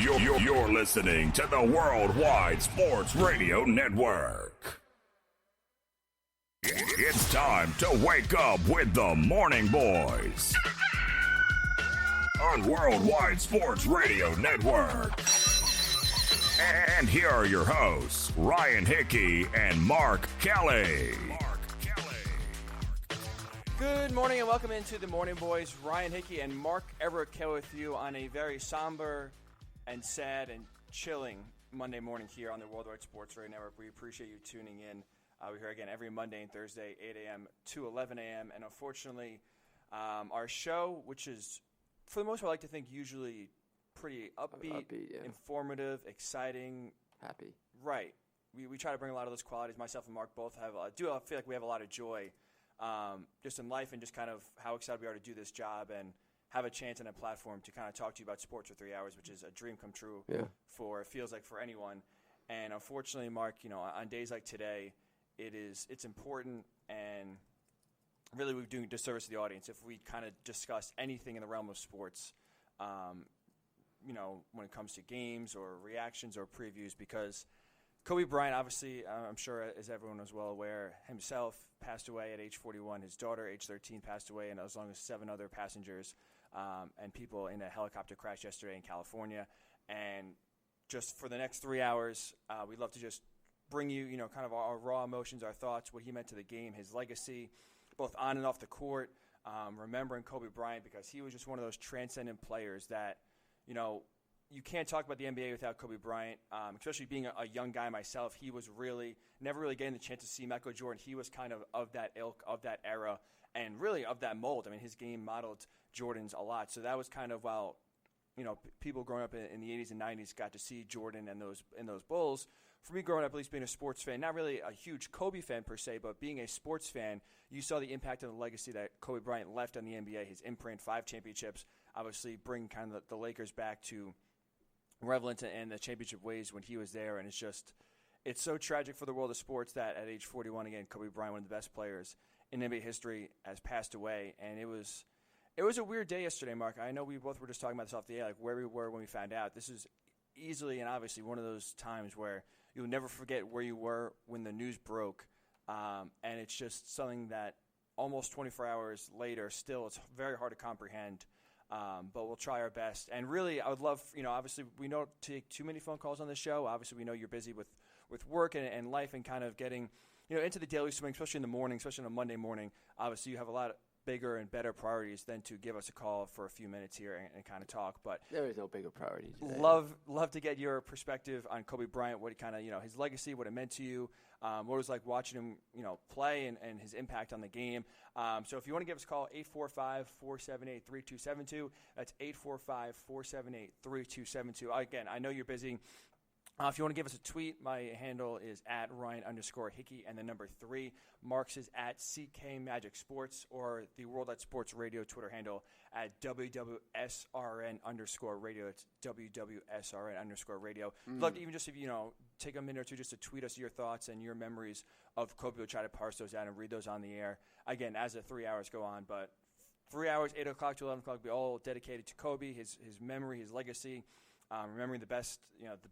You're listening to the Worldwide Sports Radio Network. It's time to wake up with the Morning Boys on Worldwide Sports Radio Network. And here are your hosts, Ryan Hickey and Mark Kelly. Good morning and welcome into the Morning Boys. Ryan Hickey and Mark Everett Kelly with you on a very somber and sad and chilling Monday morning here on the Worldwide Sports Radio Network. We appreciate you tuning in. We're here again every Monday and Thursday, 8 a.m. to 11 a.m. And unfortunately, our show, which is, for the most part, I like to think usually pretty upbeat, yeah. Informative, exciting. Happy. Right. We try to bring a lot of those qualities. Myself and Mark both feel like we have a lot of joy just in life and just kind of how excited we are to do this job and have a chance and a platform to kind of talk to you about sports for 3 hours, which is a dream come true it feels like for anyone. And unfortunately, Mark, on days like today, it's important and really we're doing a disservice to the audience if we kind of discuss anything in the realm of sports, when it comes to games or reactions or previews, because Kobe Bryant, obviously, I'm sure as everyone is well aware, himself passed away at age 41. His daughter, age 13, passed away, and as long as 7 other passengers and people in a helicopter crash yesterday in California. And just for the next 3 hours, we'd love to just bring you, kind of our raw emotions, our thoughts, what he meant to the game, his legacy, both on and off the court, remembering Kobe Bryant because he was just one of those transcendent players that, you can't talk about the NBA without Kobe Bryant, especially being a young guy myself. He was never really getting the chance to see Michael Jordan. He was kind of that ilk, of that era, and really of that mold. I mean, his game modeled Jordan's a lot. So that was kind of while, people growing up in the 80s and 90s got to see Jordan and those Bulls. For me growing up, at least being a sports fan, not really a huge Kobe fan per se, but being a sports fan, you saw the impact and the legacy that Kobe Bryant left on the NBA, his imprint, 5 championships, obviously bring kind of the Lakers back to relevant in the championship ways when he was there. And it's so tragic for the world of sports that at age 41, again, Kobe Bryant, one of the best players in NBA history, has passed away. And it was a weird day yesterday, Mark. I know we both were just talking about this off the air, like where we were when we found out. This is easily and obviously one of those times where you'll never forget where you were when the news broke. And it's just something that almost 24 hours later, still, it's very hard to comprehend. But we'll try our best. And really, I would love, obviously we don't take too many phone calls on this show. Obviously, we know you're busy with work and life and kind of getting, into the daily swing, especially in the morning, especially on a Monday morning. Obviously, you have a lot bigger and better priorities than to give us a call for a few minutes here and kind of talk. But there is no bigger priority today. Love to get your perspective on Kobe Bryant, what kind of, his legacy, what it meant to you, what it was like watching him, play and his impact on the game. So if you want to give us a call, 845-478-3272. That's 845-478-3272. Again, I know you're busy. If you want to give us a tweet, my handle is at Ryan_Hickey and the number 3. Mark's is at CK Magic Sports, or the Worldwide Sports Radio Twitter handle at WWSRN_radio. It's WWSRN_radio. Love to even just, if take a minute or two just to tweet us your thoughts and your memories of Kobe. We'll try to parse those out and read those on the air. Again, as the 3 hours go on, but 3 hours, 8 o'clock to 11 o'clock, will be all dedicated to Kobe, his memory, his legacy. Remembering the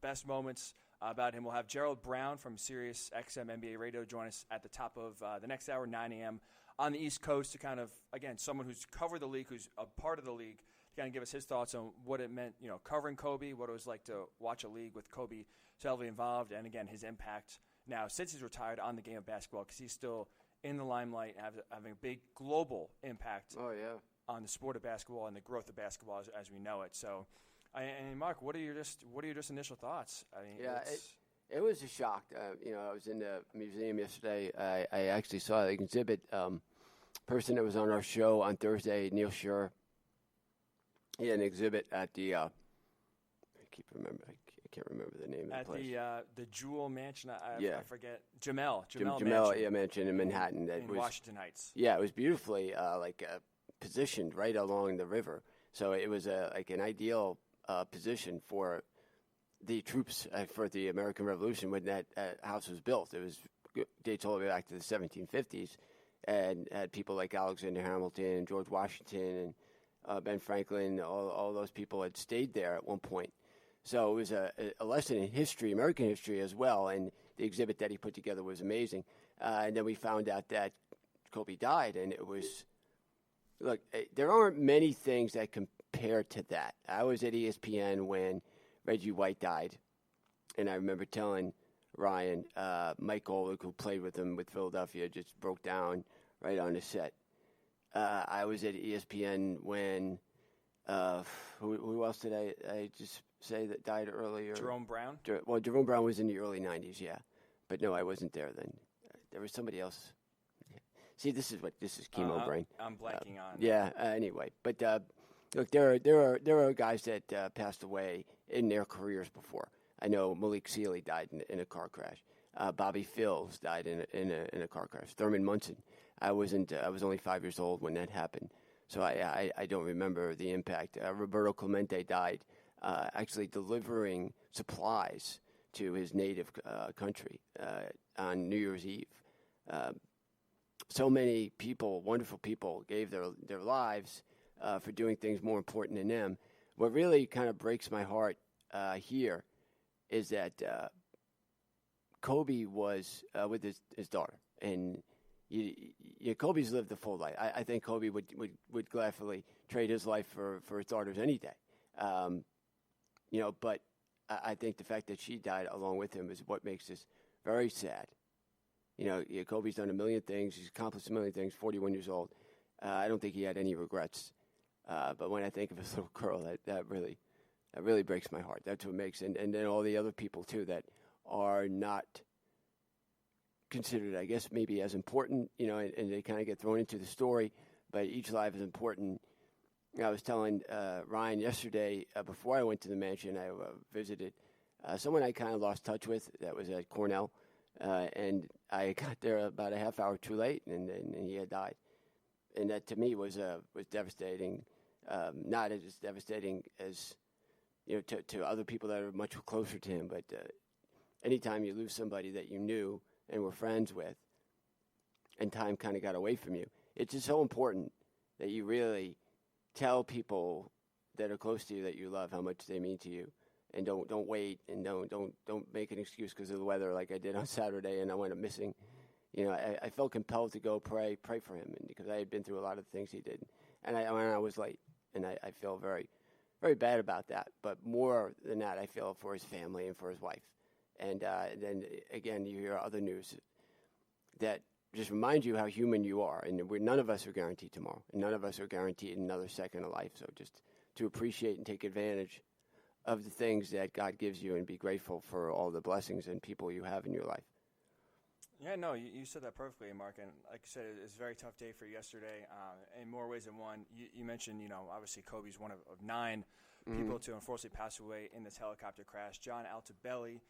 best moments about him. We'll have Gerald Brown from Sirius XM NBA Radio join us at the top of the next hour, 9 a.m. on the East Coast to kind of, again, someone who's covered the league, who's a part of the league, to kind of give us his thoughts on what it meant, covering Kobe, what it was like to watch a league with Kobe so heavily involved, and, again, his impact now since he's retired on the game of basketball, because he's still in the limelight, having a big global impact on the sport of basketball and the growth of basketball as we know it. So, and Mark, what are your initial thoughts? I mean, it was a shock. I was in the museum yesterday. I actually saw the exhibit. Person that was on our show on Thursday, Neil Schur. He had an exhibit at the. I can't remember the name of the place. At the Jewel Mansion. I forget. Jamel Mansion in Manhattan. In Washington Heights. Yeah, it was beautifully positioned right along the river. So it was an ideal position for the troops for the American Revolution when that house was built. It dates all the way back to the 1750s, and had people like Alexander Hamilton, George Washington, and Ben Franklin. All those people had stayed there at one point. So it was a lesson in history, American history as well, and the exhibit that he put together was amazing. And then we found out that Kobe died, and it was, look, there aren't many things that compare to that. I was at ESPN when Reggie White died, and I remember telling Ryan, Mike Golick, who played with him with Philadelphia, just broke down right on the set. I was at ESPN when, who else did I just say that died earlier? Jerome Brown? Well, Jerome Brown was in the early 90s, yeah. But no, I wasn't there then. There was somebody else. Yeah. See, this is chemo brain. I'm blanking on. Yeah, anyway. But look, there are guys that passed away in their careers before. I know Malik Sealy died in a car crash. Bobby Phills died in a car crash. Thurman Munson. I was only 5 years old when that happened, so I don't remember the impact. Roberto Clemente died actually delivering supplies to his native country on New Year's Eve. So many people, wonderful people, gave their lives for doing things more important than them. What really kind of breaks my heart here is that Kobe was with his daughter, and Kobe's lived a full life. I think Kobe would gladly trade his life for his daughters any day. But I think the fact that she died along with him is what makes this very sad. Kobe's done a million things. He's accomplished a million things, 41 years old. I don't think he had any regrets. But when I think of his little girl, that really breaks my heart. That's what makes, and then all the other people, too, that are not considered, I guess, maybe as important, and they kind of get thrown into the story, but each life is important. I was telling Ryan yesterday, before I went to the mansion, I visited someone I kind of lost touch with that was at Cornell, and I got there about a half hour too late, and he had died. And that, to me, was devastating, not as devastating as, to other people that are much closer to him, but anytime you lose somebody that you knew and were friends with, and time kind of got away from you, it's just so important that you really tell people that are close to you that you love how much they mean to you, and don't wait, and don't make an excuse because of the weather like I did on Saturday and I went missing. I felt compelled to go pray for him, and because I had been through a lot of things he did, and I was late, and I feel very, very bad about that. But more than that, I feel for his family and for his wife. And then again, you hear other news that just remind you how human you are, and none of us are guaranteed tomorrow, and none of us are guaranteed another second of life. So just to appreciate and take advantage of the things that God gives you, and be grateful for all the blessings and people you have in your life. Yeah, no, you said that perfectly, Mark. And like I said, it's a very tough day for you yesterday in more ways than one. You mentioned, obviously Kobe's one of 9 people to unfortunately pass away in this helicopter crash. John Altobelli,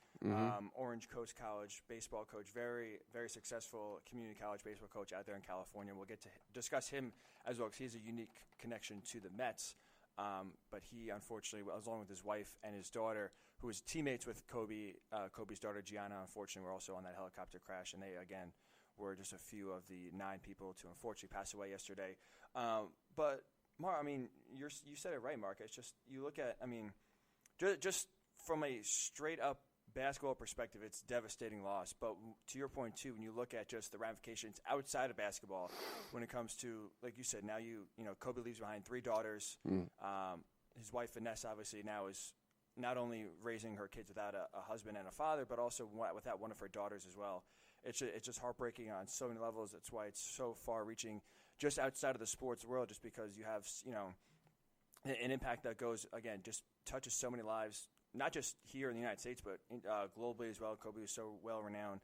Orange Coast College baseball coach, very, very successful community college baseball coach out there in California. We'll get to discuss him as well because he has a unique connection to the Mets. But he, unfortunately, along with his wife and his daughter, who was teammates with Kobe's daughter Gianna, unfortunately, were also on that helicopter crash. And they, again, were just a few of the 9 people to unfortunately pass away yesterday. But, Mark, you said it right, Mark. It's just, you look at, just from a straight-up basketball perspective, it's devastating loss. But to your point, too, when you look at just the ramifications outside of basketball, when it comes to, like you said, now Kobe leaves behind 3 daughters. His wife, Vanessa, obviously now is not only raising her kids without a husband and a father, but also without one of her daughters as well. It's just heartbreaking on so many levels. That's why it's so far-reaching just outside of the sports world, just because you have, an impact that goes, again, just touches so many lives, not just here in the United States, but globally as well. Kobe was so well-renowned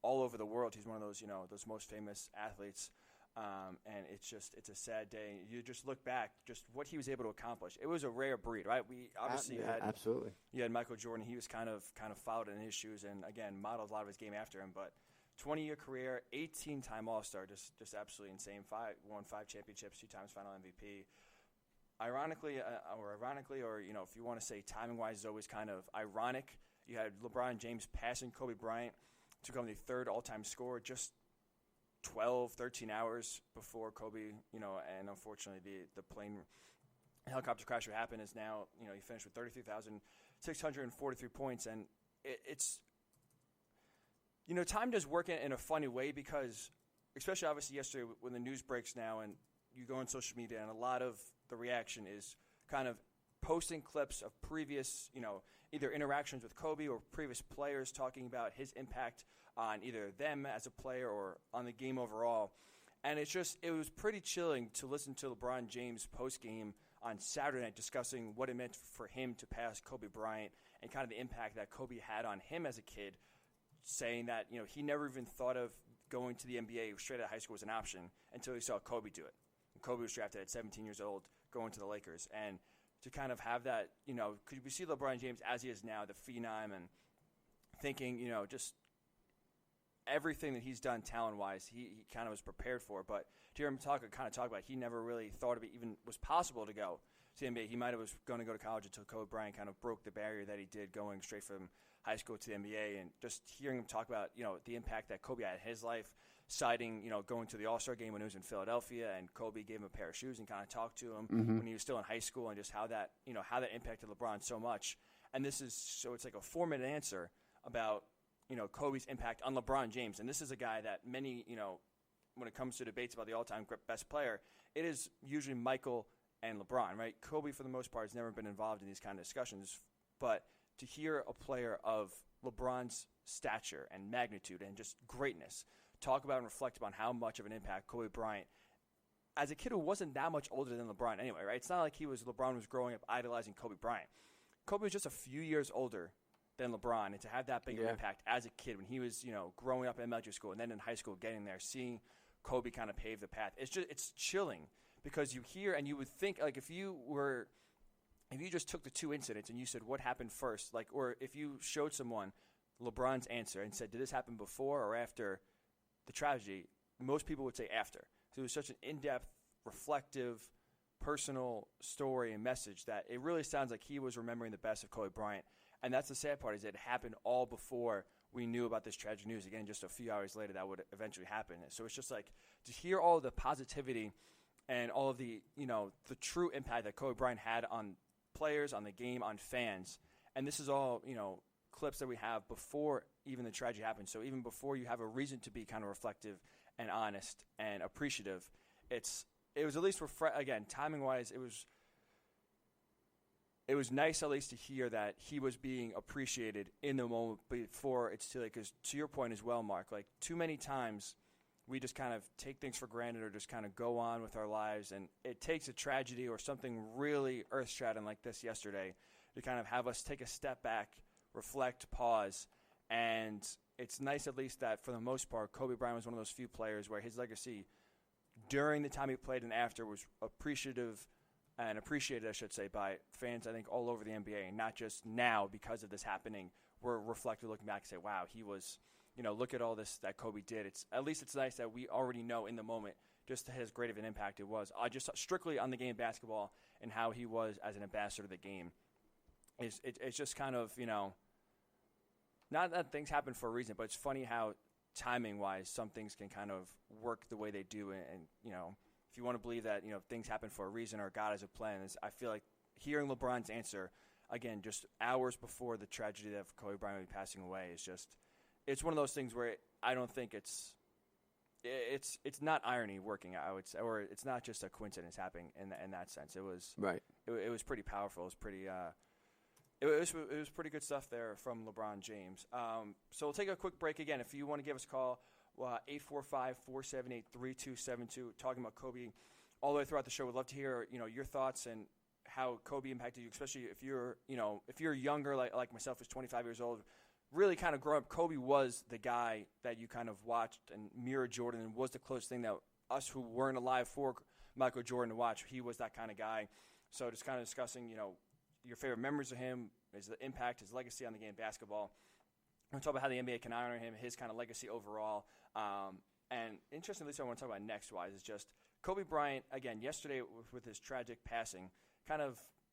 all over the world. He's one of those, those most famous athletes. And it's a sad day. You just look back, just what he was able to accomplish. It was a rare breed, right? We obviously absolutely. You had Michael Jordan. He was kind of followed in his shoes, and again modeled a lot of his game after him. But 20-year career, 18-time All-Star, just absolutely insane. Won 5 championships, 2 times Final MVP. Ironically, or if you want to say timing-wise, is always kind of ironic. You had LeBron James passing Kobe Bryant to become the 3rd all-time scorer, just 12, 13 hours before Kobe, and unfortunately the plane helicopter crash would happen is now, he finished with 33,000 643 points, and it's time does work in a funny way because, especially obviously yesterday when the news breaks now and you go on social media and a lot of the reaction is kind of posting clips of previous, either interactions with Kobe or previous players talking about his impact on either them as a player or on the game overall. And it was pretty chilling to listen to LeBron James post-game on Saturday night discussing what it meant for him to pass Kobe Bryant and kind of the impact that Kobe had on him as a kid, saying that, he never even thought of going to the NBA straight out of high school was an option until he saw Kobe do it. And Kobe was drafted at 17 years old going to the Lakers. And to kind of have that, could we see LeBron James as he is now, the phenom, and thinking, just everything that he's done talent-wise, he kind of was prepared for. But to hear him talk about he never really thought it even was possible to go to the NBA. He might have was going to go to college until Kobe Bryant kind of broke the barrier that he did going straight from high school to the NBA. And just hearing him talk about, the impact that Kobe had in his life, citing, going to the All-Star game when he was in Philadelphia and Kobe gave him a pair of shoes and kind of talked to him when he was still in high school, and just how that impacted LeBron so much. And it's like a 4-minute answer about, Kobe's impact on LeBron James. And this is a guy that many, when it comes to debates about the all-time best player, it is usually Michael and LeBron, right? Kobe, for the most part, has never been involved in these kind of discussions. But to hear a player of LeBron's stature and magnitude and just greatness talk about and reflect upon how much of an impact Kobe Bryant, as a kid who wasn't that much older than LeBron anyway, right? It's not like LeBron was growing up idolizing Kobe Bryant. Kobe was just a few years older than LeBron, and to have that big of an impact as a kid when he was, growing up in elementary school and then in high school getting there, seeing Kobe kind of pave the path. It's chilling because you hear and you would think, like, if you just took the two incidents and you said what happened first, like, or if you showed someone LeBron's answer and said, did this happen before or after the tragedy, most people would say after. So it was such an in-depth, reflective, personal story and message that it really sounds like he was remembering the best of Kobe Bryant. And that's the sad part, is it happened all before we knew about this tragic news. Again, just a few hours later, that would eventually happen. So it's just like to hear all the positivity and all of the, the true impact that Kobe Bryant had on players, on the game, on fans. And this is all, clips that we have before even the tragedy happened. So even before you have a reason to be kind of reflective and honest and appreciative, it was at least again, timing-wise, it was nice at least to hear that he was being appreciated in the moment before it's too late. Because to your point as well, Mark, like too many times we just kind of take things for granted or just kind of go on with our lives, and it takes a tragedy or something really earth-shattering like this yesterday to kind of have us take a step back, reflect, pause, and it's nice at least that for the most part, Kobe Bryant was one of those few players where his legacy during the time he played and after was appreciated, I should say, by fans, I think, all over the NBA, and not just now because of this happening. We're reflective looking back and say, wow, he was, look at all this that Kobe did. At least it's nice that we already know in the moment just as great of an impact it was. Just strictly on the game of basketball and how he was as an ambassador of the game. It's just kind of, not that things happen for a reason, but it's funny how timing-wise some things can kind of work the way they do. And if you want to believe that, things happen for a reason or God has a plan, I feel like hearing LeBron's answer, again, just hours before the tragedy of Kobe Bryant would be passing away, is just, it's one of those things where I don't think it's not irony working, I would say, or it's not just a coincidence happening in that sense. It was right. It was pretty powerful. It was pretty. It was pretty good stuff there from LeBron James. So we'll take a quick break again. If you want to give us a call, 845-478-3272, talking about Kobe all the way throughout the show. We'd love to hear, your thoughts and how Kobe impacted you, especially if you're younger, like myself, who's 25 years old, really kind of growing up. Kobe was the guy that you kind of watched and mirrored Jordan, and was the closest thing that us who weren't alive for Michael Jordan to watch. He was that kind of guy. So just kind of discussing, your favorite memories of him, his impact, his legacy on the game of basketball. We'll talk about how the NBA can honor him, his kind of legacy overall. And interestingly, so I want to talk about next-wise is just Kobe Bryant, again, yesterday with his tragic passing,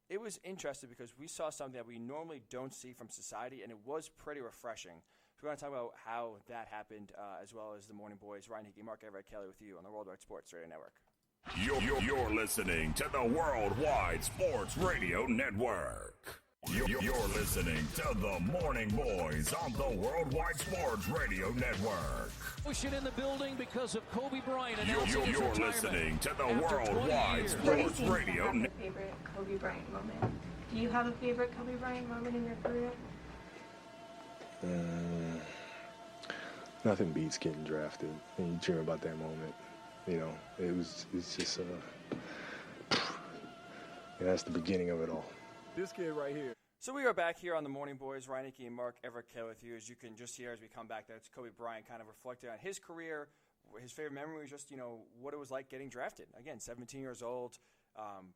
it was interesting because we saw something that we normally don't see from society, and it was pretty refreshing. So we're going to talk about how that happened, as well as the Morning Boys, Ryan Hickey, Mark Everett Kelly with you on the Worldwide Sports Radio Network. You're listening to the Worldwide Sports Radio Network. You're listening to the Morning Boys on the Worldwide Sports Radio Network. Motion in the building because of Kobe Bryant. You're listening to the Worldwide Sports Radio Network. Favorite Kobe Bryant moment. Do you have a favorite Kobe Bryant moment in your career? Nothing beats getting drafted, and you dream about that moment. You know, it's just, that's the beginning of it all. This kid right here. So we are back here on the Morning Boys. Ryan Hickey and Mark Everett with you. As you can just hear as we come back, that's Kobe Bryant kind of reflecting on his career. His favorite memory was just, what it was like getting drafted. Again, 17 years old,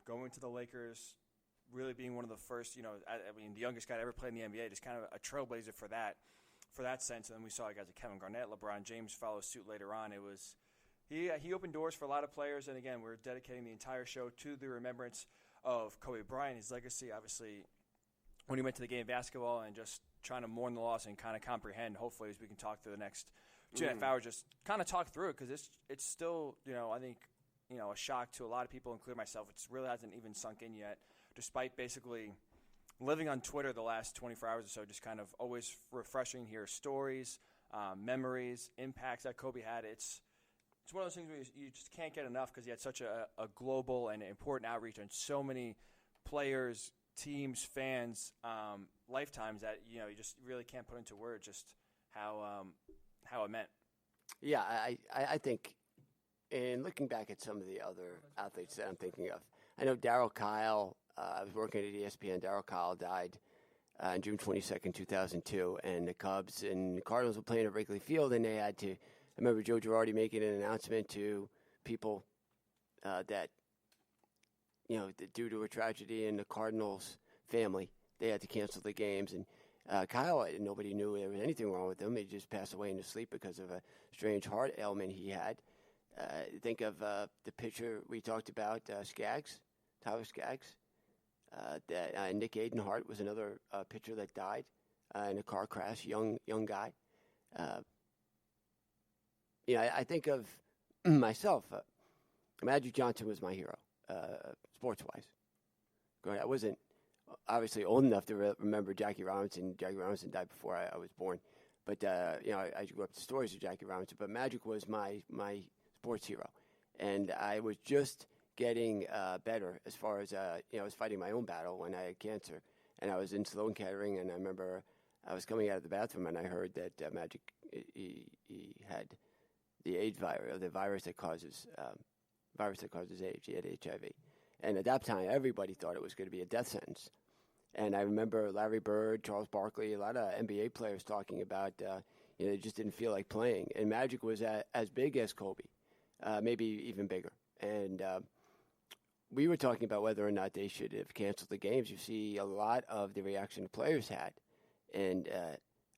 going to the Lakers, really being one of the first, the youngest guy to ever play in the NBA, just kind of a trailblazer for that sense. And then we saw guys like Kevin Garnett, LeBron James follow suit later on. It was he opened doors for a lot of players. And again, we're dedicating the entire show to the remembrance of Kobe Bryant, his legacy, obviously, when he went to the game of basketball, and just trying to mourn the loss and kind of comprehend, hopefully, as we can talk through the next 2.5 hours, just kind of talk through it, because it's still, I think, a shock to a lot of people, including myself. It really hasn't even sunk in yet, despite basically living on Twitter the last 24 hours or so, just kind of always refreshing here, stories, memories, impacts that Kobe had. It's one of those things where you just can't get enough, because he had such a global and important outreach on so many players, teams, fans, lifetimes, that you just really can't put into words just how it meant. Yeah, I think, in looking back at some of the other athletes that I'm thinking of, I know Darryl Kyle. I was working at ESPN. Darryl Kyle died on June 22nd, 2002, and the Cubs and the Cardinals were playing at Wrigley Field, and they had to. I remember Joe Girardi making an announcement to people that, due to a tragedy in the Cardinals family, they had to cancel the games. And Kyle, nobody knew there was anything wrong with him. He just passed away in his sleep because of a strange heart ailment he had. Think of the pitcher we talked about, Skaggs, Tyler Skaggs. Nick Adenhart was another pitcher that died in a car crash, young guy. I think of myself. Magic Johnson was my hero, sports-wise. I wasn't obviously old enough to remember Jackie Robinson. Jackie Robinson died before I was born. But, I grew up with the stories of Jackie Robinson. But Magic was my sports hero. And I was just getting better as far as, I was fighting my own battle when I had cancer. And I was in Sloan Kettering, and I remember I was coming out of the bathroom, and I heard that Magic, he had the AIDS virus, or the virus that causes AIDS. He had HIV. And at that time, everybody thought it was going to be a death sentence. And I remember Larry Bird, Charles Barkley, a lot of NBA players talking about, they just didn't feel like playing. And Magic was as big as Kobe, maybe even bigger. And we were talking about whether or not they should have canceled the games. You see a lot of the reaction the players had. And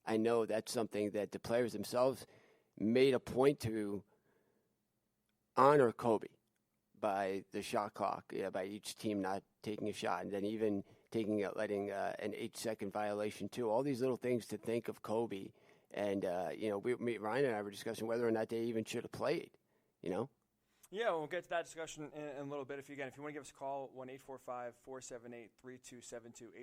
I know that's something that the players themselves made a point to honor Kobe by the shot clock, by each team not taking a shot, and then even letting an 8-second violation too. All these little things to think of Kobe, and Ryan and I were discussing whether or not they even should have played. Yeah, we'll get to that discussion in a little bit. If you want to give us a call, 1-845-478-3272,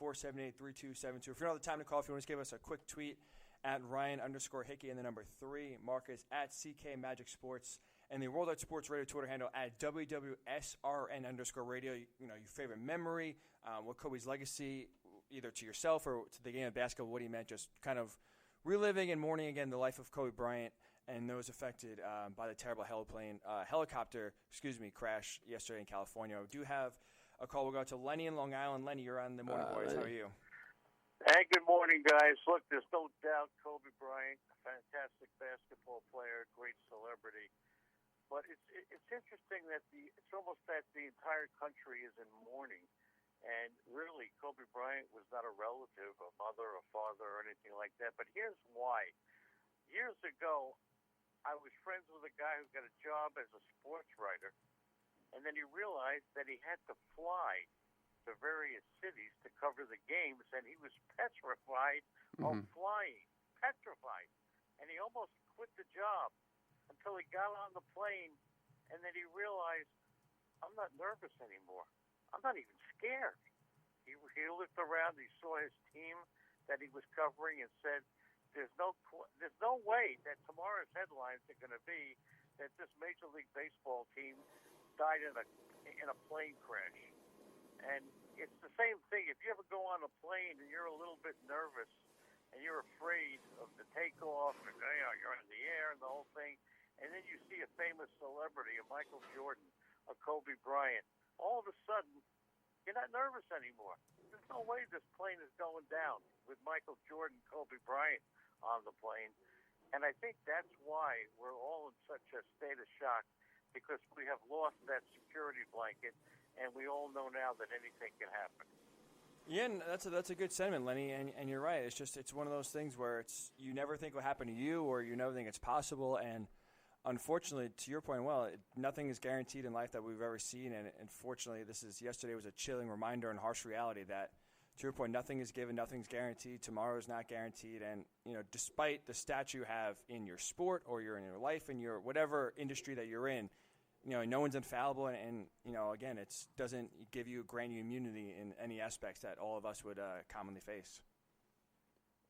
845-478-3272. If you don't have the time to call, if you want to give us a quick tweet at Ryan_Hickey and the number 3, Marcus at CK Magic Sports, and the Worldwide Sports Radio Twitter handle at WWSRN_radio. Your favorite memory, what Kobe's legacy, either to yourself or to the game of basketball, what he meant, just kind of reliving and mourning again the life of Kobe Bryant and those affected by the terrible helicopter crash yesterday in California. We do have a call. We'll go to Lenny in Long Island. Lenny, you're on the Morning Boys. How are you? Hey, good morning, guys. Look, there's no doubt Kobe Bryant, a fantastic basketball player, great celebrity. But it's interesting that it's almost that the entire country is in mourning. And really, Kobe Bryant was not a relative, a mother, a father, or anything like that. But here's why. Years ago, I was friends with a guy who got a job as a sports writer. And then he realized that he had to fly to various cities to cover the games, and he was petrified of flying, petrified. And he almost quit the job until he got on the plane, and then he realized, I'm not nervous anymore. I'm not even scared. He looked around, he saw his team that he was covering and said, there's no way that tomorrow's headlines are going to be that this Major League Baseball team died in a plane crash. And it's the same thing. If you ever go on a plane and you're a little bit nervous and you're afraid of the takeoff and you're in the air and the whole thing, and then you see a famous celebrity, a Michael Jordan, a Kobe Bryant, all of a sudden you're not nervous anymore. There's no way this plane is going down with Michael Jordan, Kobe Bryant on the plane. And I think that's why we're all in such a state of shock, because we have lost that security blanket, and we all know now that anything can happen. Yeah, and that's a good sentiment, Lenny, and you're right. It's one of those things where you never think will happen to you, or you never think it's possible, and unfortunately, to your point, nothing is guaranteed in life that we've ever seen, and unfortunately, yesterday was a chilling reminder and harsh reality that, to your point, nothing is given, nothing's guaranteed, tomorrow is not guaranteed, and despite the stats you have in your sport or in your life, in your whatever industry that you're in, no one's infallible, and again, it doesn't give you grand immunity in any aspects that all of us would commonly face.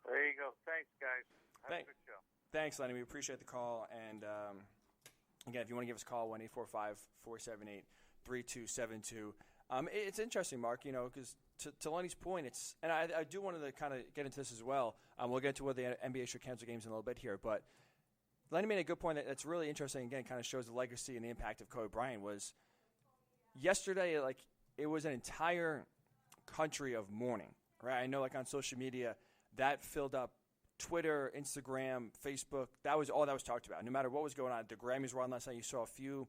There you go. Thanks, guys. Have a good show. Thanks, Lenny. We appreciate the call. And, again, if you want to give us a call, 1-845-478-3272. It's interesting, Mark, because to Lenny's point, and I do want to kind of get into this as well. We'll get to whether the NBA should cancel games in a little bit here. But Lenny made a good point that's really interesting. Again, kind of shows the legacy and the impact of Kobe Bryant. Was yesterday, it was an entire country of mourning, right? I know, on social media, that filled up Twitter, Instagram, Facebook. That was all that was talked about. No matter what was going on, the Grammys were on last night. You saw a few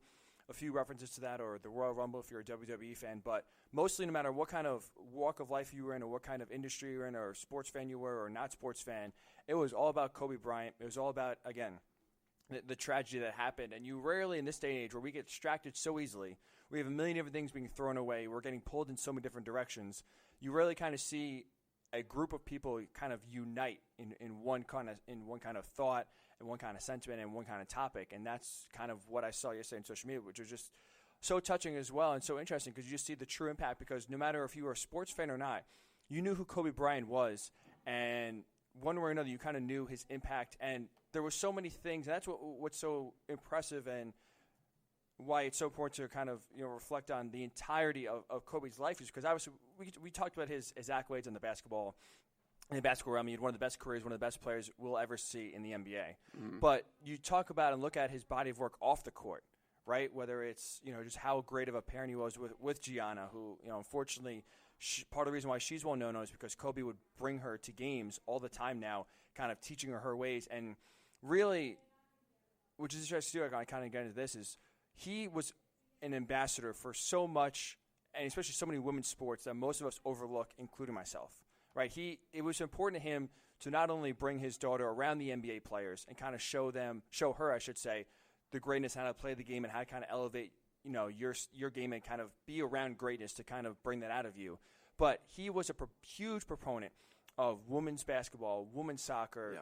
references to that, or the Royal Rumble if you're a WWE fan. But mostly, no matter what kind of walk of life you were in, or what kind of industry you were in, or sports fan you were, or not sports fan, it was all about Kobe Bryant. It was all about, again, the tragedy that happened. And you rarely, in this day and age, where we get distracted so easily, we have a million different things being thrown away, we're getting pulled in so many different directions, you rarely kind of see a group of people kind of unite in one kind of thought and one kind of sentiment and one kind of topic. And that's kind of what I saw yesterday on social media, which was just so touching as well and so interesting, because you just see the true impact. Because no matter if you were a sports fan or not, you knew who Kobe Bryant was, and one way or another, you kind of knew his impact. And there were so many things, and that's what's so impressive and why it's so important to kind of reflect on the entirety of Kobe's life, is because obviously we talked about his accolades in the basketball realm. He had one of the best careers, one of the best players we'll ever see in the NBA. Mm-hmm. But you talk about and look at his body of work off the court, right? Whether it's just how great of a parent he was with Gianna, who unfortunately part of the reason why she's well known is because Kobe would bring her to games all the time now, kind of teaching her ways. And really, which is interesting too, I kind of get into this, is he was an ambassador for so much, and especially so many women's sports that most of us overlook, including myself. Right? It was important to him to not only bring his daughter around the NBA players and kind of show her, I should say, the greatness, how to play the game and how to kind of elevate, your game and kind of be around greatness to kind of bring that out of you. But he was a huge proponent of women's basketball, women's soccer,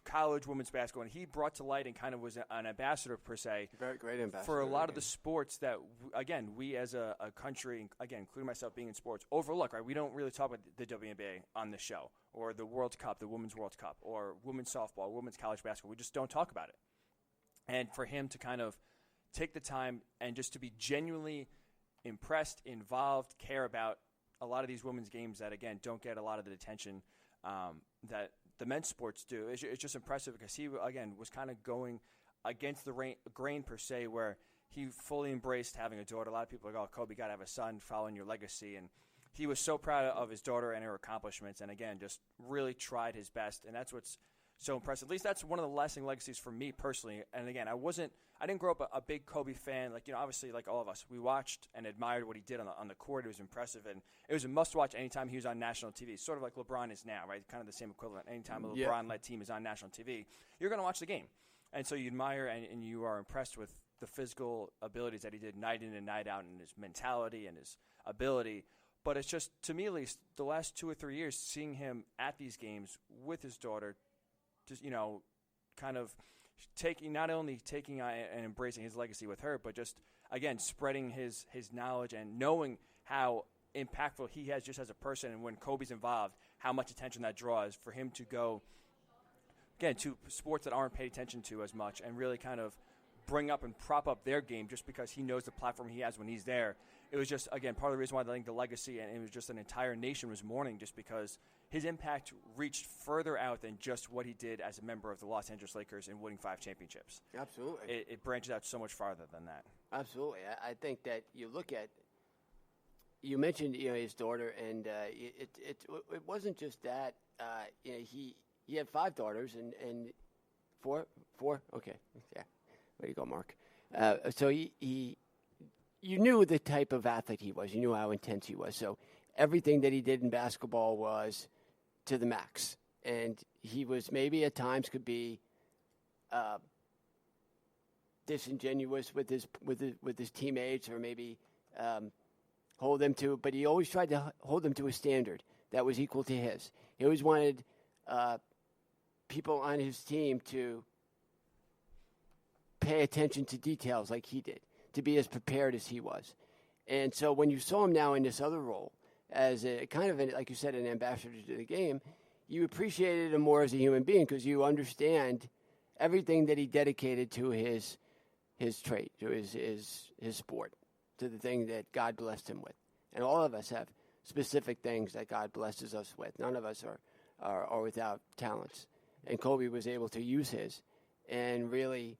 college women's basketball, and he brought to light and kind of was an ambassador per se. Very great ambassador for a lot of the sports that, again, we as a country, again, including myself being in sports, overlook. Right? We don't really talk about the WNBA on this show, or the World Cup, the Women's World Cup, or women's softball, women's college basketball. We just don't talk about it. And for him to kind of take the time and just to be genuinely impressed, involved, care about a lot of these women's games that, again, don't get a lot of the attention that the men's sports do. It's just impressive, because he, again, was kind of going against the grain per se, where he fully embraced having a daughter. A lot of people are like, oh, Kobe, got to have a son following your legacy. And he was so proud of his daughter and her accomplishments, and, again, just really tried his best. And that's what's so impressive. At least that's one of the lasting legacies for me personally. And, again, I didn't grow up a big Kobe fan. Obviously, like all of us, we watched and admired what he did on the court. It was impressive, and it was a must-watch anytime he was on national TV. Sort of like LeBron is now, right? Kind of the same equivalent. Anytime a LeBron-led team is on national TV, you're going to watch the game. And so you admire and you are impressed with the physical abilities that he did night in and night out, and his mentality and his ability. But it's just, to me at least, the last 2 or 3 years, seeing him at these games with his daughter, just, kind of not only taking and embracing his legacy with her, but just, again, spreading his knowledge and knowing how impactful he has just as a person, and when Kobe's involved, how much attention that draws for him to go, again, to sports that aren't paid attention to as much and really kind of bring up and prop up their game just because he knows the platform he has when he's there. It was just, again, part of the reason why I think the legacy, and it was just an entire nation was mourning, just because his impact reached further out than just what he did as a member of the Los Angeles Lakers in winning 5 championships. Absolutely. It branches out so much farther than that. Absolutely. I think that you look at, you mentioned his daughter, and it wasn't just that. He had 5 daughters and 4. Okay, yeah. Way to go, Mark. So you knew the type of athlete he was. You knew how intense he was. So everything that he did in basketball was to the max. And he was maybe at times could be disingenuous with his teammates, or maybe hold them to. But he always tried to hold them to a standard that was equal to his. He always wanted people on his team to pay attention to details like he did, to be as prepared as he was. And so when you saw him now in this other role as a kind of, like you said, an ambassador to the game, you appreciated him more as a human being because you understand everything that he dedicated to his trade, to his sport, to the thing that God blessed him with. And all of us have specific things that God blesses us with. None of us are without talents. And Kobe was able to use his and really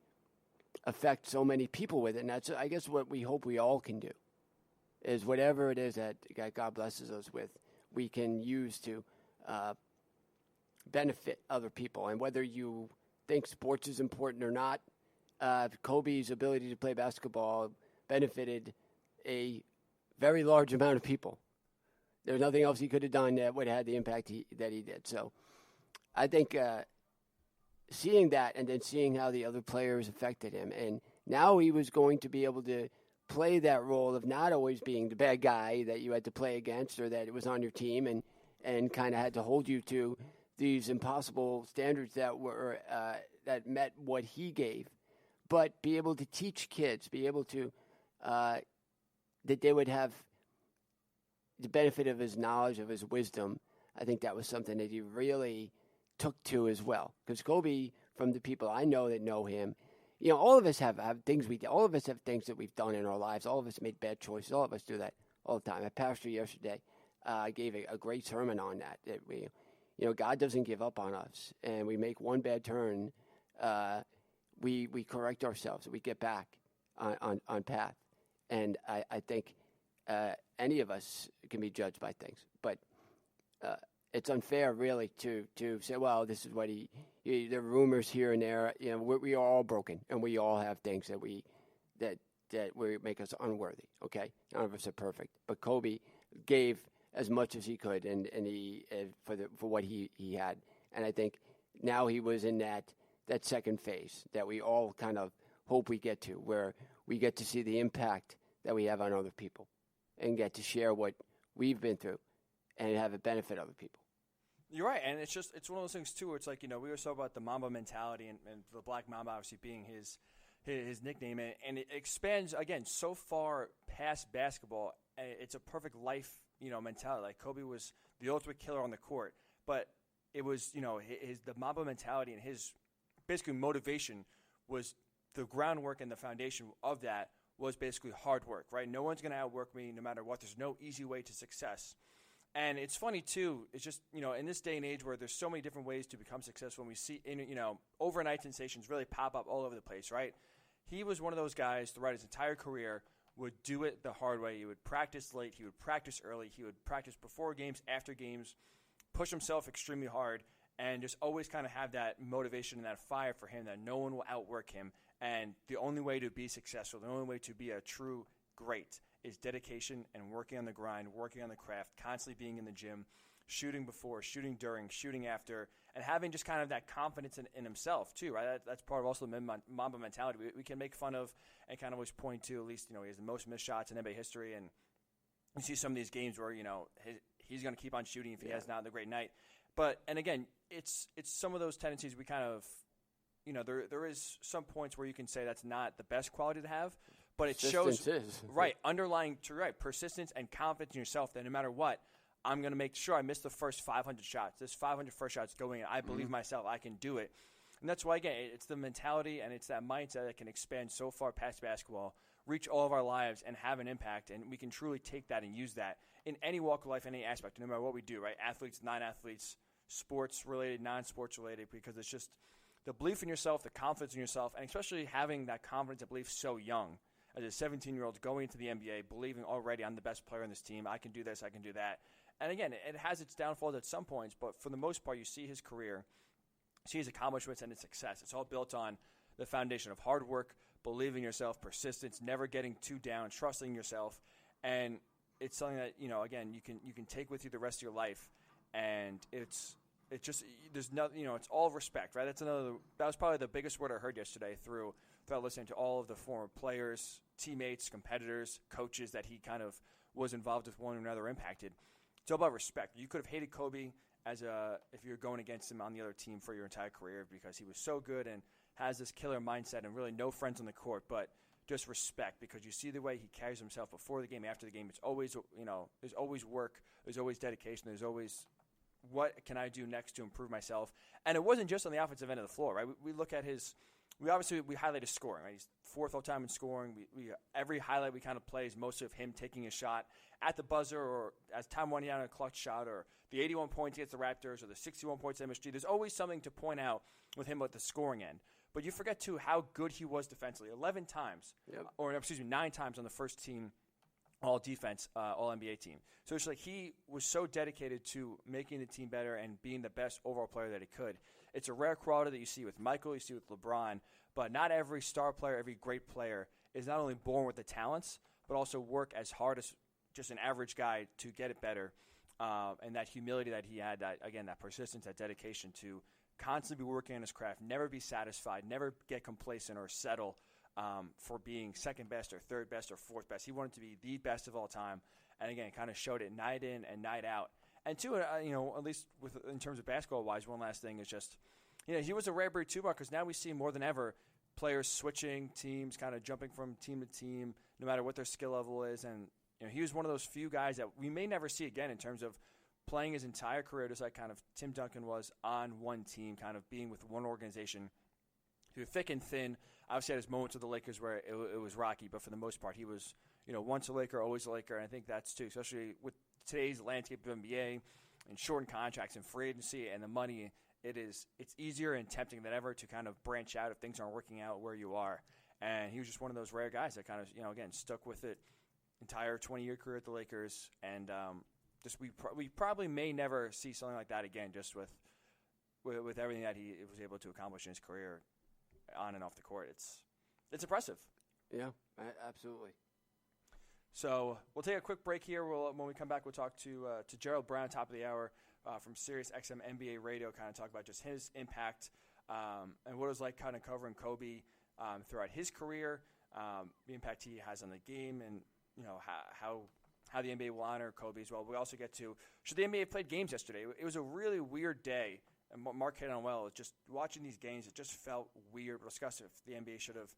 affect so many people with it. And that's, I guess, what we hope we all can do, is whatever it is that God blesses us with, we can use to benefit other people. And whether you think sports is important or not, Kobe's ability to play basketball benefited a very large amount of people. There's nothing else he could have done that would have had the impact that he did. So I think seeing that, and then seeing how the other players affected him, and now he was going to be able to play that role of not always being the bad guy that you had to play against, or that it was on your team and kind of had to hold you to these impossible standards that were that met what he gave, but be able to teach kids, be able to that they would have the benefit of his knowledge, of his wisdom. I think that was something that he really took to as well. Because Kobe, from the people I know that know him, all of us have things all of us have things that we've done in our lives. All of us made bad choices. All of us do that all the time. A pastor yesterday gave a great sermon on that. That we, God doesn't give up on us, and we make one bad turn, we correct ourselves, we get back on path. And I think any of us can be judged by things, but it's unfair, really, to say, well, this is what there are rumors here and there. We are all broken, and we all have things that make us unworthy. Okay, none of us are perfect, but Kobe gave as much as he could, and he for what he had, and I think now he was in that second phase that we all kind of hope we get to, where we get to see the impact that we have on other people, and get to share what we've been through, and have it benefit other people. You're right, and it's one of those things too, where it's like, we were talking about the Mamba mentality, and the Black Mamba obviously being his nickname, and it expands again so far past basketball. It's a perfect life, mentality. Like Kobe was the ultimate killer on the court, but it was the Mamba mentality, and his basically motivation was the groundwork, and the foundation of that was basically hard work. Right, no one's going to outwork me, no matter what. There's no easy way to success. And it's funny, too, it's just, in this day and age where there's so many different ways to become successful, and we see, overnight sensations really pop up all over the place, right? He was one of those guys throughout his entire career would do it the hard way. He would practice late. He would practice early. He would practice before games, after games, push himself extremely hard, and just always kind of have that motivation and that fire for him that no one will outwork him. And the only way to be successful, the only way to be a true great is dedication and working on the grind, working on the craft, constantly being in the gym, shooting before, shooting during, shooting after, and having just kind of that confidence in himself too, right? That's part of also the Mamba mentality. We can make fun of and kind of always point to, at least, he has the most missed shots in NBA history, and you see some of these games where, he's going to keep on shooting if he has not a great night. But, and again, it's some of those tendencies we kind of, there is some points where you can say that's not the best quality to have, But it shows right underlying persistence and confidence in yourself that no matter what, I'm going to make sure I miss the first 500 shots. This 500 first shots going in. I believe myself. I can do it. And that's why, again, it's the mentality and it's that mindset that can expand so far past basketball, reach all of our lives, and have an impact. And we can truly take that and use that in any walk of life, any aspect, no matter what we do, right? Athletes, non-athletes, sports-related, non-sports-related, because it's just the belief in yourself, the confidence in yourself, and especially having that confidence and belief so young. As a 17-year-old going into the NBA, believing already I'm the best player on this team, I can do this, I can do that. And again, it has its downfalls at some points, but for the most part, you see his career, see his accomplishments and his success. It's all built on the foundation of hard work, believing in yourself, persistence, never getting too down, trusting yourself. And it's something that, again, you can take with you the rest of your life. And it's just, there's nothing, it's all respect, right? That was probably the biggest word I heard yesterday throughout listening to all of the former players, teammates, competitors, coaches that he kind of was involved with one or another, impacted. It's all about respect. You could have hated Kobe if you're going against him on the other team for your entire career because he was so good and has this killer mindset and really no friends on the court, but just respect because you see the way he carries himself before the game, after the game. It's always, there's always work, there's always dedication, there's always what can I do next to improve myself. And it wasn't just on the offensive end of the floor, right? We look at we highlight his scoring, right? He's fourth all time in scoring. Every highlight we kind of play is most of him taking a shot at the buzzer or as time winding down a clutch shot or the 81 points against the Raptors or the 61 points at MSG. There's always something to point out with him at the scoring end. But you forget, too, how good he was defensively. 9 times on the first team all-defense, all-NBA team. So it's like he was so dedicated to making the team better and being the best overall player that he could. It's a rare quality that you see with Michael, you see with LeBron, but not every star player, every great player is not only born with the talents, but also work as hard as just an average guy to get it better. And that humility that he had, that persistence, that dedication to constantly be working on his craft, never be satisfied, never get complacent or settle for being second best or third best or fourth best. He wanted to be the best of all time. And again, kind of showed it night in and night out. And two, at least in terms of basketball-wise, one last thing is just, he was a rare breed too, because now we see more than ever players switching teams, kind of jumping from team to team, no matter what their skill level is. And he was one of those few guys that we may never see again in terms of playing his entire career, just like kind of Tim Duncan was on one team, kind of being with one organization through thick and thin. Obviously, had his moments with the Lakers where it was rocky, but for the most part, he was, once a Laker, always a Laker. And I think that's too, especially with today's landscape of NBA and shortened contracts and free agency and the money. It's easier and tempting than ever to kind of branch out if things aren't working out where you are. And he was just one of those rare guys that kind of, again, stuck with it entire 20-year career at the Lakers. And we probably may never see something like that again, just with everything that he was able to accomplish in his career on and off the court. It's impressive. Yeah, absolutely. So we'll take a quick break here. When we come back, we'll talk to Gerald Brown, top of the hour, from Sirius XM NBA Radio, kind of talk about just his impact and what it was like kind of covering Kobe throughout his career, the impact he has on the game, and how the NBA will honor Kobe as well. We also get to, should the NBA have played games yesterday? It was a really weird day, and Mark hit on well. Just watching these games, it just felt weird. We'll discuss if the NBA should have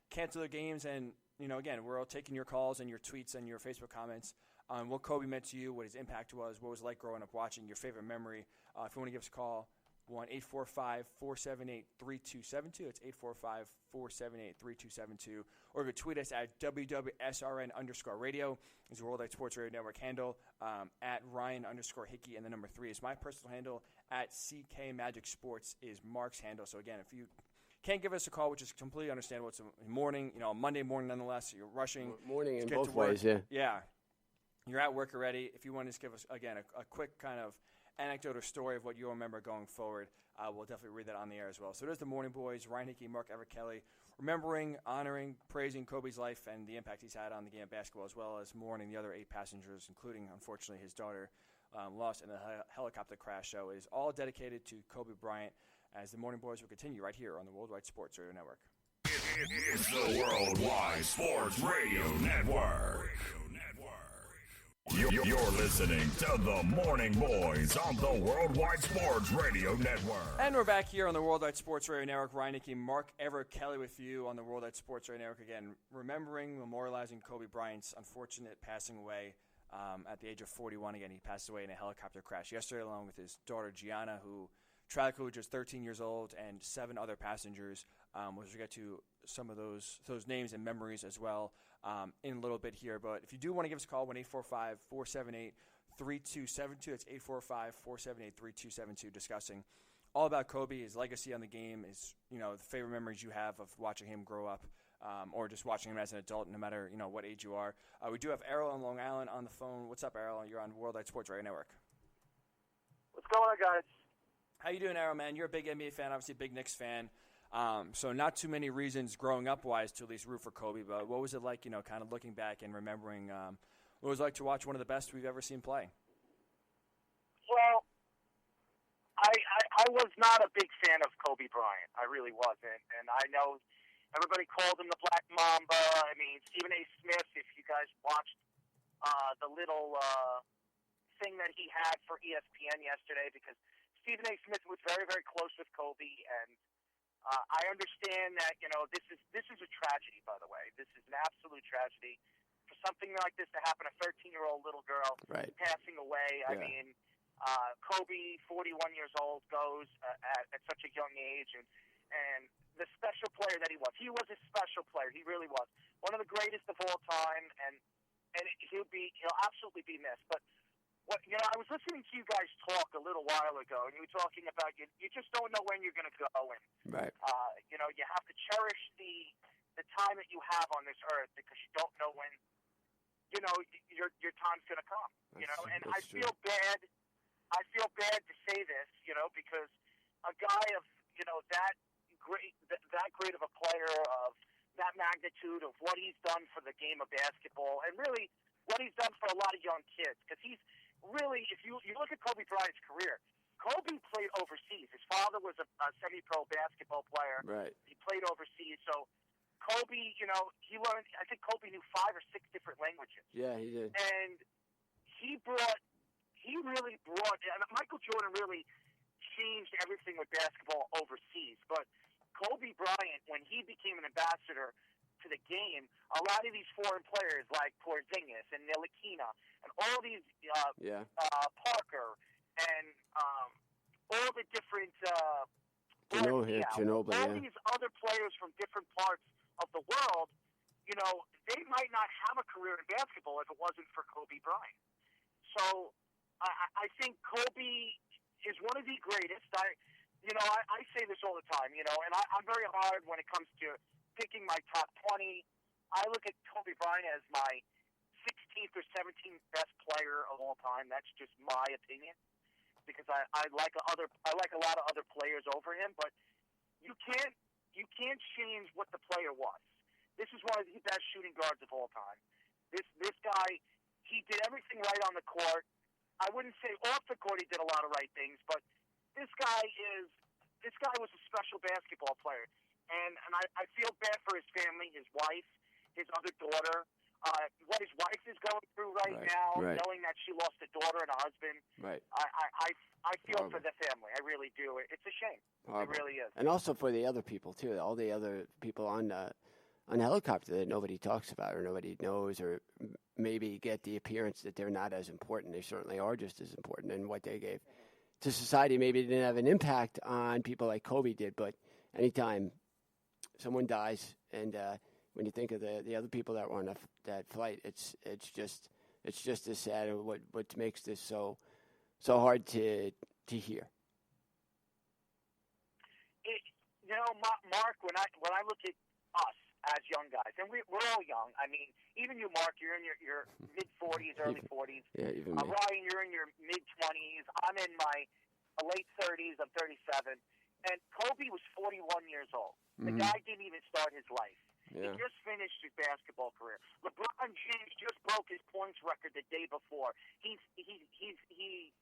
canceled their games. And, again, we're all taking your calls and your tweets and your Facebook comments on what Kobe meant to you, what his impact was, what it was like growing up watching, your favorite memory. If you want to give us a call, 1-845-478-3272. It's 845-478-3272. Or you can tweet us at WWSRN_radio is the World Wide Sports Radio Network handle. At Ryan_Hickey, and the number 3 is my personal handle. At CK Magic Sports is Mark's handle. So again, if you can't give us a call, which is completely understandable, it's a morning, Monday morning nonetheless. You're rushing. Morning in both ways, yeah. Yeah. You're at work already. If you want to just give us, again, a quick kind of anecdote or story of what you'll remember going forward, we'll definitely read that on the air as well. So there's the Morning Boys, Ryan Hickey, Mark Everett Kelly, remembering, honoring, praising Kobe's life and the impact he's had on the game of basketball, as well as mourning the other 8 passengers, including, unfortunately, his daughter lost in the helicopter crash. So it is all dedicated to Kobe Bryant, as the Morning Boys will continue right here on the Worldwide Sports Radio Network. It's the Worldwide Sports Radio Network. You're listening to the Morning Boys on the Worldwide Sports Radio Network. And we're back here on the Worldwide Sports Radio Network. Ryan Hickey, Mark Everett Kelly with you on the Worldwide Sports Radio Network again, remembering, memorializing Kobe Bryant's unfortunate passing away at the age of 41. Again, he passed away in a helicopter crash yesterday along with his daughter Gianna, who tragically just 13 years old, and 7 other passengers. We'll get to some of those names and memories as well in a little bit here. But if you do want to give us a call, 1-845-478-3272. That's 845-478-3272, discussing all about Kobe, his legacy on the game, his the favorite memories you have of watching him grow up, or just watching him as an adult, no matter what age you are. We do have Errol in Long Island on the phone. What's up, Errol? You're on Worldwide Sports Radio Network. What's going on, guys? How you doing, Errol, man? You're a big NBA fan, obviously a big Knicks fan. So not too many reasons growing up-wise to at least root for Kobe, but what was it like, kind of looking back and remembering what it was like to watch one of the best we've ever seen play? Well, I was not a big fan of Kobe Bryant. I really wasn't. And I know everybody called him the Black Mamba. I mean, Stephen A. Smith, if you guys watched the little thing that he had for ESPN yesterday, because Stephen A. Smith was very, very close with Kobe, and I understand that this is a tragedy. By the way, this is an absolute tragedy for something like this to happen. A 13-year-old little girl passing away. Yeah. I mean, Kobe, 41 years old, goes at such a young age, and the special player that he was. He was a special player. He really was one of the greatest of all time, and he'll absolutely be missed. But I was listening to you guys talk a little while ago, and you were talking about you just don't know when you're going to go, and Right. You have to cherish the time that you have on this earth, because you don't know when your time's going to come. And I feel bad. I feel bad to say this, because a guy of that great of a player, of that magnitude, of what he's done for the game of basketball, and really what he's done for a lot of young kids, because he's really, if you look at Kobe Bryant's career, Kobe played overseas. His father was a semi-pro basketball player. Right. He played overseas. So Kobe, he learned, I think Kobe knew 5 or 6 different languages. Yeah, he did. And he really brought, and Michael Jordan really changed everything with basketball overseas. But Kobe Bryant, when he became an ambassador to the game, a lot of these foreign players like Porzingis and Ntilikina and all these Parker and all the different Ginobili, all these other players from different parts of the world, they might not have a career in basketball if it wasn't for Kobe Bryant. So I think Kobe is one of the greatest. I say this all the time, and I'm very hard when it comes to picking my top 20. I look at Kobe Bryant as my 16th or 17th best player of all time. That's just my opinion, because I like a lot of other players over him. But you can't change what the player was. This is one of the best shooting guards of all time. This guy, he did everything right on the court. I wouldn't say off the court he did a lot of right things, but this guy was a special basketball player. And I feel bad for his family, his wife, his other daughter, what his wife is going through right now, knowing that she lost a daughter and a husband. Right. I feel for the family. I really do. It's a shame. Horrible. It really is. And also for the other people too. All the other people on the helicopter that nobody talks about or nobody knows, or maybe get the appearance that they're not as important. They certainly are just as important, and what they gave to society maybe didn't have an impact on people like Kobe did. But anytime someone dies, and when you think of the other people that were on that flight, it's just as sad. What makes this so hard to hear? Mark, when I look at us as young guys, and we're all young. I mean, even you, Mark, you're in your mid-40s, early 40s. Yeah, even me. Ryan, you're in your mid-20s. I'm in my late 30s. I'm 37. And Kobe was 41 years old. The guy didn't even start his life. Yeah. He just finished his basketball career. LeBron James just broke his points record the day before. He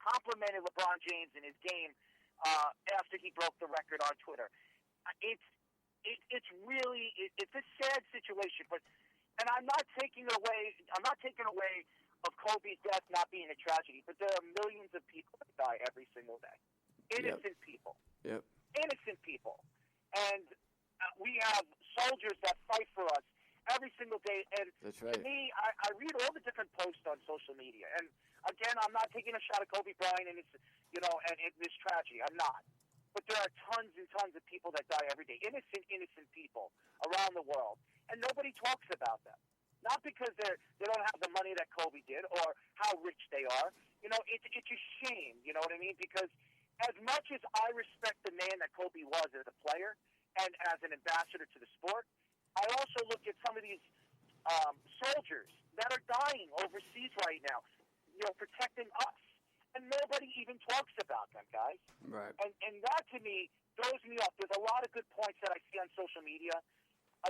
complimented LeBron James in his game after he broke the record on Twitter. It's really a sad situation, and I'm not taking away of Kobe's death not being a tragedy, but there are millions of people that die every single day. Innocent people. Yep. Innocent people. And we have soldiers that fight for us every single day. And That's right. to me, I read all the different posts on social media. And again, I'm not taking a shot at Kobe Bryant and it's, and this tragedy. I'm not. But there are tons and tons of people that die every day. Innocent people around the world. And nobody talks about them. Not because they don't have the money that Kobe did or how rich they are. It's a shame, you know what I mean? Because as much as I respect the man that Kobe was as a player and as an ambassador to the sport, I also look at some of these soldiers that are dying overseas right now, protecting us. And nobody even talks about them, guys. Right. And that, to me, throws me up. There's a lot of good points that I see on social media.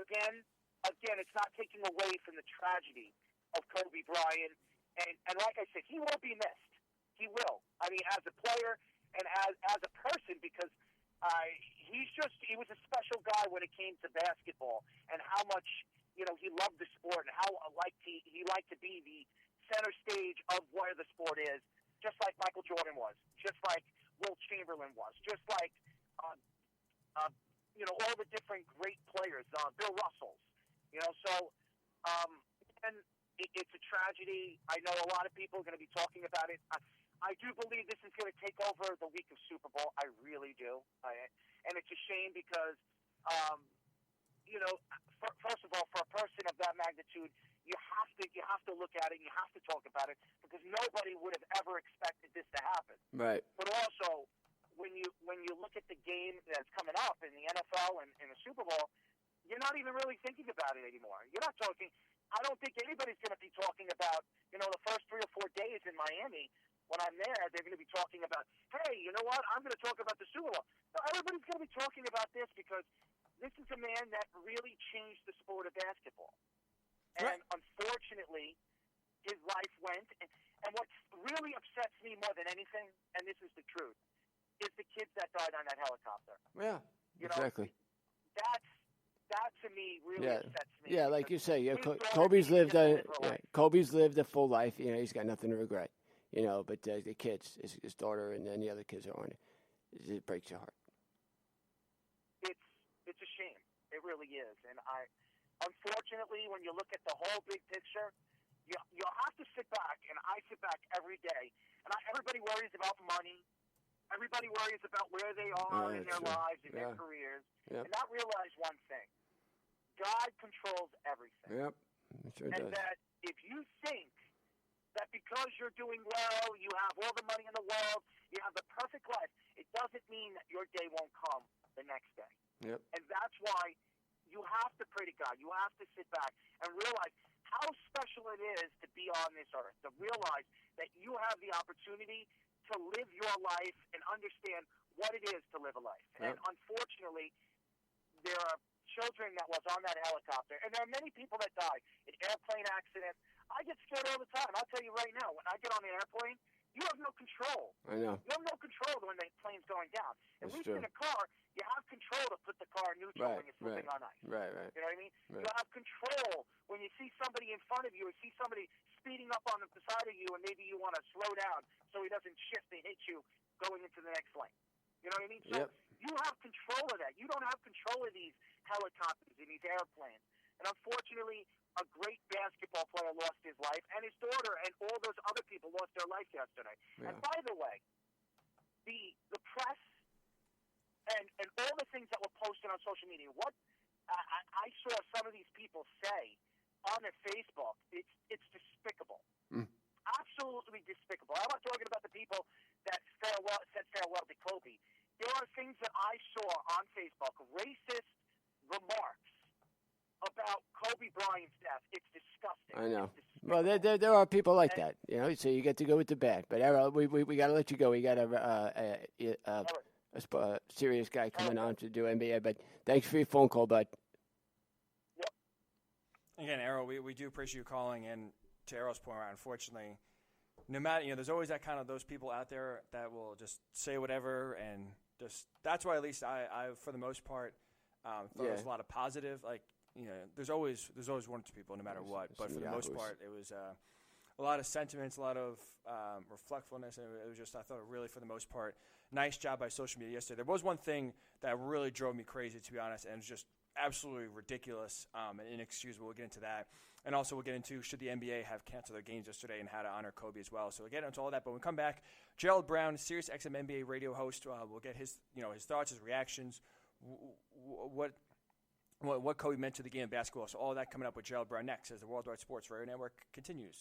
Again, it's not taking away from the tragedy of Kobe Bryant. And like I said, he will be missed. He will. I mean, as a player and as a person, because he was a special guy when it came to basketball and how much, he loved the sport and how he liked to be the center stage of where the sport is, just like Michael Jordan was, just like Wilt Chamberlain was, just like, all the different great players, Bill Russell's. And it's a tragedy. I know a lot of people are going to be talking about it. I do believe this is going to take over the week of Super Bowl. I really do. And it's a shame because, first of all, for a person of that magnitude, you have to look at it and you have to talk about it because nobody would have ever expected this to happen. Right. But also, when you look at the game that's coming up in the NFL and in the Super Bowl, you're not even really thinking about it anymore. You're not talking. I don't think anybody's going to be talking about, the first 3 or 4 days in Miami. When I'm there, they're going to be talking about, hey, you know what? I'm going to talk about the Super Bowl. No, everybody's going to be talking about this because this is a man that really changed the sport of basketball. And unfortunately, his life went. And what really upsets me more than anything, and this is the truth, is the kids that died on that helicopter. Yeah, exactly. That to me really upsets me. Yeah, like you say, Kobe's lived a full life. He's got nothing to regret. But the kids, his daughter, and any other kids are on it. It breaks your heart. It's a shame. It really is. And unfortunately, when you look at the whole big picture, you'll have to sit back, and I sit back every day. And everybody worries about money. Everybody worries about where they are in their lives, in their careers, and not realize one thing. God controls everything. Yep, sure and does. That if you think that because you're doing well, you have all the money in the world, you have the perfect life, it doesn't mean that your day won't come the next day. Yep. And that's why you have to pray to God. You have to sit back and realize how special it is to be on this earth, to realize that you have the opportunity to live your life and understand what it is to live a life. Yep. And unfortunately, there are children that was on that helicopter, and there are many people that die in airplane accidents. I get scared all the time. I'll tell you right now, when I get on an airplane, you have no control. I know. You have no control when the plane's going down. At least true. in a car, you have control to put the car neutral when you're slipping on ice. Right. You know what I mean? Right. You have control when you see somebody in front of you or see somebody speeding up on the side of you, and maybe you want to slow down so he doesn't shift and hit you going into the next lane. You know what I mean? So you have control of that. You don't have control of these helicopters and these airplanes. And unfortunately, a great basketball player lost his life, and his daughter and all those other people lost their life yesterday. Yeah. And by the way, the press and all the things that were posted on social media, what I saw some of these people say on their Facebook, it's despicable. Absolutely despicable. I'm not talking about the people that said farewell to Kobe. There are things that I saw on Facebook, racist remarks about Kobe Bryant's death. It's disgusting. I know. Well, there are people like that, so you get to go with the bad. But Errol, we got to let you go. We got a serious guy coming on to do NBA. But thanks for your phone call, bud. Yep. Again, Errol, we do appreciate you calling. And to Errol's point, unfortunately, no matter there's always that kind of those people out there that will just say whatever, and just that's why at least I for the most part thought it was a lot of positive. Like there's always one or two people no matter what, but for the most part it was a lot of sentiments, a lot of reflectfulness, and it was just, I thought, really, for the most part, nice job by social media yesterday. There was one thing that really drove me crazy, to be honest, and it was just absolutely ridiculous and inexcusable. We'll get into that. And also we'll get into should the NBA have canceled their games yesterday and how to honor Kobe as well. So we'll get into all that. But when we come back, Gerald Brown, Sirius XM NBA radio host, we'll get his thoughts, his reactions, what Kobe meant to the game of basketball. So all that coming up with Gerald Brown next as the Worldwide Sports Radio Network continues.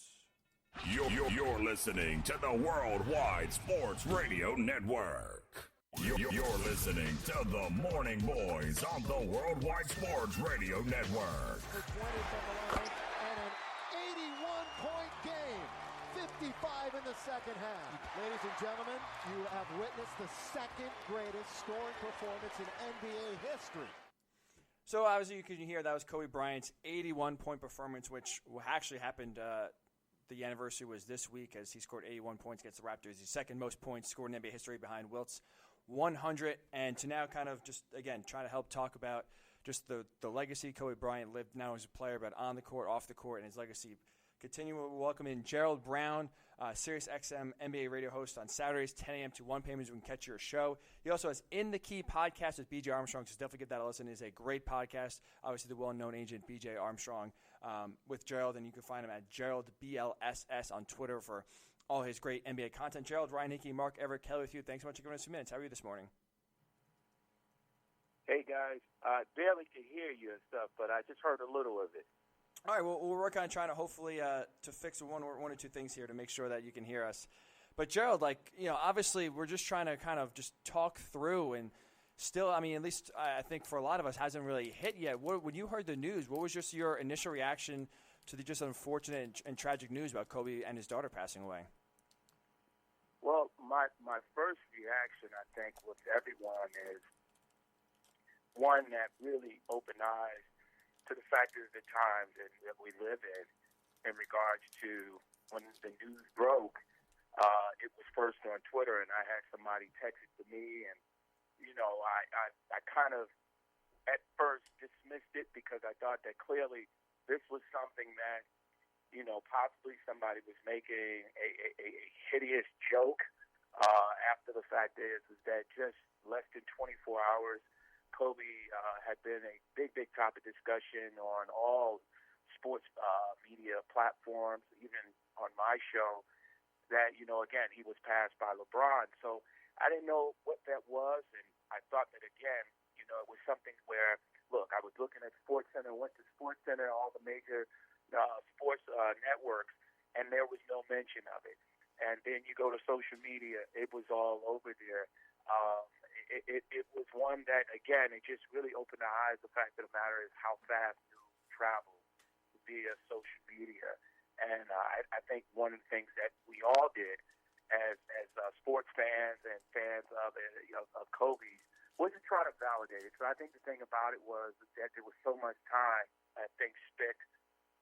You're listening to the Worldwide Sports Radio Network. You're listening to the Morning Boys on the Worldwide Sports Radio Network. For 20 from the line and an 81-point game. 55 in the second half. Ladies and gentlemen, you have witnessed the second greatest scoring performance in NBA history. So obviously you can hear that was Kobe Bryant's 81-point performance, which actually happened. The anniversary was this week as he scored 81 points against the Raptors. His second most points scored in NBA history behind Wilt's 100. And to now kind of just, again, try to help talk about just the legacy Kobe Bryant lived now as a player, but on the court, off the court, and his legacy. Continue to welcome in Gerald Brown, Sirius XM NBA radio host on Saturdays, 10 a.m. to 1 p.m. as we can catch your show. He also has In the Key podcast with B.J. Armstrong, so definitely give that a listen. It is a great podcast. Obviously, the well-known agent B.J. Armstrong with Gerald, and you can find him at Gerald BLSS on Twitter for all his great NBA content. Gerald, Ryan Hickey, Mark Everett, Kelly with you. Thanks so much for giving us 2 minutes. How are you this morning? Hey, guys. I barely could hear you and stuff, but I just heard a little of it. All right, well, we're working on trying to hopefully to fix one or two things here to make sure that you can hear us. But, Gerald, obviously we're just trying to kind of just talk through and still, at least I think for a lot of us, hasn't really hit yet. When you heard the news, what was just your initial reaction to the just unfortunate and tragic news about Kobe and his daughter passing away? Well, my first reaction, I think, with everyone is one that really opened eyes to the factors of the times that we live in regards to when the news broke. It was first on Twitter, and I had somebody text it to me, and I kind of at first dismissed it because I thought that clearly this was something that possibly somebody was making a hideous joke. After the fact is that just less than 24 hours. Kobe had been a big topic discussion on all sports media platforms, even on my show, that, again, he was passed by LeBron. So I didn't know what that was, and I thought that, again, it was something where, look, I was looking at SportsCenter, went to SportsCenter, all the major sports networks, and there was no mention of it. And then you go to social media, it was all over there. It was one that, again, it just really opened the eyes. The fact of the matter is how fast news travels via social media. And I think one of the things that we all did as sports fans and fans of Kobe was to try to validate it. So I think the thing about it was that there was so much time, I think, spent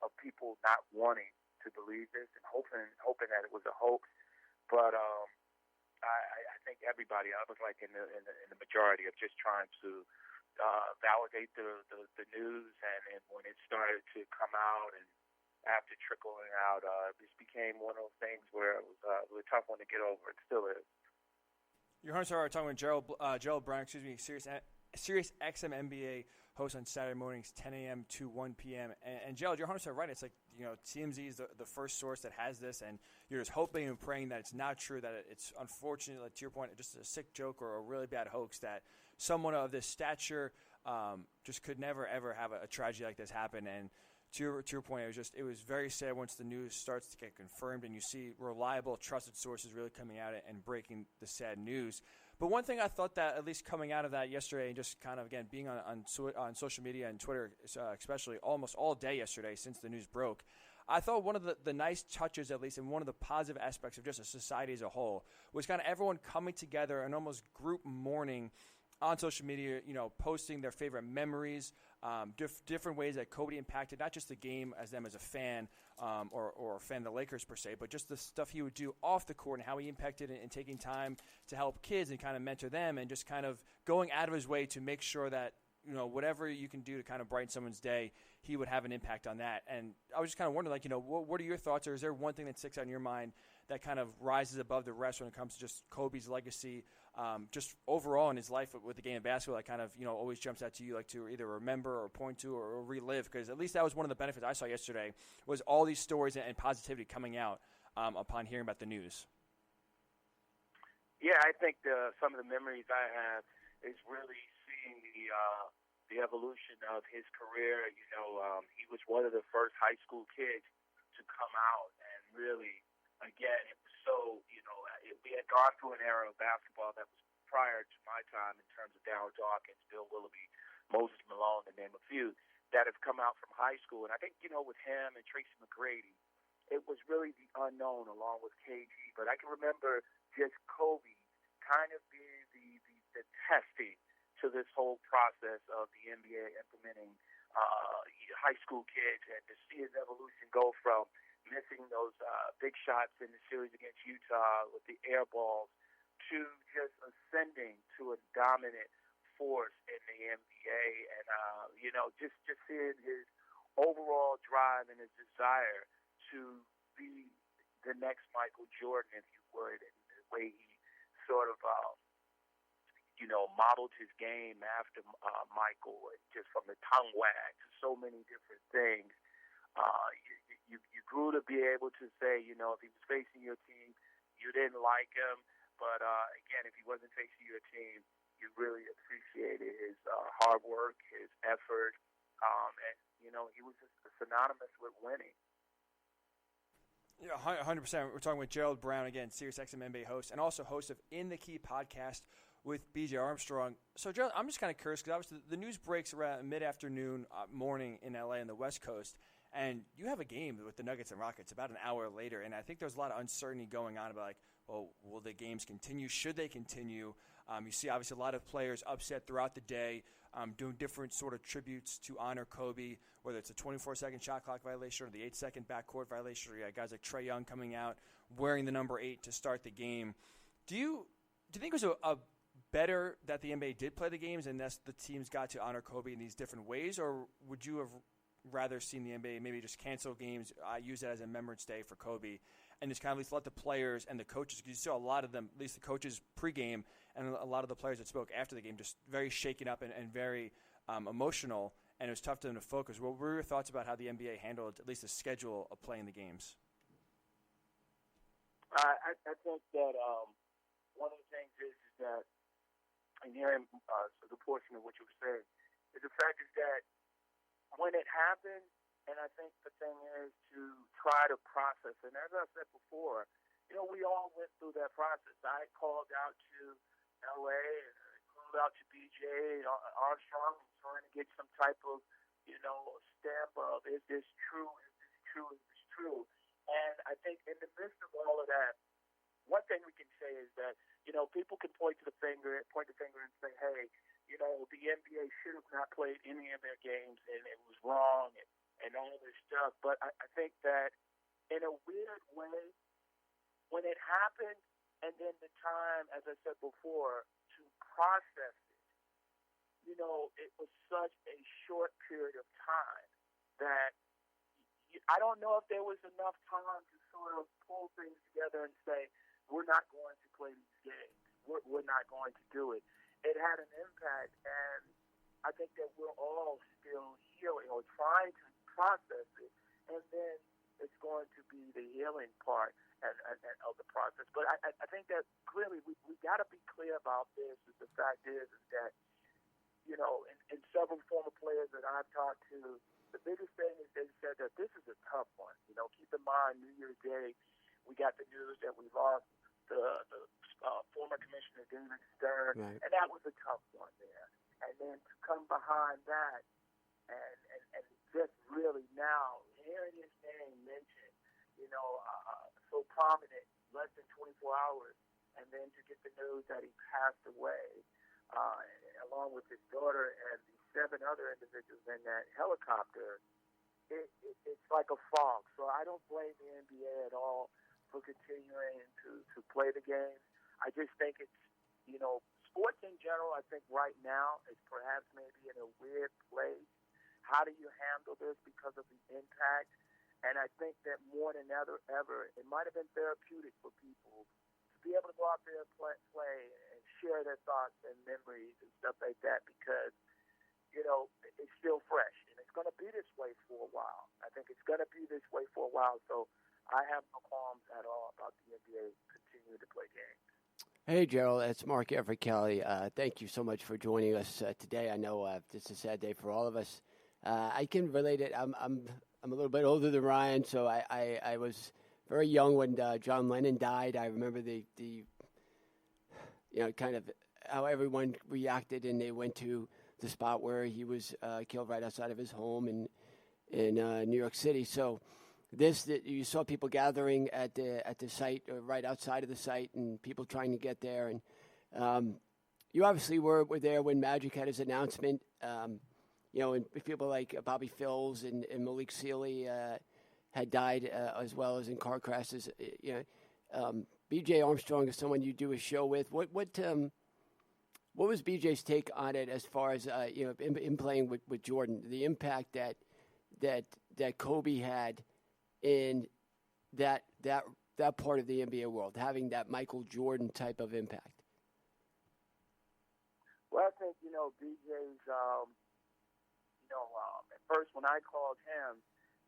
of people not wanting to believe this and hoping that it was a hoax. But I think everybody, I was like in the majority of just trying to validate the news, and when it started to come out and after trickling out, this became one of those things where it was a tough one to get over. It still is. Your hosts are talking with Gerald Brown, Sirius XM NBA host on Saturday mornings, 10 a.m. to 1 p.m. And Gerald, your hosts are right. It's like, TMZ is the first source that has this, and you're just hoping and praying that it's not true, that it's unfortunate, like, to your point, just a sick joke or a really bad hoax, that someone of this stature just could never, ever have a tragedy like this happen. And to your point, it was very sad once the news starts to get confirmed and you see reliable, trusted sources really coming out and breaking the sad news. But one thing I thought that, at least coming out of that yesterday, and just kind of, again, being on social media and Twitter, especially almost all day yesterday since the news broke, I thought one of the nice touches, at least, and one of the positive aspects of just a society as a whole, was kind of everyone coming together and almost group mourning on social media, posting their favorite memories, different ways that Kobe impacted not just the game as a fan or a fan of the Lakers per se, but just the stuff he would do off the court and how he impacted and taking time to help kids and kind of mentor them and just kind of going out of his way to make sure that whatever you can do to kind of brighten someone's day, he would have an impact on that. And I was just kind of wondering, what are your thoughts, or is there one thing that sticks out in your mind that kind of rises above the rest when it comes to just Kobe's legacy, just overall in his life with the game of basketball that kind of, always jumps out to you, like to either remember or point to or relive? Because at least that was one of the benefits I saw yesterday, was all these stories and positivity coming out upon hearing about the news. Yeah, I think some of the memories I have is really seeing the evolution of his career. He was one of the first high school kids to come out, and really, again, it was so, we had gone through an era of basketball that was prior to my time in terms of Darryl Dawkins, Bill Willoughby, Moses Malone, to name a few, that have come out from high school. And I think, with him and Tracy McGrady, it was really the unknown along with KG. But I can remember just Kobe kind of being the testing to this whole process of the NBA implementing high school kids, and to see his evolution go from missing those big shots in the series against Utah with the air balls to just ascending to a dominant force in the NBA. And, just seeing his overall drive and his desire to be the next Michael Jordan, if you would, and the way he sort of, modeled his game after Michael, just from the tongue wag to so many different things. You grew to be able to say, if he was facing your team, you didn't like him. But, again, if he wasn't facing your team, you really appreciated his hard work, his effort. And, he was just synonymous with winning. Yeah, 100%. We're talking with Gerald Brown, again, SiriusXM NBA host, and also host of In the Key podcast with BJ Armstrong. So, Gerald, I'm just kind of curious, because obviously the news breaks around mid-afternoon, morning in LA on the West Coast, and you have a game with the Nuggets and Rockets about an hour later, and I think there's a lot of uncertainty going on about, will the games continue? Should they continue? You see, obviously, a lot of players upset throughout the day, doing different sort of tributes to honor Kobe, whether it's a 24-second shot clock violation or the 8-second backcourt violation, or you got guys like Trae Young coming out wearing the number 8 to start the game. Do you think it was a better that the NBA did play the games and thus the teams got to honor Kobe in these different ways, or would you have rather seen the NBA maybe just cancel games, use that as a Remembrance Day for Kobe, and just kind of at least let the players and the coaches, because you saw a lot of them, at least the coaches pregame, and a lot of the players that spoke after the game, just very shaken up and very emotional, and it was tough for them to focus. What were your thoughts about how the NBA handled at least the schedule of playing the games? I think that one of the things is that, and hearing the portion of what you were saying, is the fact is that when it happened, and I think the thing is to try to process, and as I said before, we all went through that process. I called out to LA, and I called out to BJ Armstrong, trying to get some type of, stamp of, is this true, is this true, is this true? And I think in the midst of all of that, one thing we can say is that, people can point the finger and say, hey, the NBA should have not played any of their games, and it was wrong, and all this stuff. But I think that in a weird way, when it happened, and then the time, as I said before, to process it, it was such a short period of time that I don't know if there was enough time to sort of pull things together and say, we're not going to play these games. We're not going to do it. It had an impact, and I think that we're all still healing or trying to process it, and then it's going to be the healing part and of the process. But I think that clearly we got to be clear about this. The fact is that, in several former players that I've talked to, the biggest thing is they said that this is a tough one. Keep in mind, New Year's Day, we got the news that we lost the former commissioner, David Stern, right. And that was a tough one there. And then to come behind that and just really now hearing his name mentioned, so prominent, less than 24 hours, and then to get the news that he passed away, along with his daughter and the 7 other individuals in that helicopter, it's like a fog. So I don't blame the NBA at all for continuing to play the game. I just think it's, sports in general, I think right now is perhaps maybe in a weird place. How do you handle this because of the impact? And I think that more than ever, it might have been therapeutic for people to be able to go out there and play and share their thoughts and memories and stuff like that because, it's still fresh. And it's going to be this way for a while. I think it's going to be this way for a while. So I have no qualms at all about the NBA continuing to play games. Hey, Gerald, it's Mark Everett Kelly. Thank you so much for joining us today. I know this is a sad day for all of us. I can relate it. I'm a little bit older than Ryan, so I was very young when John Lennon died. I remember the kind of how everyone reacted, and they went to the spot where he was killed right outside of his home in New York City. So you saw people gathering at the site, right outside of the site, and people trying to get there. And you obviously were there when Magic had his announcement. And people like Bobby Phills and Malik Sealy had died as well as in car crashes. B.J. Armstrong is someone you do a show with. What was B.J.'s take on it as far as in playing with Jordan, the impact that Kobe had in that part of the NBA world, having that Michael Jordan type of impact? Well, I think B.J.'s. At first when I called him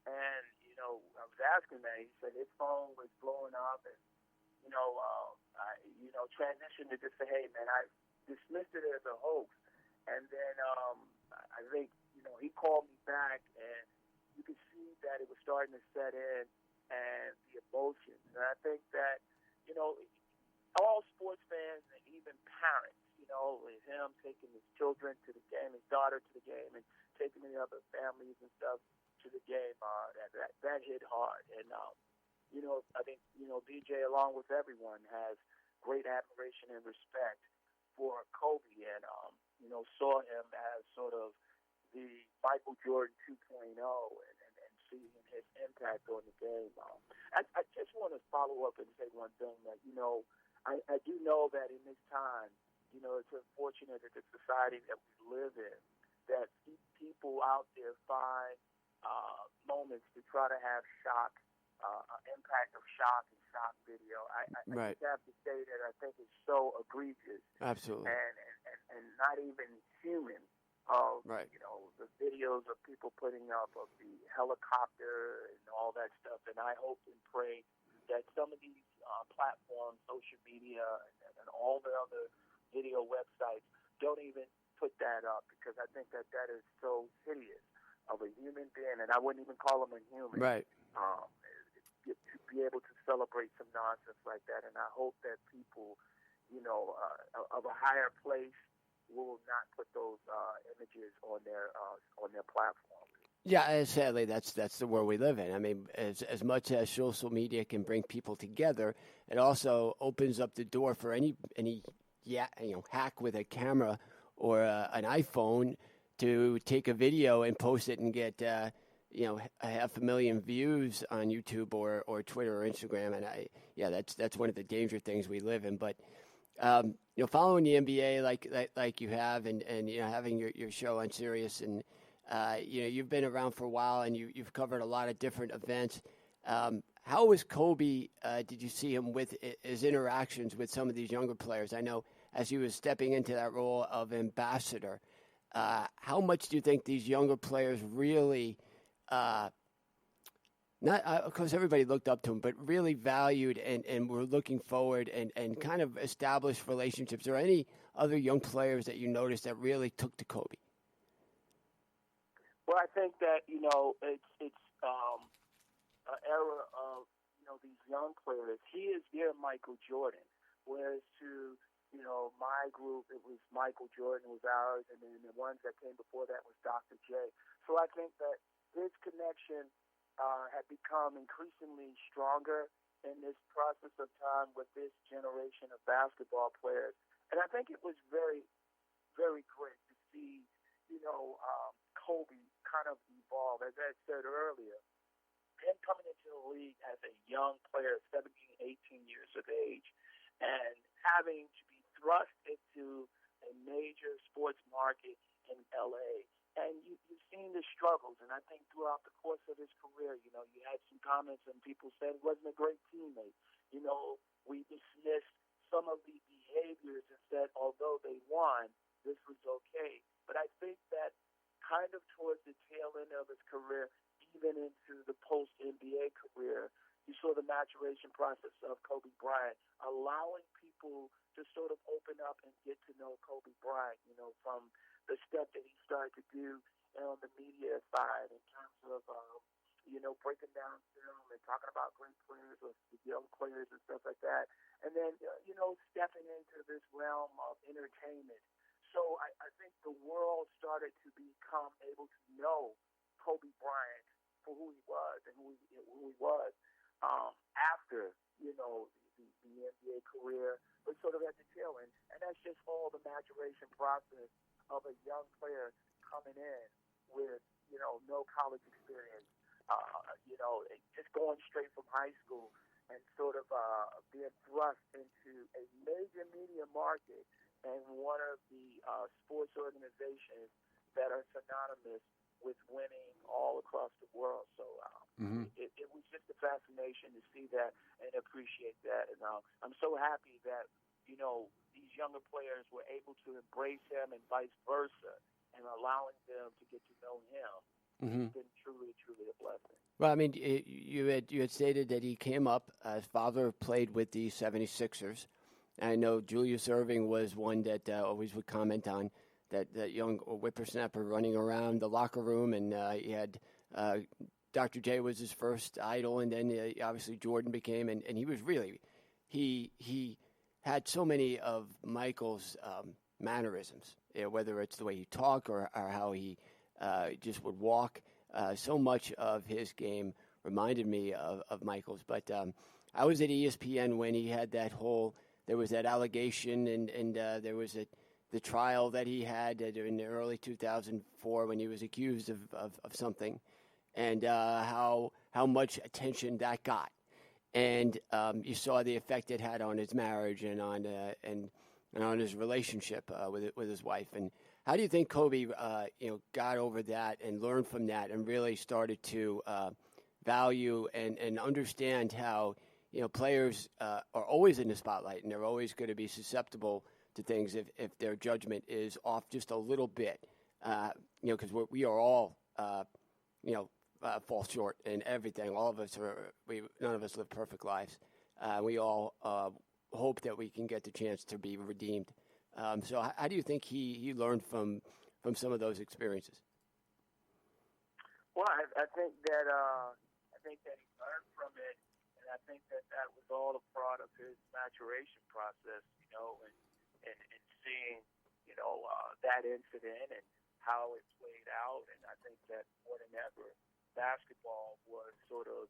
and, I was asking him, he said his phone was blowing up and, I transitioned to just say, hey, man, I dismissed it as a hoax. And then I think, he called me back and you could see that it was starting to set in and the emotions. And I think that, all sports fans and even parents, with him taking his children to the game, his daughter to the game, and taking the other families and stuff to the game, that hit hard. And, I think, BJ, along with everyone, has great admiration and respect for Kobe and, saw him as sort of the Michael Jordan 2.0 and seeing his impact on the game. I just want to follow up and say one thing that, I do know that in this time, it's unfortunate that the society that we live in, that people out there find moments to try to have shock, impact of shock and shock video. I just have to say that I think it's so egregious. Absolutely. And not even human. The videos of people putting up of the helicopter and all that stuff. And I hope and pray that some of these platforms, social media, and all the other video websites don't even put that up because I think that is so hideous of a human being, and I wouldn't even call him a human. Right. To be able to celebrate some nonsense like that, and I hope that people, of a higher place will not put those images on their platform. Yeah, sadly, that's the world we live in. I mean, as much as social media can bring people together, it also opens up the door for any hack with a camera or an iPhone to take a video and post it and get 500,000 views on YouTube or Twitter or Instagram. And that's one of the danger things we live in. But following the NBA like you have, and having your show on Sirius, and you've been around for a while, and you've covered a lot of different events. How was Kobe? Did you see him with his interactions with some of these younger players? I know as he was stepping into that role of ambassador, how much do you think these younger players really, not of course everybody looked up to him, but really valued and were looking forward and kind of established relationships? Are there any other young players that you noticed that really took to Kobe? Well, I think that it's an era of these young players. He is their Michael Jordan, whereas to my group it was Michael Jordan was ours, and then the ones that came before that was Dr. J. So I think that his connection had become increasingly stronger in this process of time with this generation of basketball players, and I think it was very, very great to see Kobe kind of evolve. As I said earlier, him coming into the league as a young player, 17, 18 years of age, and having to be thrust into a major sports market in L.A., and you've seen the struggles. And I think throughout the course of his career, you had some comments and people said he wasn't a great teammate. We dismissed some of the behaviors and said, although they won, this was okay. But I think that kind of towards the tail end of his career, even into the post-NBA career, you saw the maturation process of Kobe Bryant, allowing people to sort of open up and get to know Kobe Bryant, from the stuff that he started to do on the media side in terms of, breaking down film and talking about great players or young players and stuff like that. And then, stepping into this realm of entertainment. So I think the world started to become able to know Kobe Bryant for who he was and who he was after, the NBA career, but sort of at the tail end. And that's just all the maturation process of a young player coming in with, no college experience, just going straight from high school and sort of being thrust into a major media market and one of the sports organizations that are synonymous with winning all across the world. So it was just a fascination to see that and appreciate that. And I'm so happy that, these younger players were able to embrace him and vice versa, and allowing them to get to know him. It's been truly, truly a blessing. Well, I mean, you had stated that he came up. His father played with the 76ers. And I know Julius Erving was one that always would comment on that young whippersnapper running around the locker room. And he had Dr. J was his first idol, and then obviously Jordan became. And he was really he had so many of Michael's mannerisms, whether it's the way he talked or how he just would walk. So much of his game reminded me of Michael's. But I was at ESPN when he had that whole. There was that allegation, and there was the trial that he had in the early 2004 when he was accused of something, and how much attention that got. And you saw the effect it had on his marriage and on his relationship with his wife. And how do you think Kobe, got over that and learned from that and really started to value and understand how players are always in the spotlight and they're always going to be susceptible to things if their judgment is off just a little bit, because we are all, fall short in everything. All of us none of us live perfect lives. We all hope that we can get the chance to be redeemed. So how do you think he learned from some of those experiences? Well, I think that he learned from it, and I think that was all a part of his maturation process, and seeing, that incident and how it played out. And I think that more than ever, basketball was sort of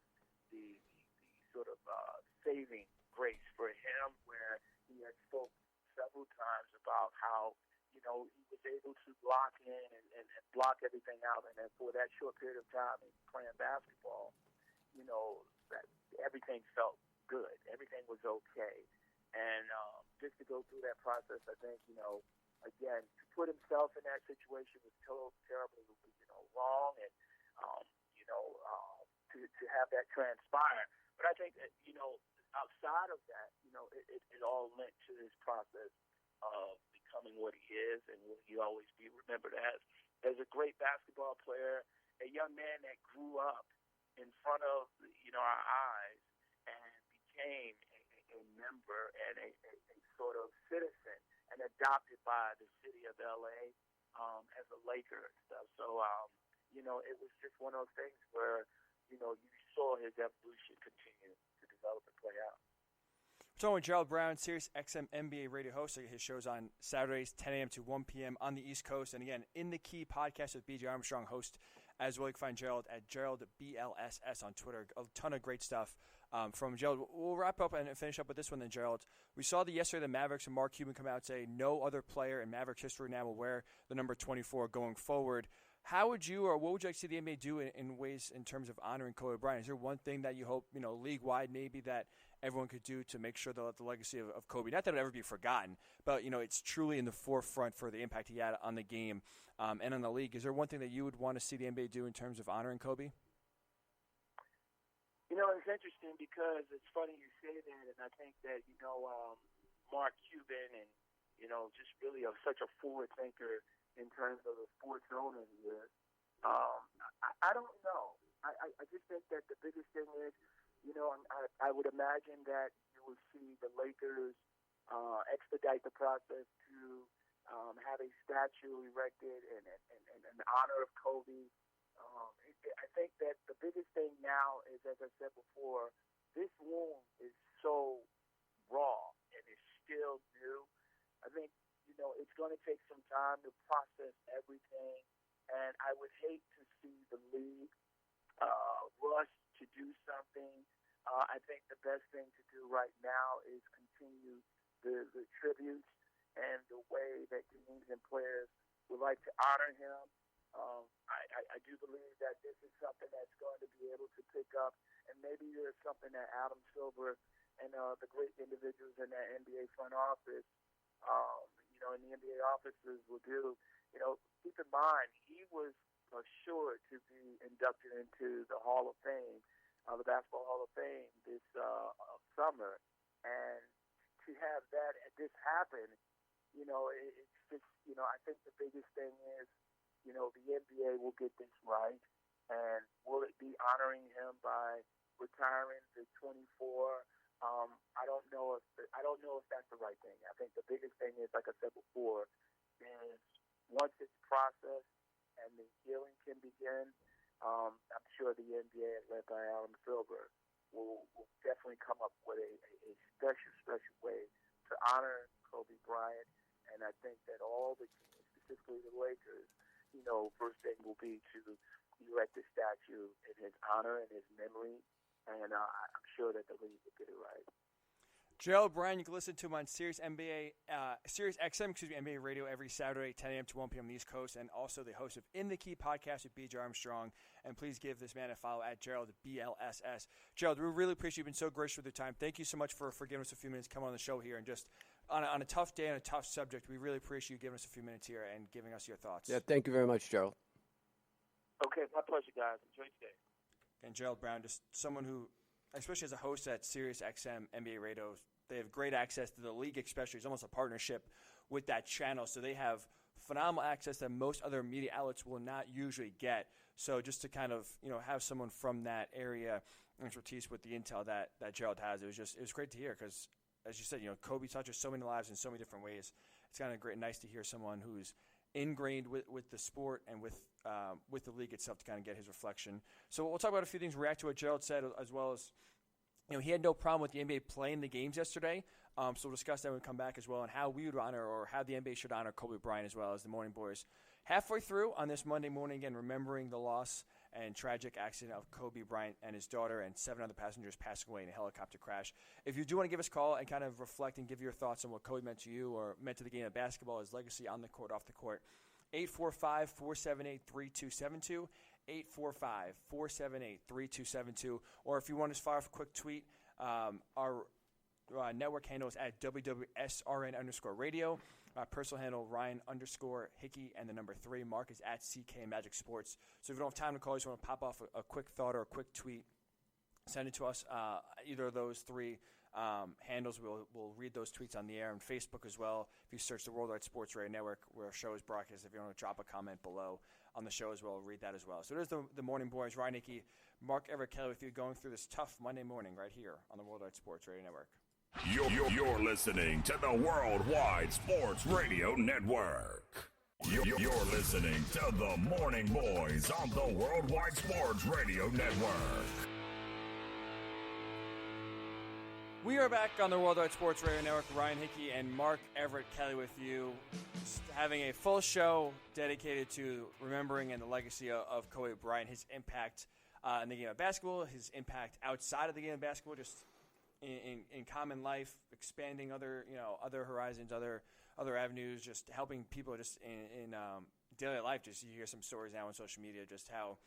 the saving grace for him, where he had spoke several times about how, he was able to lock in and block everything out. And then for that short period of time playing basketball, that everything felt good. Everything was okay. And just to go through that process, I think, again, to put himself in that situation was terribly, wrong. And, to have that transpire. But I think that, outside of that, it all lent to this process of becoming what he is and what he always be remembered as a great basketball player, a young man that grew up in front of, our eyes and became a member and a sort of citizen and adopted by the city of L.A. As a Laker and stuff. So, it was just one of those things where, you saw his evolution continue to develop and play out. We're talking with Gerald Brown, Sirius XM NBA radio host. His show's on Saturdays, 10 a.m. to 1 p.m. on the East Coast. And again, In the Key podcast with B.J. Armstrong, host as well. You can find Gerald at GeraldBLSS on Twitter. A ton of great stuff from Gerald. We'll wrap up and finish up with this one then, Gerald. We saw yesterday the Mavericks and Mark Cuban come out and say no other player in Mavericks history now will wear the number 24 going forward. How would you, or what would you like to see the NBA do in ways in terms of honoring Kobe Bryant? Is there one thing that you hope, league-wide maybe, that everyone could do to make sure that the legacy of Kobe, not that it'll ever be forgotten, but, it's truly in the forefront for the impact he had on the game and on the league. Is there one thing that you would want to see the NBA do in terms of honoring Kobe? It's interesting because it's funny you say that, and I think that, Mark Cuban and, just really such a forward thinker in terms of the sports owner here. I don't know. I just think that the biggest thing is, I would imagine that you will see the Lakers expedite the process to have a statue erected in honor of Kobe. I think that the biggest thing now is, as I said before, this wound is so raw and it's still new. I think, it's going to take some time to process everything, and I would hate to see the league rush to do something. I think the best thing to do right now is continue the tributes and the way that teams and players would like to honor him. I do believe that this is something that's going to be able to pick up, and maybe there's something that Adam Silver and the great individuals in that NBA front office, in the NBA offices will do. Keep in mind, he was assured to be inducted into the Hall of Fame, the Basketball Hall of Fame this summer, and to have this happen, it's just, I think the biggest thing is, the NBA will get this right, and will it be honoring him by retiring the 24? I don't know if that's the right thing. I think the biggest thing is, like I said before, is once it's processed and the healing can begin, I'm sure the NBA, led by Adam Silver, will definitely come up with a special way to honor Kobe Bryant. And I think that all the teams, specifically the Lakers, first thing will be to erect a statue in his honor and his memory. And I'm sure that the league will get it right. Gerald Bryan, you can listen to him on Sirius XM, NBA Radio every Saturday, 10 a.m. to 1 p.m. on the East Coast, and also the host of In the Key podcast with B.J. Armstrong. And please give this man a follow at Gerald, BLSS. Gerald, we really appreciate you being so gracious with your time. Thank you so much for giving us a few minutes to come on the show here. And just on a tough day and a tough subject, we really appreciate you giving us a few minutes here and giving us your thoughts. Yeah, thank you very much, Gerald. Okay, my pleasure, guys. Enjoy today. And Gerald Brown, just someone who, especially as a host at Sirius XM NBA Radio, they have great access to the league, especially. It's almost a partnership with that channel. So they have phenomenal access that most other media outlets will not usually get. So just to kind of, have someone from that area expertise with the intel that Gerald has, it was great to hear because, as you said, Kobe touches so many lives in so many different ways. It's kind of nice to hear someone who's ingrained with the sport and with the league itself to kind of get his reflection. So we'll talk about a few things, react to what Gerald said, as well as, he had no problem with the NBA playing the games yesterday. So we'll discuss that when we come back as well, and how we would honor, or how the NBA should honor, Kobe Bryant as well as the Morning Boys. Halfway through on this Monday morning, again, remembering the loss and tragic accident of Kobe Bryant and his daughter and 7 other passengers passing away in a helicopter crash. If you do want to give us a call and kind of reflect and give your thoughts on what Kobe meant to you or meant to the game of basketball, his legacy on the court, off the court, 845-478-3272, 845-478-3272. Or if you want to fire off a quick tweet, our network handle is at WWSRN_radio. Personal handle, Ryan_Hickey, and the number 3. Mark is at CK Magic Sports. So if you don't have time to call, you just want to pop off a quick thought or a quick tweet, send it to us. Either of those 3 handles, we'll read those tweets on the air, and Facebook as well. If you search the Worldwide Sports Radio Network, where our show is broadcast, if you want to drop a comment below on the show as well, we'll read that as well. So there's the Morning Boys, Ryan Hickey, Mark Everett Kelly with you, going through this tough Monday morning right here on the Worldwide Sports Radio Network. You're listening to the Worldwide Sports Radio Network. You're listening to the Morning Boys on the Worldwide Sports Radio Network. We are back on the Worldwide Sports Radio Network. Ryan Hickey and Mark Everett Kelly with you, just having a full show dedicated to remembering and the legacy of Kobe Bryant, his impact in the game of basketball, his impact outside of the game of basketball, just in common life, expanding other horizons, other avenues, just helping people just in daily life. Just you hear some stories now on social media, just how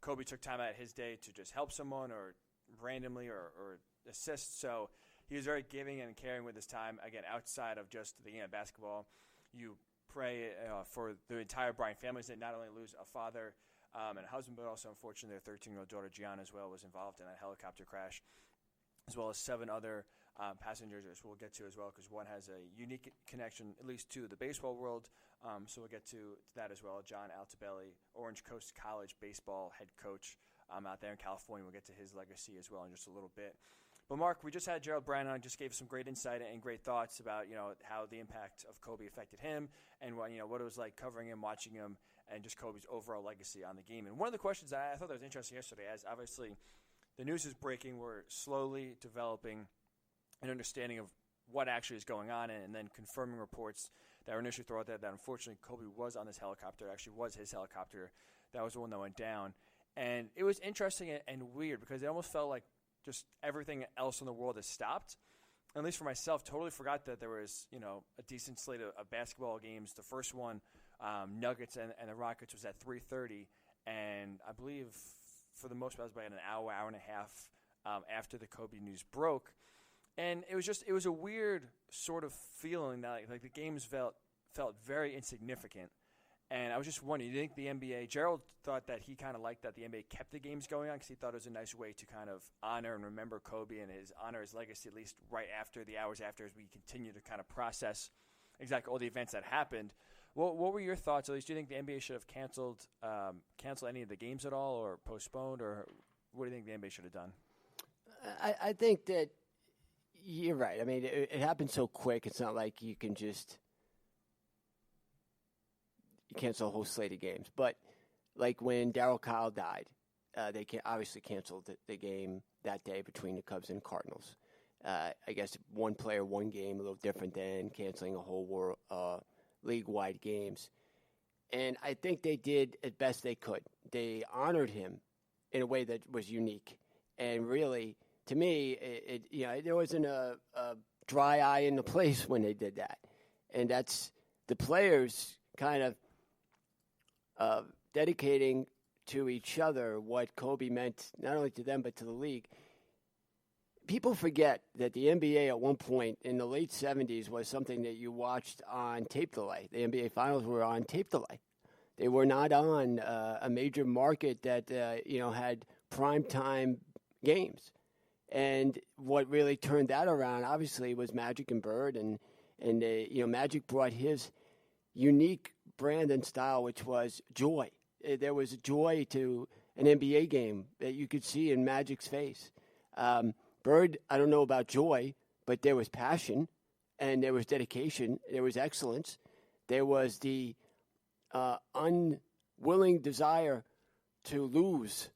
Kobe took time out of his day to just help someone or randomly or assist. So he was very giving and caring with his time. Again, outside of just the game of basketball, you pray for the entire Bryant family to not only lose a father and a husband, but also, unfortunately, their 13-year-old daughter, Gianna, as well, was involved in that helicopter crash, as well as 7 other passengers, as we'll get to as well, because one has a unique connection, at least to the baseball world. So we'll get to that as well. John Altobelli, Orange Coast College baseball head coach out there in California. We'll get to his legacy as well in just a little bit. But, Mark, we just had Gerald Bryant on, just gave some great insight and great thoughts about, how the impact of Kobe affected him and what it was like covering him, watching him, and just Kobe's overall legacy on the game. And one of the questions I thought that was interesting yesterday, as obviously the news is breaking, we're slowly developing an understanding of what actually is going on and then confirming reports that were initially thought that unfortunately Kobe was on this helicopter, actually was his helicopter. That was the one that went down. And it was interesting and weird because it almost felt like just everything else in the world has stopped. At least for myself, totally forgot that there was, a decent slate of basketball games. The first one, Nuggets and the Rockets, was at 3:30, and I believe for the most part, it was about an hour and a half after the Kobe news broke. And it was a weird sort of feeling that like the games felt very insignificant. And I was just wondering, do you think the NBA, Gerald thought that he kind of liked that the NBA kept the games going on because he thought it was a nice way to kind of honor and remember Kobe and honor his legacy, at least right after the hours after, as we continue to kind of process exactly all the events that happened. What were your thoughts? At least, do you think the NBA should have canceled any of the games at all or postponed, or what do you think the NBA should have done? I think that you're right. I mean, it happened so quick. It's not like you can just cancel a whole slate of games. But like when Darryl Kyle died, they obviously canceled the game that day between the Cubs and Cardinals. I guess one player, one game, a little different than canceling a whole world league-wide games. And I think they did as best they could. They honored him in a way that was unique. And really, to me, there wasn't a dry eye in the place when they did that. And that's the players kind of dedicating to each other what Kobe meant not only to them but to the league. People forget that the NBA at one point in the late 70s was something that you watched on tape delay. The NBA Finals were on tape delay. They were not on a major market that had primetime games. And what really turned that around, obviously, was Magic and Bird. And Magic brought his unique brand and style, which was joy. There was joy to an NBA game that you could see in Magic's face. Bird, I don't know about joy, but there was passion, and there was dedication, there was excellence, there was the unwilling desire to lose.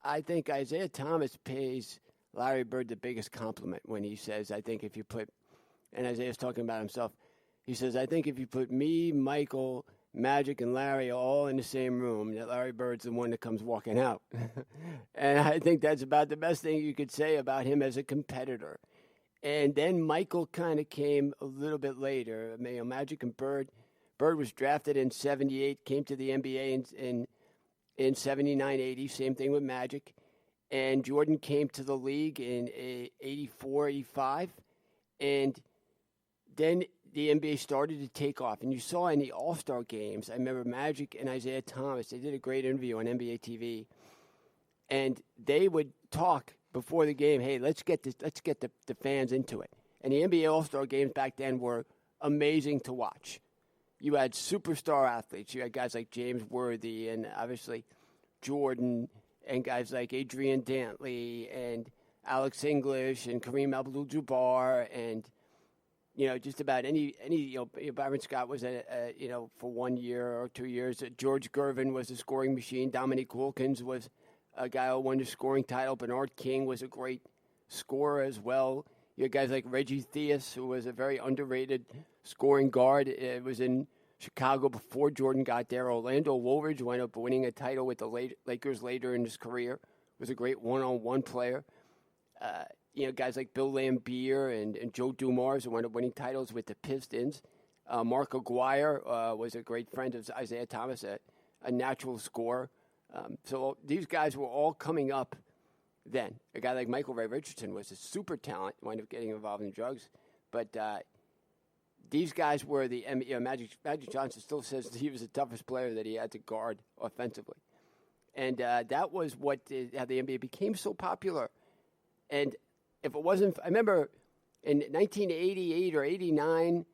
I think Isaiah Thomas pays Larry Bird the biggest compliment when he says, I think if you put, and Isaiah's talking about himself, he says, I think if you put me, Michael, Magic, and Larry all in the same room, that Larry Bird's the one that comes walking out. And I think that's about the best thing you could say about him as a competitor. And then Michael kind of came a little bit later. Magic and Bird. Bird was drafted in 78, came to the NBA in 79, 80. Same thing with Magic. And Jordan came to the league in 84, 85. And then the NBA started to take off. And you saw in the All-Star games, I remember Magic and Isaiah Thomas, they did a great interview on NBA TV. And they would talk before the game, hey, let's get the fans into it. And the NBA All-Star games back then were amazing to watch. You had superstar athletes. You had guys like James Worthy and obviously Jordan and guys like Adrian Dantley and Alex English and Kareem Abdul-Jabbar and just about any Byron Scott was for 1 year or 2 years. George Gervin was a scoring machine. Dominique Wilkins was a guy who won the scoring title. Bernard King was a great scorer as well. You had guys like Reggie Theus, who was a very underrated scoring guard. It was in Chicago before Jordan got there. Orlando Woolridge wound up winning a title with the Lakers later in his career. Was a great one-on-one player. Guys like Bill Laimbeer and Joe Dumars who wound up winning titles with the Pistons. Mark Aguirre was a great friend of Isaiah Thomas, a natural scorer. So these guys were all coming up then. A guy like Michael Ray Richardson was a super talent, wound up getting involved in drugs. But these guys were the Magic Johnson still says he was the toughest player that he had to guard offensively. And that was how the NBA became so popular. And if it wasn't, I remember in 1988 or 89,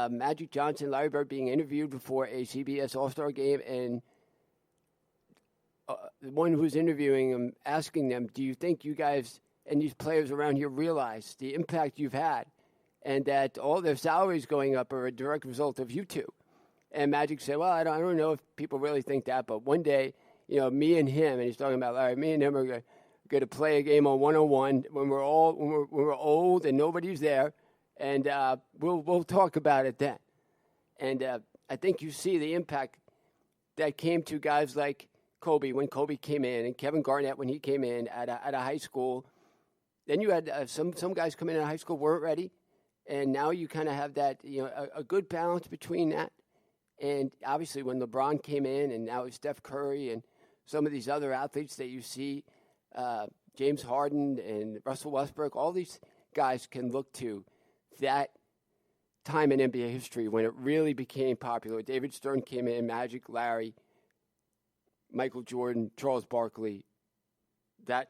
Magic Johnson, Larry Bird being interviewed before a CBS All-Star game, and the one who was interviewing him asking them, do you think you guys and these players around here realize the impact you've had and that all their salaries going up are a direct result of you two? And Magic said, well, I don't know if people really think that, but one day, me and him, and he's talking about Larry, me and him are going to play a game on 101 when we're old and nobody's there, and we'll talk about it then. And I think you see the impact that came to guys like Kobe when Kobe came in, and Kevin Garnett when he came in at a high school. Then you had some guys come in at high school weren't ready, and now you kind of have that a good balance between that. And obviously when LeBron came in, and now it's Steph Curry and some of these other athletes that you see, James Harden and Russell Westbrook, all these guys can look to that time in NBA history when it really became popular. David Stern came in, Magic, Larry, Michael Jordan, Charles Barkley, that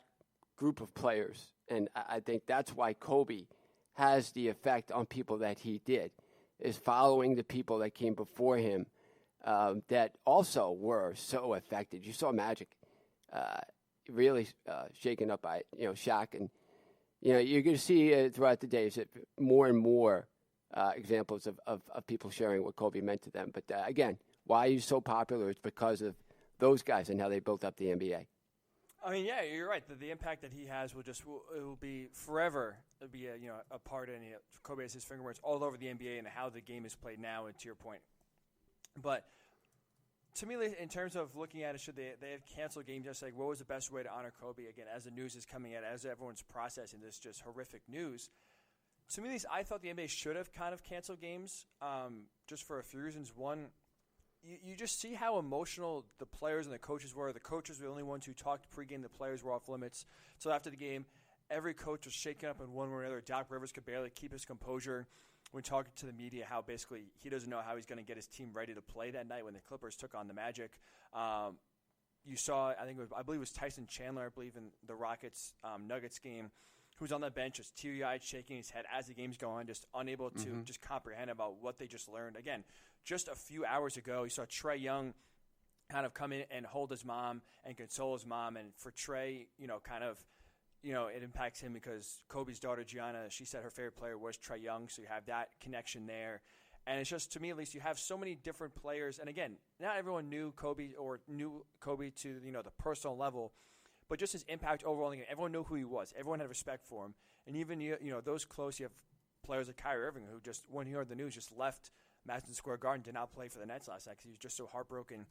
group of players. And I think that's why Kobe has the effect on people that he did, is following the people that came before him that also were so affected. You saw Magic really shaken up by Shaq, and you're going to see throughout the days that more and more examples of people sharing what Kobe meant to them. But again, why he's so popular is because of those guys and how they built up the NBA. I mean, yeah, you're right. The impact that he has will be forever. It'll be a part of Kobe has his fingerprints all over the NBA and how the game is played now. And to your point, but to me, in terms of looking at it, should they have canceled games? Just like, what was the best way to honor Kobe? Again, as the news is coming out, as everyone's processing this just horrific news. To me, at least, I thought the NBA should have kind of canceled games, just for a few reasons. One, you just see how emotional the players and the coaches were. The coaches were the only ones who talked pregame. The players were off limits. So after the game, every coach was shaken up in one way or another. Doc Rivers could barely keep his composure when talking to the media, how basically he doesn't know how he's going to get his team ready to play that night when the Clippers took on the Magic. You saw, I believe it was Tyson Chandler, I believe, in the Rockets Nuggets game, who was on the bench just teary-eyed, shaking his head as the game's going, just unable to just comprehend about what they just learned. Again, just a few hours ago, you saw Trae Young kind of come in and hold his mom and console his mom. And for Trae, it impacts him because Kobe's daughter, Gianna, she said her favorite player was Trae Young, so you have that connection there. And it's just, to me at least, you have so many different players. And again, not everyone knew Kobe to the personal level, but just his impact overall. Everyone knew who he was. Everyone had respect for him. And even those close, you have players like Kyrie Irving, who just, when he heard the news, just left Madison Square Garden, did not play for the Nets last night because he was just so heartbroken.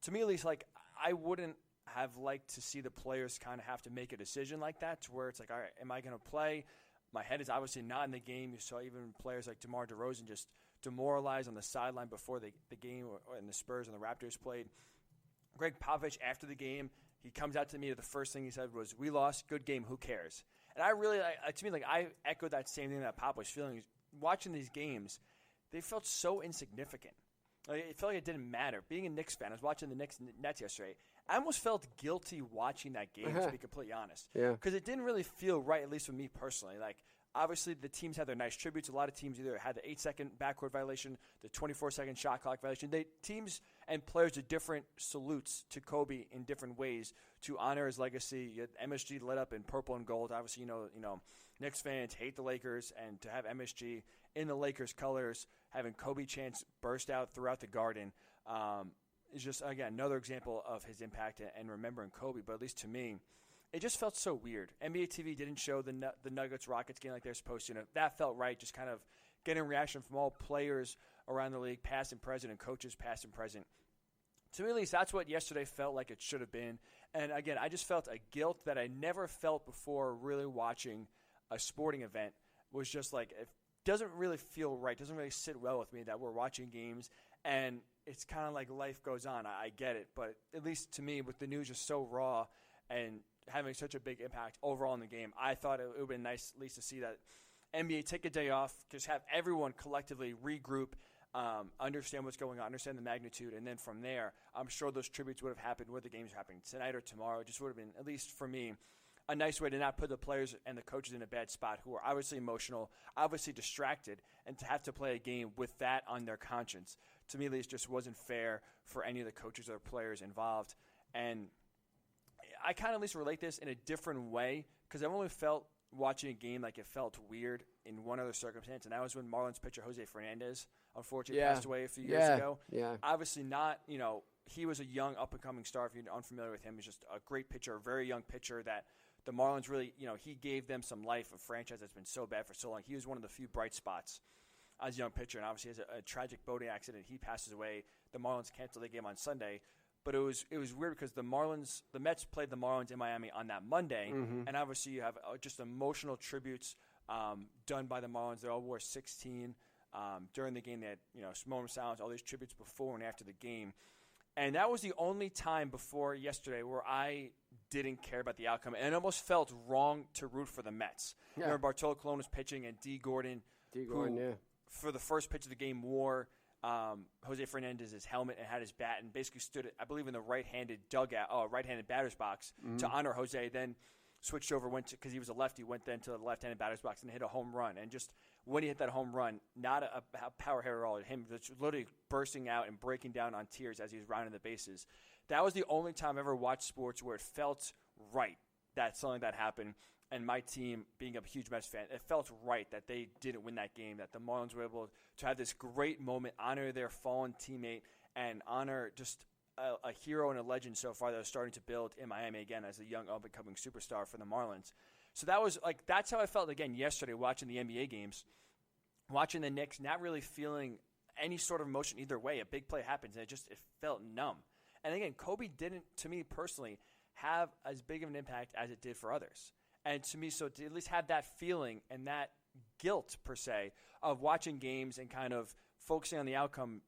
To me, at least, I wouldn't have liked to see the players kind of have to make a decision like that, to where it's like, all right, am I going to play? My head is obviously not in the game. You saw even players like DeMar DeRozan just demoralized on the sideline before the game, and the Spurs and the Raptors played. Greg Popovich, after the game, he comes out to me, the first thing he said was, "We lost, good game, who cares?" And I really, I echoed that same thing that Pop was feeling. Watching these games, they felt so insignificant. It felt like it didn't matter. Being a Knicks fan, I was watching the Nets yesterday. I almost felt guilty watching that game, to be completely honest. Yeah. Because it didn't really feel right, at least for me personally. Obviously, the teams had their nice tributes. A lot of teams either had the 8-second backcourt violation, the 24-second shot clock violation. Teams and players did different salutes to Kobe in different ways to honor his legacy. You had MSG lit up in purple and gold. Obviously, Knicks fans hate the Lakers, and to have MSG in the Lakers colors, having Kobe chants burst out throughout the Garden, is just, again, another example of his impact and remembering Kobe. But at least to me, it just felt so weird. NBA TV didn't show the Nuggets-Rockets game like they're supposed to. That felt right, just kind of getting a reaction from all players around the league, past and present, and coaches past and present. To me, at least, that's what yesterday felt like it should have been. And, again, I just felt a guilt that I never felt before really watching a sporting event. Was just like, it doesn't really feel right, doesn't really sit well with me that we're watching games, and it's kind of like life goes on. I get it, but at least to me, with the news just so raw and having such a big impact overall in the game. I thought it would have been nice at least to see that NBA take a day off, just have everyone collectively regroup, understand what's going on, understand the magnitude, and then from there, I'm sure those tributes would have happened whether the games are happening tonight or tomorrow. It just would have been, at least for me, a nice way to not put the players and the coaches in a bad spot who are obviously emotional, obviously distracted, and to have to play a game with that on their conscience. To me, at least, just wasn't fair for any of the coaches or players involved. And I kind of at least relate this in a different way because I've only felt watching a game like it felt weird in one other circumstance, and that was when Marlins pitcher Jose Fernandez unfortunately passed away a few years ago. Yeah. Obviously not, he was a young up-and-coming star. If you're unfamiliar with him, he's just a great pitcher, a very young pitcher that the Marlins really, he gave them some life, a franchise that's been so bad for so long. He was one of the few bright spots as a young pitcher, and obviously has a tragic boating accident. He passes away. The Marlins canceled the game on Sunday. But it was weird because the Mets played the Marlins in Miami on that Monday, and obviously you have just emotional tributes done by the Marlins. They all wore 16 during the game. They had moment of silence, all these tributes before and after the game, and that was the only time before yesterday where I didn't care about the outcome, and it almost felt wrong to root for the Mets. Yeah. Remember Bartolo Colon was pitching, and D. Gordon, for the first pitch of the game, wore Jose Fernandez's helmet and had his bat and basically stood, I believe, in the right-handed batter's box to honor Jose. Then switched over, because he was a lefty, went then to the left-handed batter's box and hit a home run. And just when he hit that home run, not a power hitter at all, him just literally bursting out and breaking down on tears as he was rounding the bases. That was the only time I ever watched sports where it felt right that something that happened. And my team, being a huge Mets fan, it felt right that they didn't win that game, that the Marlins were able to have this great moment, honor their fallen teammate, and honor just a hero and a legend so far that was starting to build in Miami again as a young up-and-coming superstar for the Marlins. So that's how I felt again yesterday watching the NBA games, watching the Knicks, not really feeling any sort of emotion either way. A big play happens, and it felt numb. And again, Kobe didn't, to me personally, have as big of an impact as it did for others. And to me, so to at least have that feeling and that guilt, per se, of watching games and kind of focusing on the outcome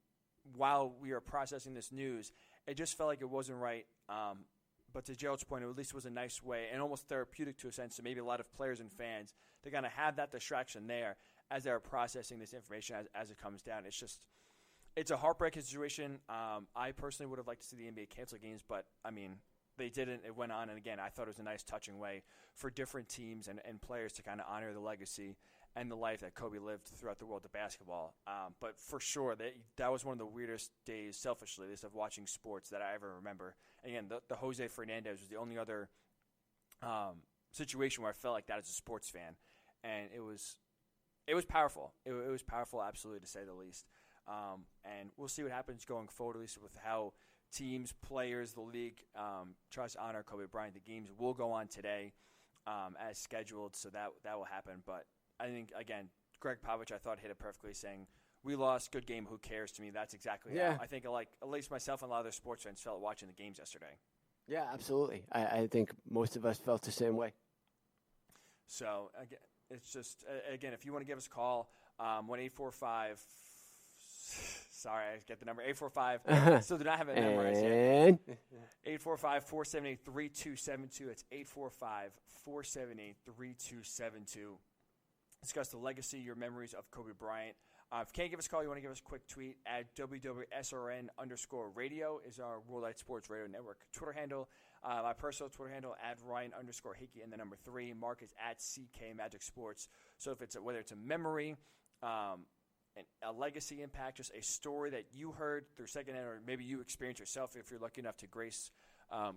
while we are processing this news, it just felt like it wasn't right. But to Gerald's point, it at least was a nice way and almost therapeutic to a sense to maybe a lot of players and fans to kind of have that distraction there as they're processing this information as it comes down. It's a heartbreaking situation. I personally would have liked to see the NBA cancel games, but, I mean, they didn't. It went on, and again, I thought it was a nice, touching way for different teams and players to kind of honor the legacy and the life that Kobe lived throughout the world of basketball. But for sure, that was one of the weirdest days, selfishly, at least, of watching sports that I ever remember. And again, the Jose Fernandez was the only other situation where I felt like that as a sports fan, and it was powerful. It was powerful, absolutely, to say the least. And we'll see what happens going forward, at least with how teams, players, the league tries to honor Kobe Bryant. The games will go on today as scheduled, so that will happen. But I think, again, Greg Popovich, I thought, hit it perfectly, saying, we lost, good game, who cares? To me, that's exactly how I think, at least myself and a lot of other sports fans felt watching the games yesterday. Yeah, absolutely. I think most of us felt the same way. So, again, it's just, again, if you want to give us a call, 1-845 – sorry, I get the number. 845. Still do not have it memorized yet. 845-478-3272. It's 845-478-3272. Discuss the legacy, your memories of Kobe Bryant. If you can't give us a call, you want to give us a quick tweet at WWSRN_radio is our Worldwide Sports Radio Network Twitter handle. My personal Twitter handle at Ryan_Hickey and the number 3. Mark is at CK Magic Sports. So if it's whether it's a memory, a legacy impact, just a story that you heard through secondhand, or maybe you experienced yourself if you're lucky enough to grace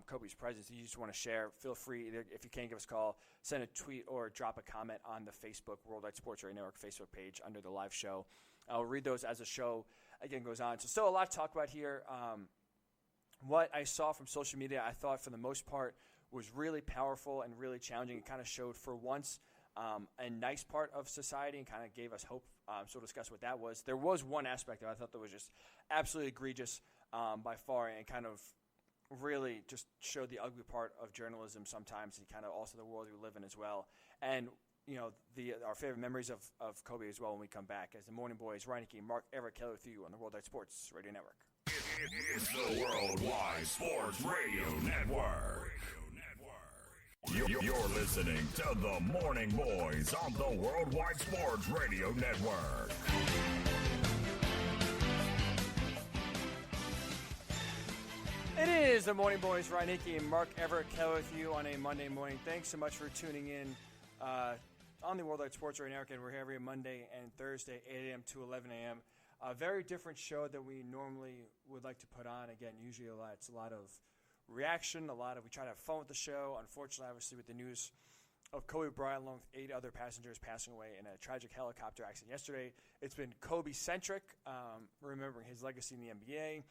Kobe's presence, you just want to share, feel free. Either, if you can't give us a call, send a tweet or drop a comment on the Facebook Worldwide Sports Radio Network Facebook page under the live show. I'll read those as the show, again, goes on. So still a lot to talk about here. What I saw from social media, I thought for the most part was really powerful and really challenging. It kind of showed for once a nice part of society and kind of gave us hope. So we'll discuss what that was. There was one aspect that I thought that was just absolutely egregious by far, and kind of really just showed the ugly part of journalism sometimes, and kind of also the world we live in as well. And, you know, our favorite memories of Kobe as well when we come back. As the Morning Boys, Ryan Hickey, Mark Everett Keller with you on the Worldwide Sports Radio Network. It's the Worldwide Sports Radio Network. You're listening to the Morning Boys on the Worldwide Sports Radio Network. It is the Morning Boys, Ryan Hickey and Mark Everett Keller with you on a Monday morning. Thanks so much for tuning in on the Worldwide Sports Radio Network. And we're here every Monday and Thursday, 8 a.m. to 11 a.m. A very different show that we normally would like to put on. Again, usually it's a lot of reaction, we try to have fun with the show. Unfortunately, obviously, with the news of Kobe Bryant along with 8 other passengers passing away in a tragic helicopter accident yesterday, it's been Kobe-centric, remembering his legacy in the NBA,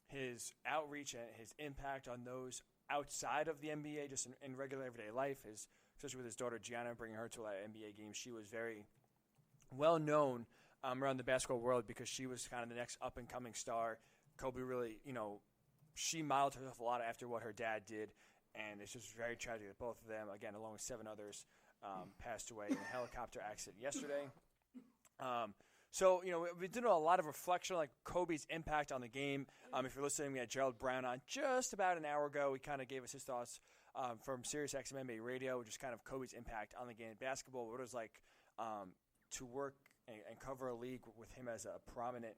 his outreach and his impact on those outside of the NBA, just in regular everyday life, especially with his daughter Gianna, bringing her to a lot of NBA games. She was very well known around the basketball world because she was kind of the next up-and-coming star. Kobe really, she modeled herself a lot after what her dad did, and it's just very tragic that both of them, again, along with 7 others, passed away in a helicopter accident yesterday. So, we did a lot of reflection on Kobe's impact on the game. If you're listening, we had Gerald Brown on just about an hour ago. He kind of gave us his thoughts from SiriusXM NBA Radio, which is kind of Kobe's impact on the game of basketball, what it was like to work and cover a league with him as a prominent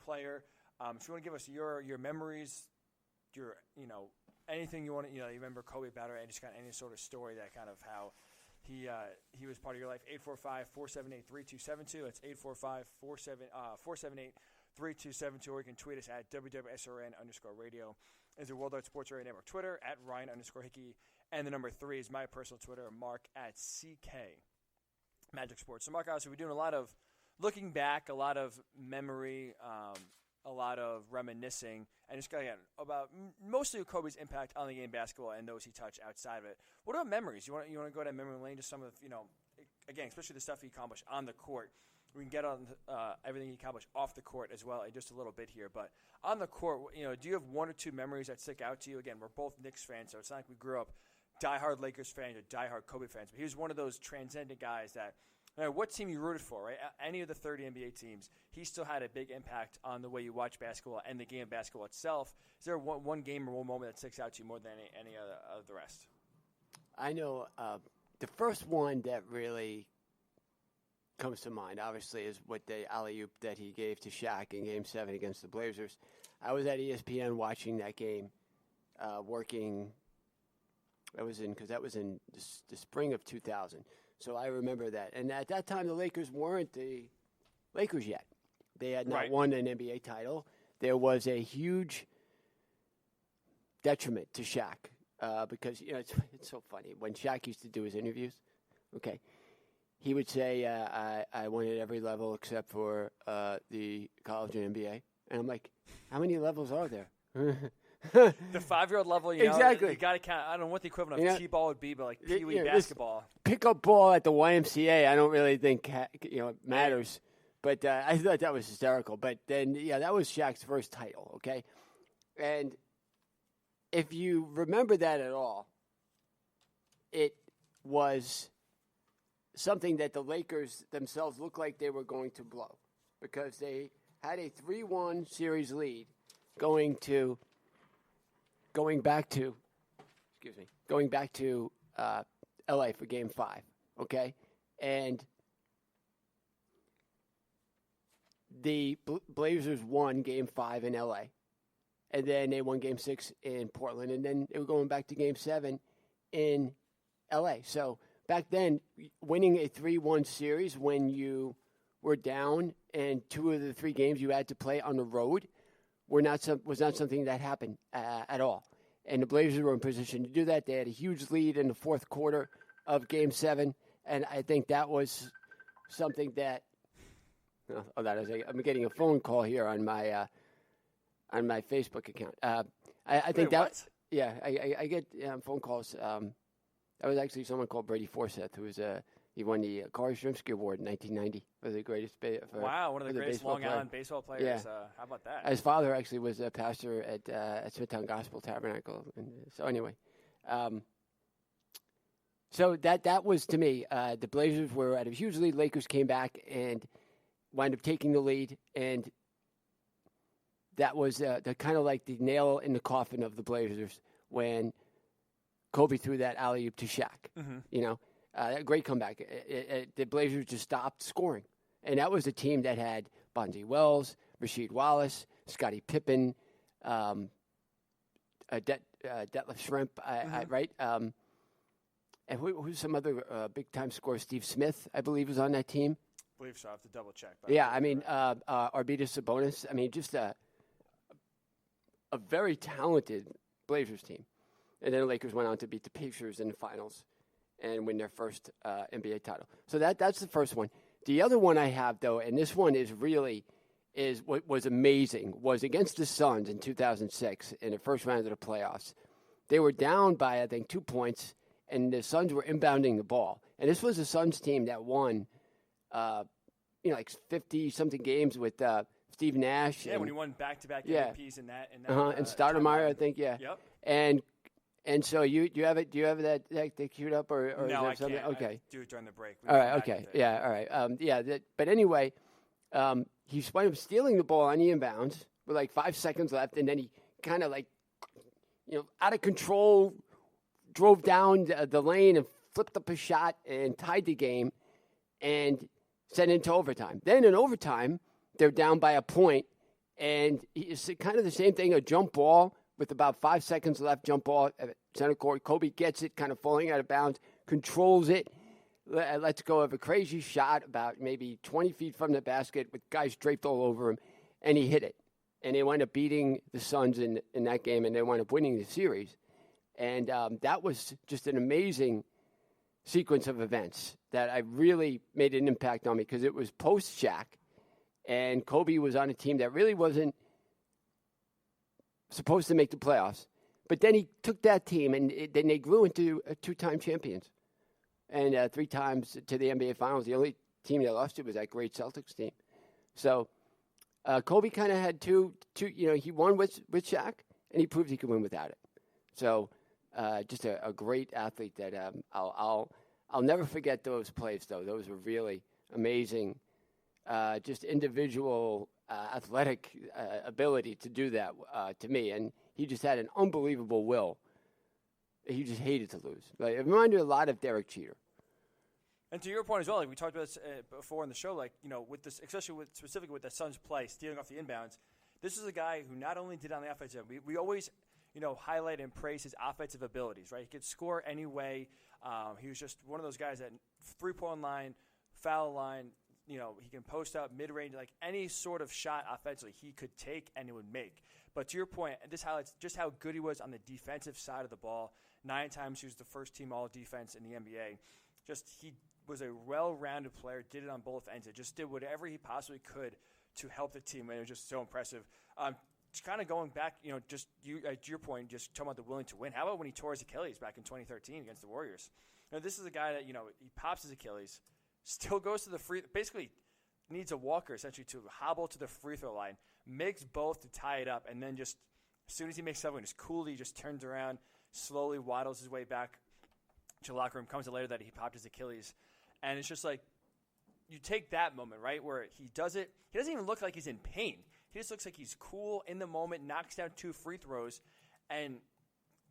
player. If you want to give us your memories, your anything you want to you remember Kobe about, or just kind of any sort of story that kind of how he was part of your life. 845-478-3272. It's 845-478-3272. Or you can tweet us at WWSRN_radio. Is the Worldwide Sports Radio Network Twitter at Ryan_Hickey, and the number 3 is my personal Twitter, Mark at CK Magic Sports. So Mark, obviously we're doing a lot of looking back, a lot of memory, a lot of reminiscing, and just again about mostly Kobe's impact on the game of basketball and those he touched outside of it. What about memories? You want to go down memory lane, just some of again, especially the stuff he accomplished on the court. We can get on everything he accomplished off the court as well in just a little bit here. But on the court, do you have 1 or 2 memories that stick out to you? Again, we're both Knicks fans, so it's not like we grew up diehard Lakers fans or diehard Kobe fans. But he was one of those transcendent guys that no matter what team you rooted for, right? Any of the 30 NBA teams, he still had a big impact on the way you watch basketball and the game of basketball itself. Is there one game or one moment that sticks out to you more than any other of the rest? I know the first one that really comes to mind, obviously, is what the alley-oop that he gave to Shaq in Game 7 against the Blazers. I was at ESPN watching that game, working. That was in the spring of 2000. So I remember that. And at that time, the Lakers weren't the Lakers yet. They had not won an NBA title. There was a huge detriment to Shaq because, it's so funny. When Shaq used to do his interviews, he would say, I won at every level except for the college and NBA. And I'm like, how many levels are there? The 5-year-old level, exactly. You got to count. I don't know what the equivalent of T-ball would be, but like Pee-wee basketball. Pickup ball at the YMCA, I don't really think matters. But I thought that was hysterical. But then, that was Shaq's first title, okay? And if you remember that at all, it was something that the Lakers themselves looked like they were going to blow because they had a 3-1 series lead going back to LA for Game 5, okay? And the Blazers won Game 5 in LA, and then they won Game 6 in Portland, and then they were going back to Game 7 in LA. So back then, winning a 3-1 series when you were down and 2 of the 3 games you had to play on the road was not something that happened at all. And the Blazers were in position to do that. They had a huge lead in the fourth quarter of Game 7, and I think that was something that I'm getting a phone call here on my Facebook account. I think that what? Yeah, I get phone calls. That was actually someone called Brady Forsyth, who was he won the Carl Yastrzemski Award in 1990 for the greatest. One of the greatest Long Island baseball players. Yeah. How about that? His father actually was a pastor at Smithtown Gospel Tabernacle. And so anyway, so that was to me. The Blazers were at a huge lead. Lakers came back and wound up taking the lead, and that was the kind of like the nail in the coffin of the Blazers when Kobe threw that alley-oop to Shaq. Mm-hmm. You know, a great comeback. The Blazers just stopped scoring. And that was a team that had Bonzi Wells, Rasheed Wallace, Scottie Pippen, Detlef Schrempf, right? And who's some other big-time scorer? Steve Smith, I believe, was on that team. I believe so. I have to double-check. Yeah, I mean, Arvydas Sabonis. I mean, just a very talented Blazers team. And then the Lakers went on to beat the Pacers in the finals and win their first NBA title. So that's the first one. The other one I have, though, and this one is what was amazing, was against the Suns in 2006 in the first round of the playoffs. They were down by, I think, 2 points, and the Suns were inbounding the ball. And this was a Suns team that won, like 50-something games with Steve Nash. Yeah, when he won back-to-back MVPs in that. And Stoudemire, I think, yeah. Yep. And so you have it? Do you have that queued up or no, is I something? can't. Okay. I do it during the break. All right. Okay. Yeah. All right. But anyway, he wound up stealing the ball on the inbounds with like 5 seconds left, and then he kind of out of control, drove down the lane and flipped up a shot and tied the game, and sent it into overtime. Then in overtime, they're down by a point, and it's kind of the same thing, a jump ball. With about 5 seconds left, jump ball at center court. Kobe gets it, kind of falling out of bounds, controls it, lets go of a crazy shot about maybe 20 feet from the basket with guys draped all over him, and he hit it. And they wound up beating the Suns in that game, and they wound up winning the series. And that was just an amazing sequence of events that I really made an impact on me because it was post-Shaq, and Kobe was on a team that really wasn't supposed to make the playoffs. But then he took that team, and then they grew into 2-time champions and 3 times to the NBA Finals. The only team they lost to was that great Celtics team. So Kobe kind of had two. He won with Shaq, and he proved he could win without it. So just a great athlete that I'll never forget those plays, though. Those were really amazing, just individual athletic ability to do that to me. And he just had an unbelievable will. He just hated to lose. Like, it reminded me a lot of Derek Jeter. And to your point as well, like we talked about this before in the show, with this, especially specifically with the Suns play, stealing off the inbounds, this is a guy who not only did on the offensive, we always, highlight and praise his offensive abilities, right? He could score any way. He was just one of those guys that 3-point line, foul line, he can post up mid-range, like any sort of shot offensively he could take and it would make. But to your point, this highlights just how good he was on the defensive side of the ball. 9 times he was the first team all-defense in the NBA. He was a well-rounded player, did it on both ends. It just did whatever he possibly could to help the team, and it was just so impressive. Just kind of going back, to your point, just talking about the willing to win. How about when he tore his Achilles back in 2013 against the Warriors? This is a guy that, he pops his Achilles, still goes to the basically needs a walker essentially to hobble to the free throw line, makes both to tie it up, and then just as soon as he makes something, just coolly just turns around, slowly waddles his way back to the locker room, comes to later that he popped his Achilles. And it's just like, you take that moment, right, where he does it. He doesn't even look like he's in pain. He just looks like he's cool in the moment, knocks down 2 free throws. And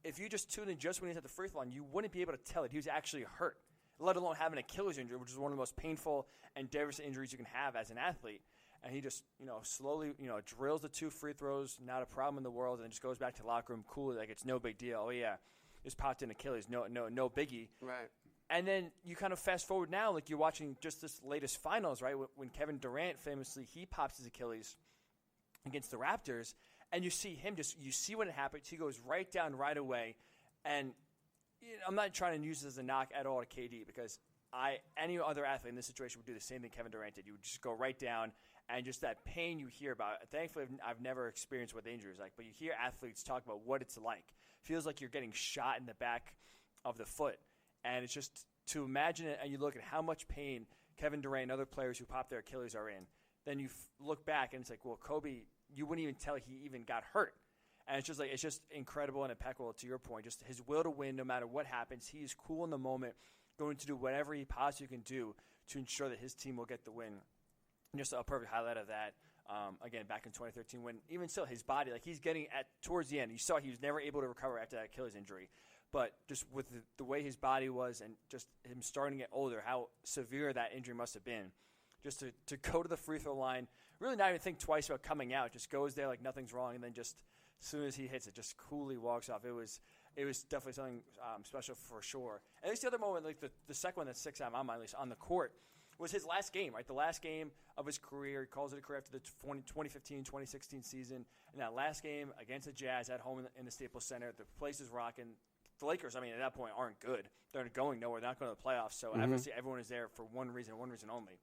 if you just tune in just when he's at the free throw line, you wouldn't be able to tell that he was actually hurt, let alone have an Achilles injury, which is one of the most painful and devastating injuries you can have as an athlete. And he just, slowly, drills the 2 free throws, not a problem in the world, and then just goes back to the locker room cool, like it's no big deal. Oh, yeah, just popped in Achilles, no biggie. Right. And then you kind of fast forward now, like you're watching just this latest finals, right, when Kevin Durant famously, he pops his Achilles against the Raptors, and you see him you see when it happens. He goes right down right away. And I'm not trying to use this as a knock at all to KD because any other athlete in this situation would do the same thing Kevin Durant did. You would just go right down, and just that pain you hear about. Thankfully, I've never experienced what the injury is like, but you hear athletes talk about what it's like. Feels like you're getting shot in the back of the foot. And it's just to imagine it, and you look at how much pain Kevin Durant and other players who pop their Achilles are in. Then you look back, and it's like, well, Kobe, you wouldn't even tell he even got hurt. And it's just incredible and impeccable to your point. Just his will to win no matter what happens. He is cool in the moment, going to do whatever he possibly can do to ensure that his team will get the win. And just a perfect highlight of that, again, back in 2013 when even still his body, like he's getting towards the end. You saw he was never able to recover after that Achilles injury. But just with the way his body was and just him starting to get older, how severe that injury must have been. Just to go to the free throw line, really not even think twice about coming out, just goes there like nothing's wrong, and then just as soon as he hits it, just coolly walks off. It was definitely something special for sure. At least the other moment, like the second one that sticks out in my mind, at least on the court, was his last game, right? The last game of his career. He calls it a career after the 2015-2016 season. And that last game against the Jazz at home in the Staples Center, the place is rocking. The Lakers, I mean, at that point, aren't good. They're going nowhere. They're not going to the playoffs. So obviously everyone is there for one reason only.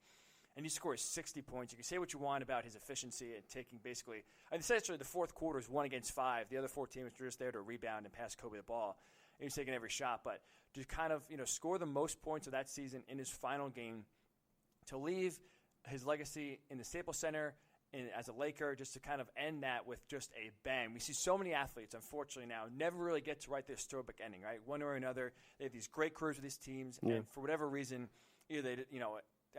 And he scores 60 points. You can say what you want about his efficiency and taking basically – and essentially the fourth quarter is 1 against 5. The other 4 teams were just there to rebound and pass Kobe the ball. And he's taking every shot. But to kind of, score the most points of that season in his final game, to leave his legacy in the Staples Center as a Laker, just to kind of end that with just a bang. We see so many athletes, unfortunately now, never really get to write their storybook ending, right? One or another, they have these great careers with these teams, and for whatever reason, either they,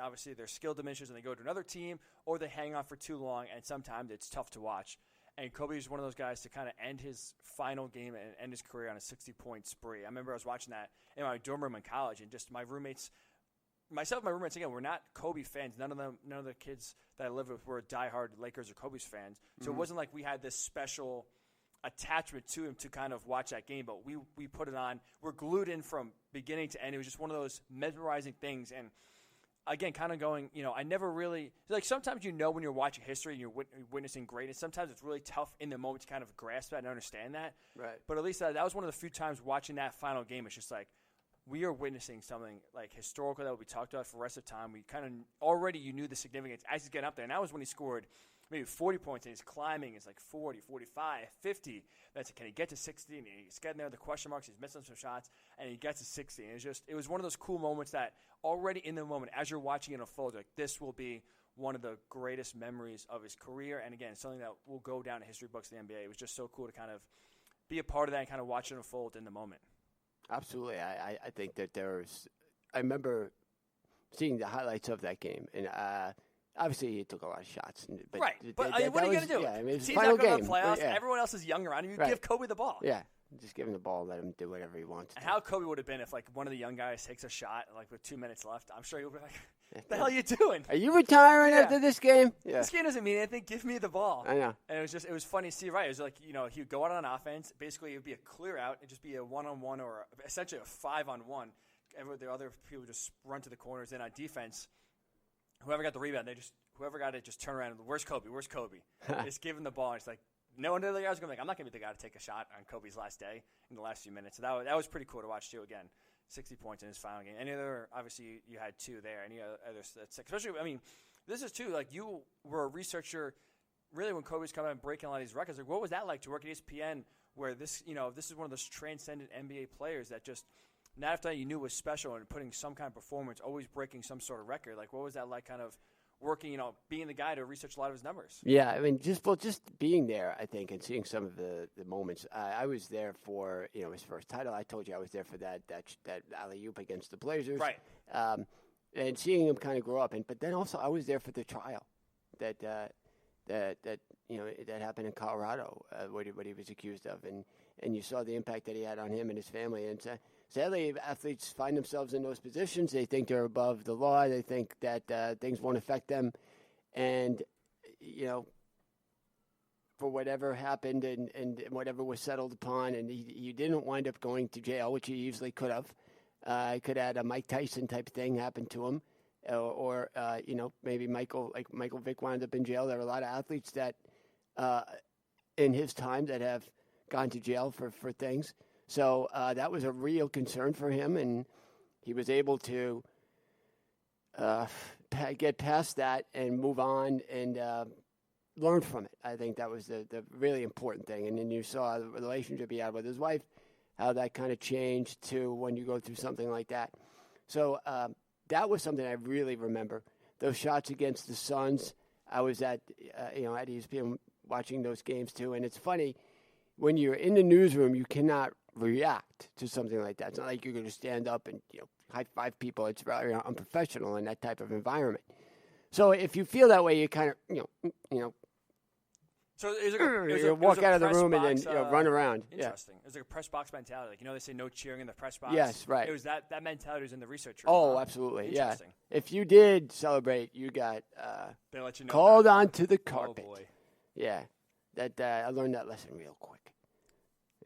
obviously their skill diminishes and they go to another team, or they hang on for too long, and sometimes it's tough to watch. And Kobe was one of those guys to kind of end his final game and end his career on a 60-point spree. I remember I was watching that in my dorm room in college, and just my roommates – myself and my roommates, again, we're not Kobe fans. None of the kids that I lived with were diehard Lakers or Kobe's fans. So it wasn't like we had this special attachment to him to kind of watch that game. But we put it on. We're glued in from beginning to end. It was just one of those mesmerizing things. And, again, kind of going, I never really – like sometimes when you're watching history and you're witnessing greatness, sometimes it's really tough in the moment to kind of grasp that and understand that. Right. But at least that was one of the few times watching that final game. It's just like, we are witnessing something like historical that will be talked about for the rest of the time. We kind of already you knew the significance as he's getting up there. And that was when he scored maybe 40 points, and he's climbing. It's like 40, 45, 50. That's can he get to 60? And he's getting there. The question marks. He's missing some shots, and he gets to 60. And it was one of those cool moments that already in the moment, as you're watching it unfold, like this will be one of the greatest memories of his career. And again, something that will go down in history books of the NBA. It was just so cool to kind of be a part of that and kind of watch it unfold in the moment. Absolutely. I think that I remember seeing the highlights of that game, and obviously he took a lot of shots. But right. But what are you going to do? Yeah, the team's not going to the game. playoffs. Yeah. Everyone else is young around him. You give Kobe the ball. Yeah. Just give him the ball, let him do whatever he wants. And how Kobe would have been if, like, one of the young guys takes a shot, like, with 2 minutes left. I'm sure he'll be like, what the hell are you doing? Are you retiring after this game? Yeah. This game doesn't mean anything. Give me the ball. I know. And it was funny to see, right? It was like, he would go out on offense. Basically, it would be a clear out. It'd just be a one-on-one or essentially a 5-on-1. The other people would just run to the corners. Then on defense, whoever got the rebound, whoever got it, just turn around and, where's Kobe? Where's Kobe? Just give him the ball. And it's like, no one of the guys was going to be like, I'm not going to be the guy to take a shot on Kobe's last day in the last few minutes. So that was pretty cool to watch, too. Again, 60 points in his final game. Any other, obviously, you had 2 there. Any other stats? Especially, I mean, this is, too, like, you were a researcher really when Kobe's coming out and breaking a lot of these records. Like, what was that like to work at ESPN where this is one of those transcendent NBA players that just, not after that you knew was special and putting some kind of performance, always breaking some sort of record. Like, what was that like kind of working, being the guy to research a lot of his numbers? Yeah, I mean, just being there, I think, and seeing some of the moments. I was there for, his first title. I told you I was there for that alley-oop against the Blazers. Right. And seeing him kind of grow up. But then also I was there for the trial that happened in Colorado, what he was accused of. And you saw the impact that he had on him and his family. And sadly, athletes find themselves in those positions. They think they're above the law. They think that things won't affect them. And, for whatever happened and whatever was settled upon, and he didn't wind up going to jail, which he easily could have. He could have had a Mike Tyson type thing happen to him. Or maybe Michael Vick wound up in jail. There are a lot of athletes that in his time that have gone to jail for things. So that was a real concern for him, and he was able to get past that and move on and learn from it. I think that was the really important thing. And then you saw the relationship he had with his wife, how that kind of changed too when you go through something like that. So that was something I really remember. Those shots against the Suns, I was at ESPN watching those games too. And it's funny, when you're in the newsroom, you cannot react to something like that. It's not like you're going to stand up and high five people. It's very unprofessional in that type of environment. So if you feel that way, you kind of So is it you walk out of the room and then run around. Interesting. It was like a press box mentality. Like, they say no cheering in the press box. Yes, right. It was that mentality was in the research room. Oh, absolutely. Yeah. Interesting. If you did celebrate, you got they let you know called onto the carpet. Oh boy. Yeah. That I learned that lesson real quick.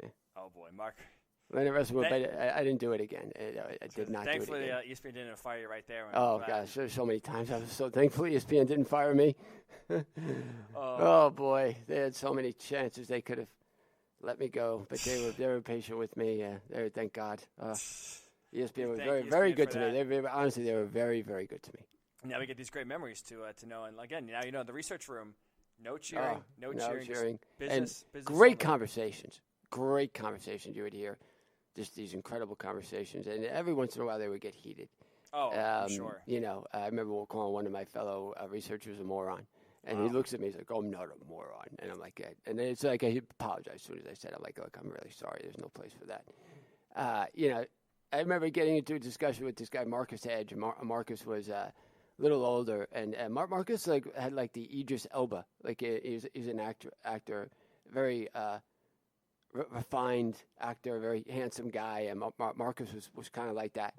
Yeah. Oh boy, Mark. Learned the rest of it, but I didn't do it again. I did not do it again. Thankfully, ESPN didn't fire you right there. Oh, gosh, there's so many times. I was so thankful ESPN didn't fire me. Oh, boy. They had so many chances they could have let me go, but they were patient with me. Thank God. ESPN was very, very good to me. Honestly, they were very, very good to me. Now we get these great memories to know. And, again, now the research room, no cheering, no cheering. Business great conversations. Great conversations you would hear. Just these incredible conversations, and every once in a while they would get heated. Oh, I'm sure. I remember calling one of my fellow researchers a moron, and he looks at me, he's like, "Oh, I'm not a moron," and I'm like, and then it's like I apologize as soon as I said, I'm like, "Look, I'm really sorry. There's no place for that." I remember getting into a discussion with this guy Marcus Edge. Marcus was a little older, and Marcus had the Idris Elba, he's an actor, very. Refined actor, very handsome guy, and Marcus was kind of like that.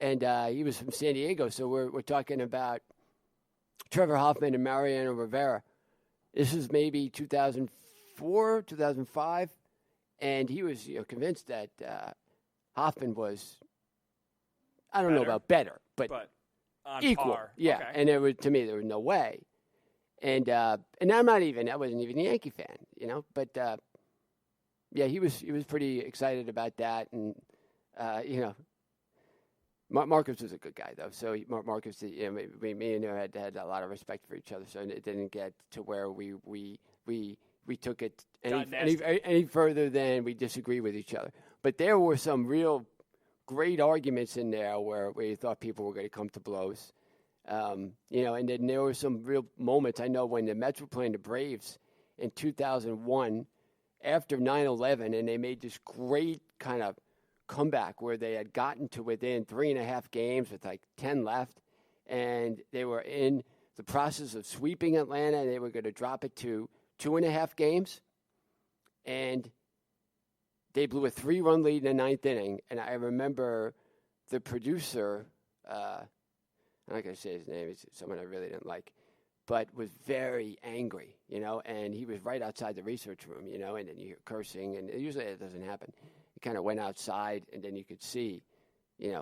And he was from San Diego, so we're talking about Trevor Hoffman and Mariano Rivera. This is maybe 2004, 2005, and he was convinced that Hoffman was, I don't know about better, but on equal. Par. Yeah, okay. And to me, there was no way. And I wasn't even a Yankee fan, but. Yeah, he was pretty excited about that, and Marcus was a good guy though. So Marcus, me and him had a lot of respect for each other. So it didn't get to where we took it any further than we disagree with each other. But there were some real great arguments in there where you thought people were going to come to blows, and then there were some real moments. I know when the Mets were playing the Braves in 2001. After 9/11, and they made this great kind of comeback where they had gotten to within 3.5 games with 10 left, and they were in the process of sweeping Atlanta, and they were going to drop it to 2.5 games, and they blew a 3-run lead in the 9th inning, and I remember the producer, I'm not going to say his name, it's someone I really didn't like, but was very angry, and he was right outside the research room, and then you hear cursing, and usually it doesn't happen. He kind of went outside, and then you could see, his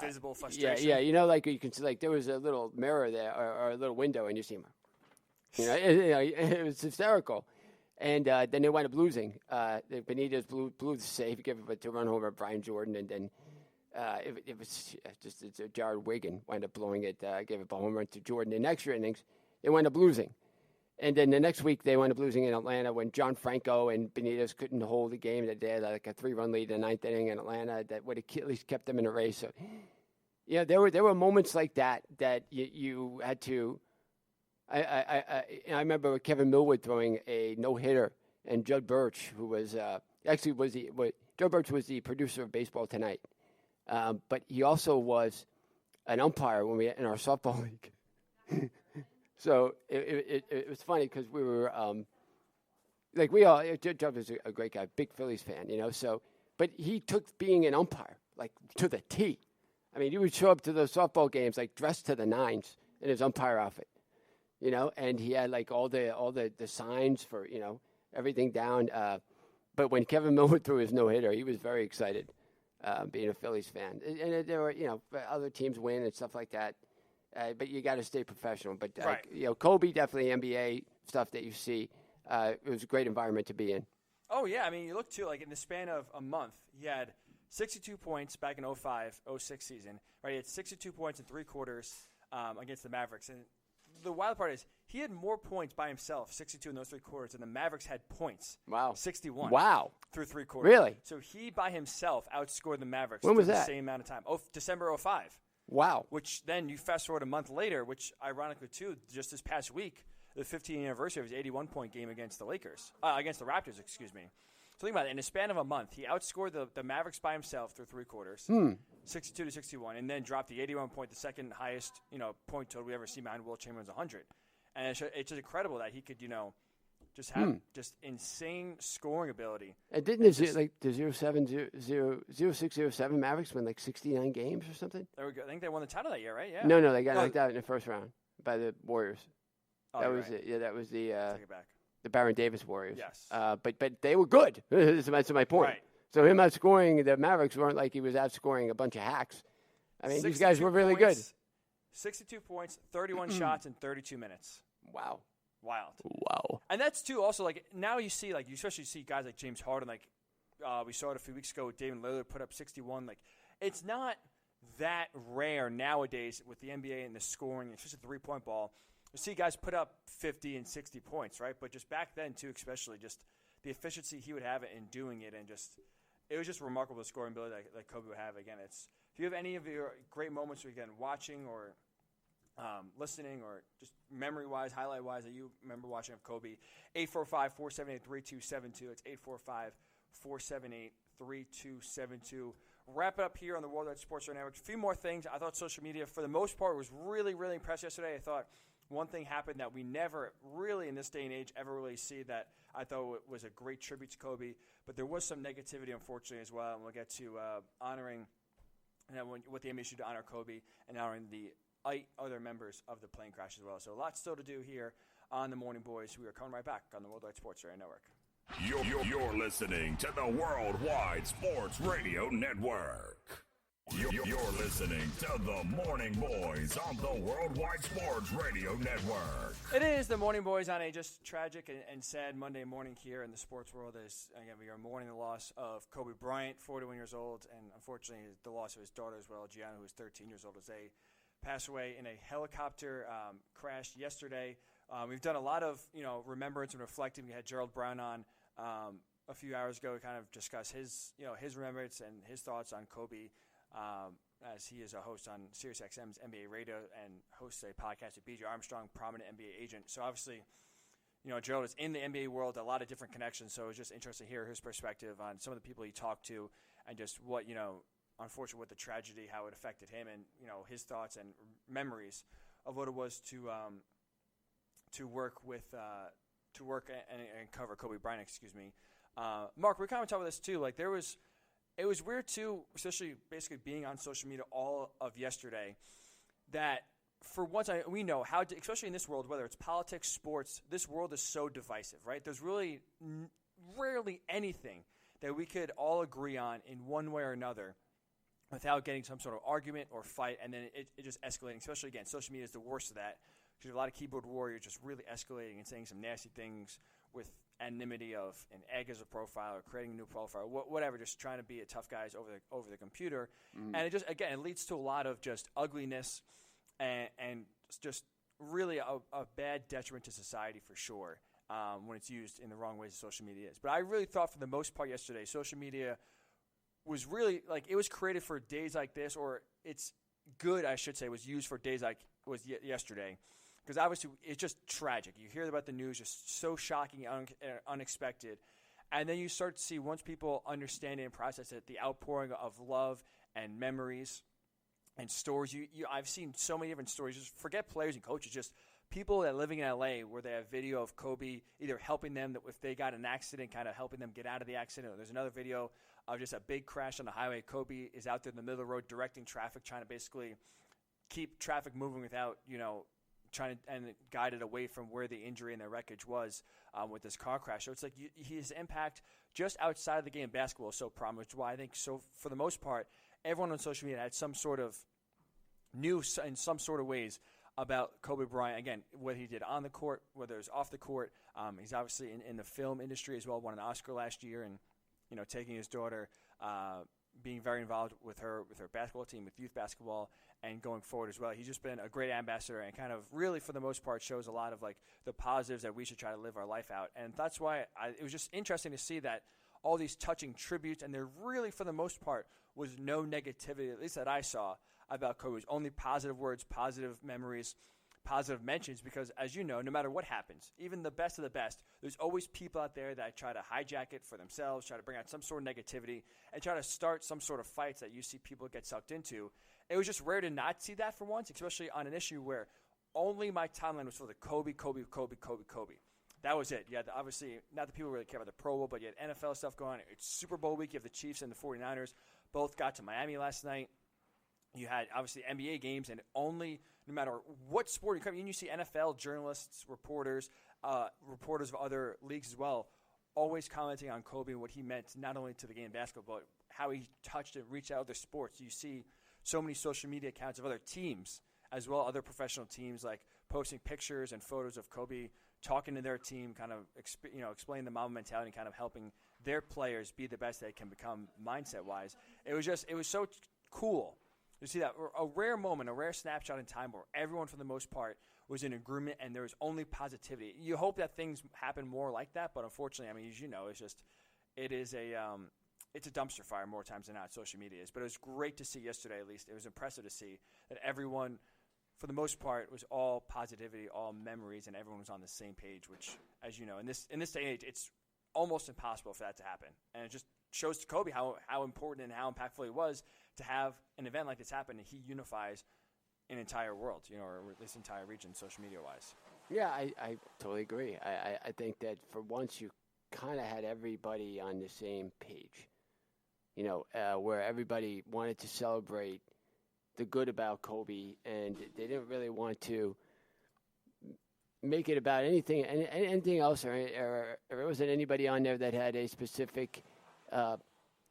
visible frustration. Yeah, you can see, there was a little mirror there, or a little window, and you see him. It was hysterical. And then they wound up losing. Benitez blew the save, gave up a 2-run homer to Brian Jordan, and then it was just Jared Wiggin wound up blowing it, gave up a home run to Jordan. In extra innings, they wound up losing. And then the next week, they wound up losing in Atlanta when John Franco and Benitez couldn't hold the game. They had a 3-run lead in the 9th inning in Atlanta that would have at least kept them in the race. So, there were moments like that you had to. I remember Kevin Millwood throwing a no-hitter, and Judd Birch, who was Judd Birch was the producer of Baseball Tonight. But he also was an umpire when we in our softball league. So it was funny because we were Judd was a great guy, big Phillies fan, So, but he took being an umpire to the T. I mean, he would show up to those softball games dressed to the nines in his umpire outfit, and he had all the signs for everything down. But when Kevin Millwood threw his no-hitter, he was very excited. Being a Phillies fan, and there were other teams win and stuff like that, but you got to stay professional. But right. Kobe definitely NBA stuff that you see. It was a great environment to be in. Oh yeah, I mean you look too in the span of a month, he had 62 points back in 05-06 season. Right, he had 62 points in 3 quarters against the Mavericks, and the wild part is he had more points by himself, 62 in those 3 quarters, and the Mavericks had points. Wow. 61. Wow. Through 3 quarters. Really? So he by himself outscored the Mavericks when was the that? same amount of time. December 05. Wow. Which then you fast forward a month later, which ironically too, just this past week, the 15th anniversary of his 81-point game against the Raptors, excuse me. So think about it. In the span of a month, he outscored the Mavericks by himself through 3 quarters, 62-61, and then dropped the 81 point, the second highest point total we ever seen behind Will Chamberlain's 100. And it's just incredible that he could Just have just insane scoring ability. And didn't the 0607 Mavericks win like 69 games or something? There we go. I think they won the title that year, right? Yeah. No, they got knocked out in the first round by the Warriors. Oh, that was right. it. Yeah, that was the Take it back. the Baron Davis Warriors. Yes. But they were good. That's my point. Right. So him outscoring the Mavericks weren't like he was outscoring a bunch of hacks. I mean, these guys were really good. 62 points, 31 shots in 32 minutes. Wow. Wild. Wow. And that's, too, also, like, now you see, like, you especially see guys like James Harden, like, we saw it a few weeks ago with David Lillard put up 61. Like, it's not that rare nowadays with the NBA and the scoring, especially the three-point ball. You see guys put up 50 and 60 points, right? But just back then, too, especially, just the efficiency he would have in doing it, and just it was just remarkable the scoring ability that Kobe would have. Again, if you have any of your great moments, again, watching or listening or just memory-wise, highlight-wise that you remember watching of Kobe, 845-478-3272. It's 845-478-3272. Wrap it up here on the Worldwide Sports Radio Network. A few more things. I thought social media, for the most part, was really, really impressed yesterday. I thought one thing happened that we never really, in this day and age, ever really see that I thought was a great tribute to Kobe. But there was some negativity, unfortunately, as well. And we'll get to honoring what the NBA should honor Kobe and honoring the other members of the plane crash as well. So a lot still to do here on the Morning Boys. We are coming right back on the Worldwide Sports Radio Network. You're listening to the Worldwide Sports Radio Network. You're listening to the Morning Boys on the Worldwide Sports Radio Network. It is the Morning Boys on a just tragic and sad Monday morning here in the sports world. As again, we are mourning the loss of Kobe Bryant, 41 years old, and unfortunately the loss of his daughter as well, Gianna, who is 13 years old, as they passed away in a helicopter crash yesterday. We've done a lot of remembrance and reflecting. We had Gerald Brown on a few hours ago to kind of discuss his remembrance and his thoughts on Kobe. As he is a host on SiriusXM's NBA Radio and hosts a podcast with B.J. Armstrong, prominent NBA agent. So obviously, Gerald is in the NBA world, a lot of different connections. So it's just interesting to hear his perspective on some of the people he talked to and just what, unfortunately with the tragedy, how it affected him and, his thoughts and memories of what it was to work and cover Kobe Bryant, excuse me. Mark, we kind of talked about this too. Like it was weird too, especially basically being on social media all of yesterday, that for once we know how, especially in this world, whether it's politics, sports, this world is so divisive, right? There's really rarely anything that we could all agree on in one way or another without getting some sort of argument or fight, and then it just escalating. Especially, again, social media is the worst of that. There's a lot of keyboard warriors just really escalating and saying some nasty things with anonymity of an egg as a profile or creating a new profile, whatever, just trying to be a tough guys over the computer. And it just, again, it leads to a lot of just ugliness and just really a bad detriment to society for sure when it's used in the wrong ways as social media is. But I really thought for the most part yesterday, social media was really, like, it was created for days like this, or it's good, I should say, was used for days like was yesterday. Because obviously it's just tragic. You hear about the news, just so shocking and unexpected. And then you start to see, once people understand it and process it, the outpouring of love and memories and stories. I've seen so many different stories. Just forget players and coaches, just people that are living in L.A. where they have video of Kobe either helping them if they got an accident, kind of helping them get out of the accident. Or there's another video of just a big crash on the highway. Kobe is out there in the middle of the road directing traffic, trying to basically keep traffic moving without, trying to and guide it away from where the injury and the wreckage was with this car crash. So it's like his impact just outside of the game of basketball is so prominent, which is why I think so for the most part, everyone on social media had some sort of news in some sort of ways about Kobe Bryant. Again, what he did on the court, whether it was off the court. He's obviously in the film industry as well, won an Oscar last year, and taking his daughter, being very involved with her basketball team, with youth basketball, and going forward as well. He's just been a great ambassador and kind of really, for the most part, shows a lot of like the positives that we should try to live our life out. And that's why it was just interesting to see that all these touching tributes, and there really, for the most part, was no negativity, at least that I saw, about Kobe's. Only positive words, positive memories, positive mentions, because as you know, no matter what happens, even the best of the best, there's always people out there that try to hijack it for themselves, try to bring out some sort of negativity, and try to start some sort of fights that you see people get sucked into. It was just rare to not see that for once, especially on an issue where only my timeline was full of Kobe. that was it. You had obviously not that people really care about the Pro Bowl, but you had NFL stuff going on. It's Super Bowl week. You have the Chiefs and the 49ers. Both got to Miami last night. You had obviously NBA games, and only no matter what sport you come in, you see NFL journalists, reporters of other leagues as well, always commenting on Kobe and what he meant not only to the game of basketball, but how he touched and reached out other sports. You see so many social media accounts of other teams as well, other professional teams, like posting pictures and photos of Kobe talking to their team, kind of explaining the Mamba mentality and kind of helping their players be the best they can become mindset-wise. It was so cool to see that, a rare moment, a rare snapshot in time where everyone, for the most part, was in agreement and there was only positivity. You hope that things happen more like that, but unfortunately, I mean, as you know, it's a dumpster fire more times than not, social media is. But it was great to see yesterday, at least. It was impressive to see that everyone, for the most part, was all positivity, all memories, and everyone was on the same page, which, as you know, in this day and age, it's almost impossible for that to happen. And it just shows to Kobe how important and how impactful it was to have an event like this happen, and he unifies an entire world, or at least entire region, social media-wise. Yeah, I totally agree. I think that for once you kind of had everybody on the same page, where everybody wanted to celebrate the good about Kobe, and they didn't really want to make it about anything else, or it wasn't anybody on there that had a specific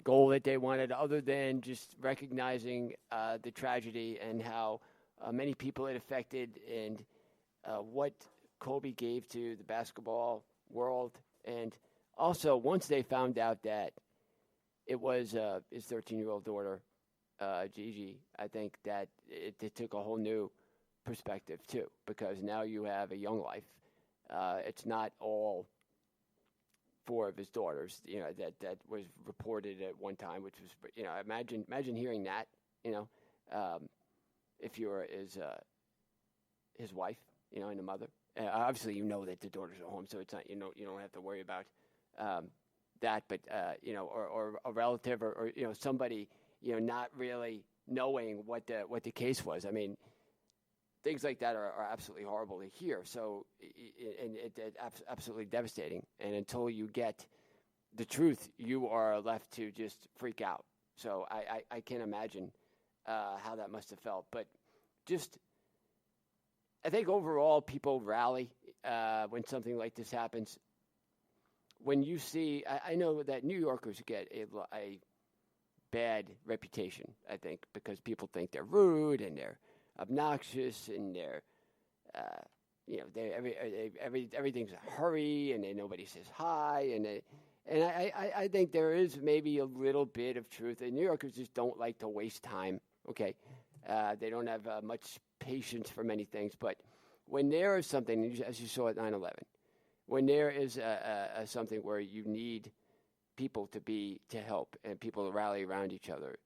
goal that they wanted other than just recognizing the tragedy and how many people it affected and what Kobe gave to the basketball world. And also, once they found out that it was his 13-year-old daughter, Gigi, I think that it took a whole new perspective too, because now you have a young life. It's not all four of his daughters, that was reported at one time, which was, imagine hearing that, if you're his wife, and the mother. Obviously, that the daughters are home, so it's not, you don't have to worry about that, but or a relative or somebody, not really knowing what the case was. I mean, things like that are absolutely horrible to hear. So, and it's absolutely devastating. And until you get the truth, you are left to just freak out. So I can't imagine how that must have felt. But I think overall people rally when something like this happens. When you see, I know that New Yorkers get a bad reputation, I think, because people think they're rude and they're obnoxious and they're, everything's a hurry and nobody says hi, and I think there is maybe a little bit of truth. And New Yorkers just don't like to waste time. Okay, they don't have much patience for many things. But when there is something, as you saw at 9/11, when there is something where you need people to help and people to rally around each other,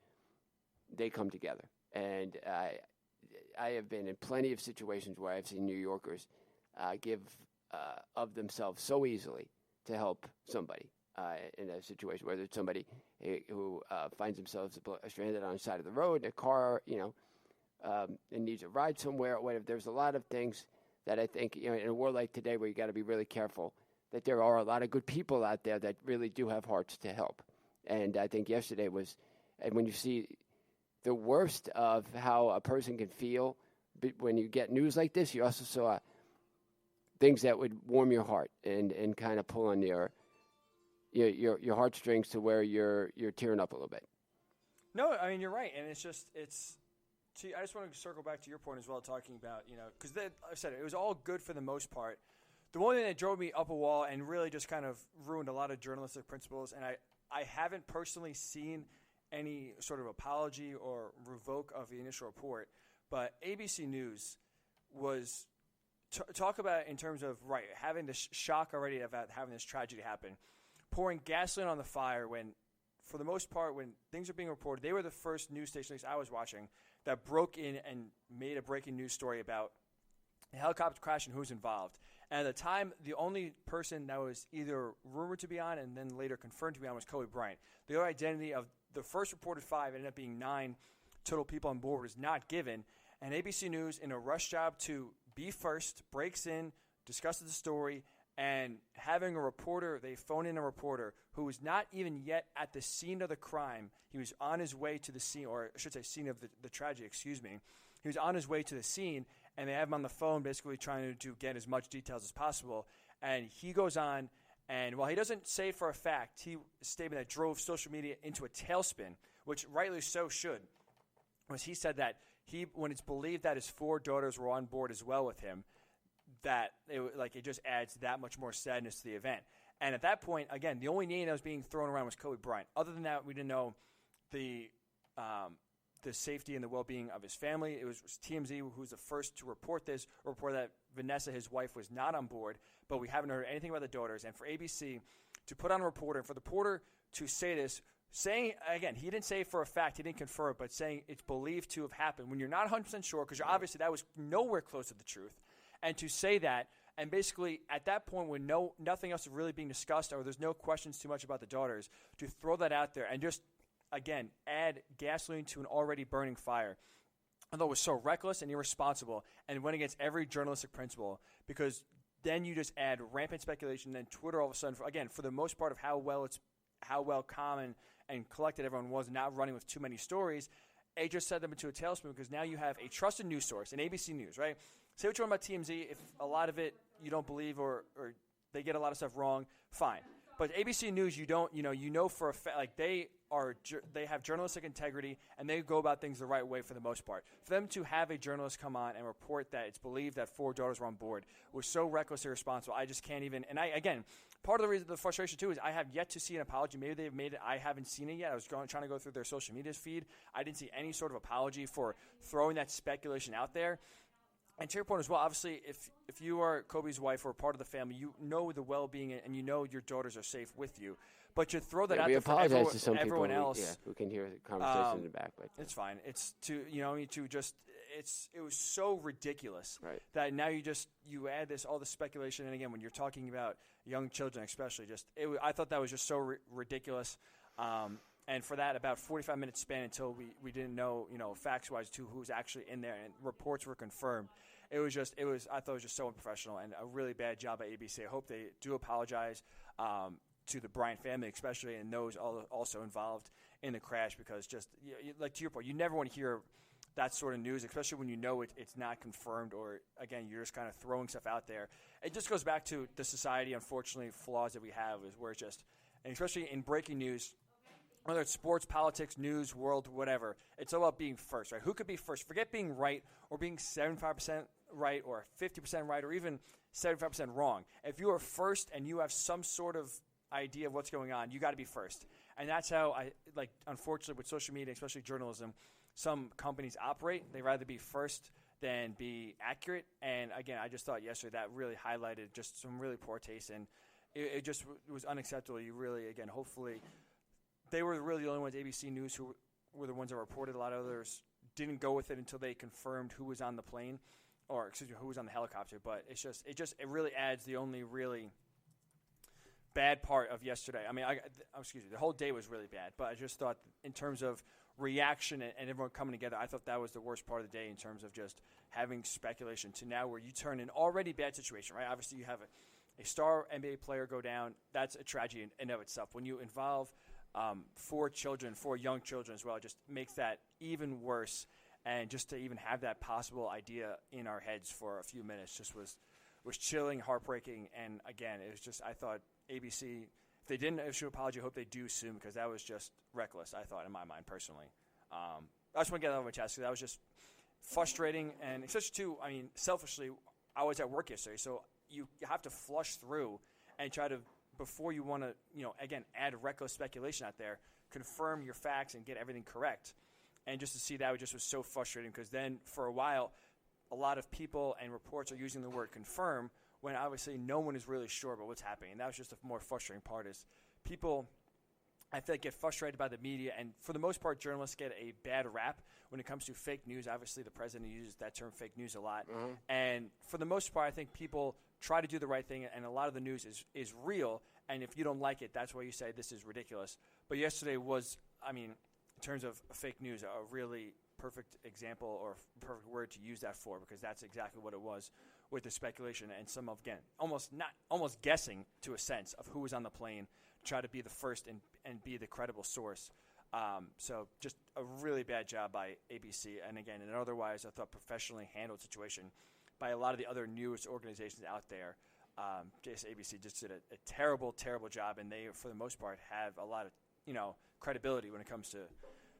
they come together. And I have been in plenty of situations where I've seen New Yorkers give of themselves so easily to help somebody in a situation, whether it's somebody who finds themselves stranded on the side of the road in a car, and needs a ride somewhere, or whatever. There's a lot of things that I think, in a world like today where you got to be really careful, that there are a lot of good people out there that really do have hearts to help. And I think yesterday was, and when you see the worst of how a person can feel when you get news like this, you also saw things that would warm your heart and kind of pull on your heartstrings to where you're tearing up a little bit. No, I mean, you're right. And it's I just want to circle back to your point as well, talking about, because like I said, it was all good for the most part. The one thing that drove me up a wall and really just kind of ruined a lot of journalistic principles, and I haven't personally seen any sort of apology or revoke of the initial report, but ABC News was talk about in terms of, having this shock already about having this tragedy happen, pouring gasoline on the fire when, for the most part, when things are being reported, they were the first news station, at least I was watching, that broke in and made a breaking news story about a helicopter crash and who's involved. And at the time, the only person that was either rumored to be on and then later confirmed to be on was Kobe Bryant. The other identity of the first reported 5 ended up being 9 total people on board was not given. And ABC News, in a rush job to be first, breaks in, discusses the story, And having a reporter, they phone in a reporter who was not even yet at the scene of the crime. He was on his way to the scene, or I should say scene of the tragedy, excuse me. He was on his way to the scene, and they have him on the phone basically trying to get as much details as possible. And he goes on, and while he doesn't say for a fact, a statement that drove social media into a tailspin, which rightly so should, was he said that when it's believed that his 4 daughters were on board as well with him, that it just adds that much more sadness to the event. And at that point, again, the only name that was being thrown around was Kobe Bryant. Other than that, we didn't know the safety and the well-being of his family. It was TMZ who was the first to report that Vanessa, his wife, was not on board, but we haven't heard anything about the daughters. And for ABC to put on a reporter, and for the reporter to say this, saying, again, he didn't say it for a fact, he didn't confirm it, but saying it's believed to have happened when you're not 100% sure, because obviously that was nowhere close to the truth. And to say that, and basically at that point when nothing else is really being discussed or there's no questions too much about the daughters, to throw that out there and just, again, add gasoline to an already burning fire, although it was so reckless and irresponsible and went against every journalistic principle, because then you just add rampant speculation, and then Twitter all of a sudden, for the most part of how well calm and collected everyone was, not running with too many stories, it just set them into a tailspin, because now you have a trusted news source, an ABC News, right? Say what you want about TMZ. If a lot of it you don't believe or they get a lot of stuff wrong, fine. But ABC News, you know for a fact, like they have journalistic integrity and they go about things the right way for the most part. For them to have a journalist come on and report that it's believed that 4 daughters were on board was so reckless and irresponsible. I just can't even. And part of the reason, the frustration too, is I have yet to see an apology. Maybe they've made it. I haven't seen it yet. I was trying to go through their social media feed. I didn't see any sort of apology for throwing that speculation out there. And to your point as well, obviously, if you are Kobe's wife or part of the family, you know the well-being and you know your daughters are safe with you. But you throw that out there for everyone else. Who can hear the conversation in the back. But it's fine. It's it was so ridiculous that now you add all this speculation. And again, when you're talking about young children, especially, I thought that was just so ridiculous. And for that, about 45 minutes span until we didn't know, facts-wise, who was actually in there, and reports were confirmed. I thought it was just so unprofessional and a really bad job by ABC. I hope they do apologize to the Bryant family, especially, and those also involved in the crash, because just like to your point, you never want to hear that sort of news, especially when you know it's not confirmed, or again, you're just kind of throwing stuff out there. It just goes back to the society, unfortunately, flaws that we have, is where it's just, and especially in breaking news, whether it's sports, politics, news, world, whatever, it's all about being first, right? Who could be first? Forget being right or being 75% right or 50% right or even 75% wrong. If you are first and you have some sort of idea of what's going on, you got to be first. And that's how unfortunately, with social media, especially journalism, some companies operate. They'd rather be first than be accurate. And again, I just thought yesterday that really highlighted just some really poor taste, and it just was unacceptable. You really, again, hopefully, they were really the only ones, ABC News, who were the ones that reported. A lot of others didn't go with it until they confirmed who was on the plane, or excuse me, who was on the helicopter. But it really adds the only really bad part of yesterday. I mean, the whole day was really bad. But I just thought in terms of reaction and everyone coming together, I thought that was the worst part of the day in terms of just having speculation to now where you turn an already bad situation, right? Obviously, you have a star NBA player go down. That's a tragedy in and of itself. When you involve 4 young children as well, it just makes that even worse. And just to even have that possible idea in our heads for a few minutes just was chilling, heartbreaking. And again, it was just, I thought ABC, if they didn't issue an apology, I hope they do soon, because that was just reckless, I thought, in my mind personally. I just want to get that over my chest, because that was just frustrating. And especially too, I mean, selfishly, I was at work yesterday, so you have to flush through and try to, before you want to, again, add reckless speculation out there, confirm your facts and get everything correct. And just to see that was so frustrating, because then for a while, a lot of people and reports are using the word confirm when obviously no one is really sure about what's happening. And that was just the more frustrating part, is people, I feel like, get frustrated by the media. And for the most part, journalists get a bad rap when it comes to fake news. Obviously, the president uses that term fake news a lot. Mm-hmm. And for the most part, I think people try to do the right thing, and a lot of the news is real. And if you don't like it, that's why you say this is ridiculous. But yesterday was, I mean, in terms of fake news, a really perfect example or perfect word to use that for, because that's exactly what it was with the speculation and some of, again, almost guessing to a sense of who was on the plane to try to be the first and be the credible source. So just a really bad job by ABC. And again, an otherwise, I thought, professionally handled situation by a lot of the other news organizations out there. ABC just did a terrible, terrible job, and they, for the most part, have a lot of, credibility when it comes to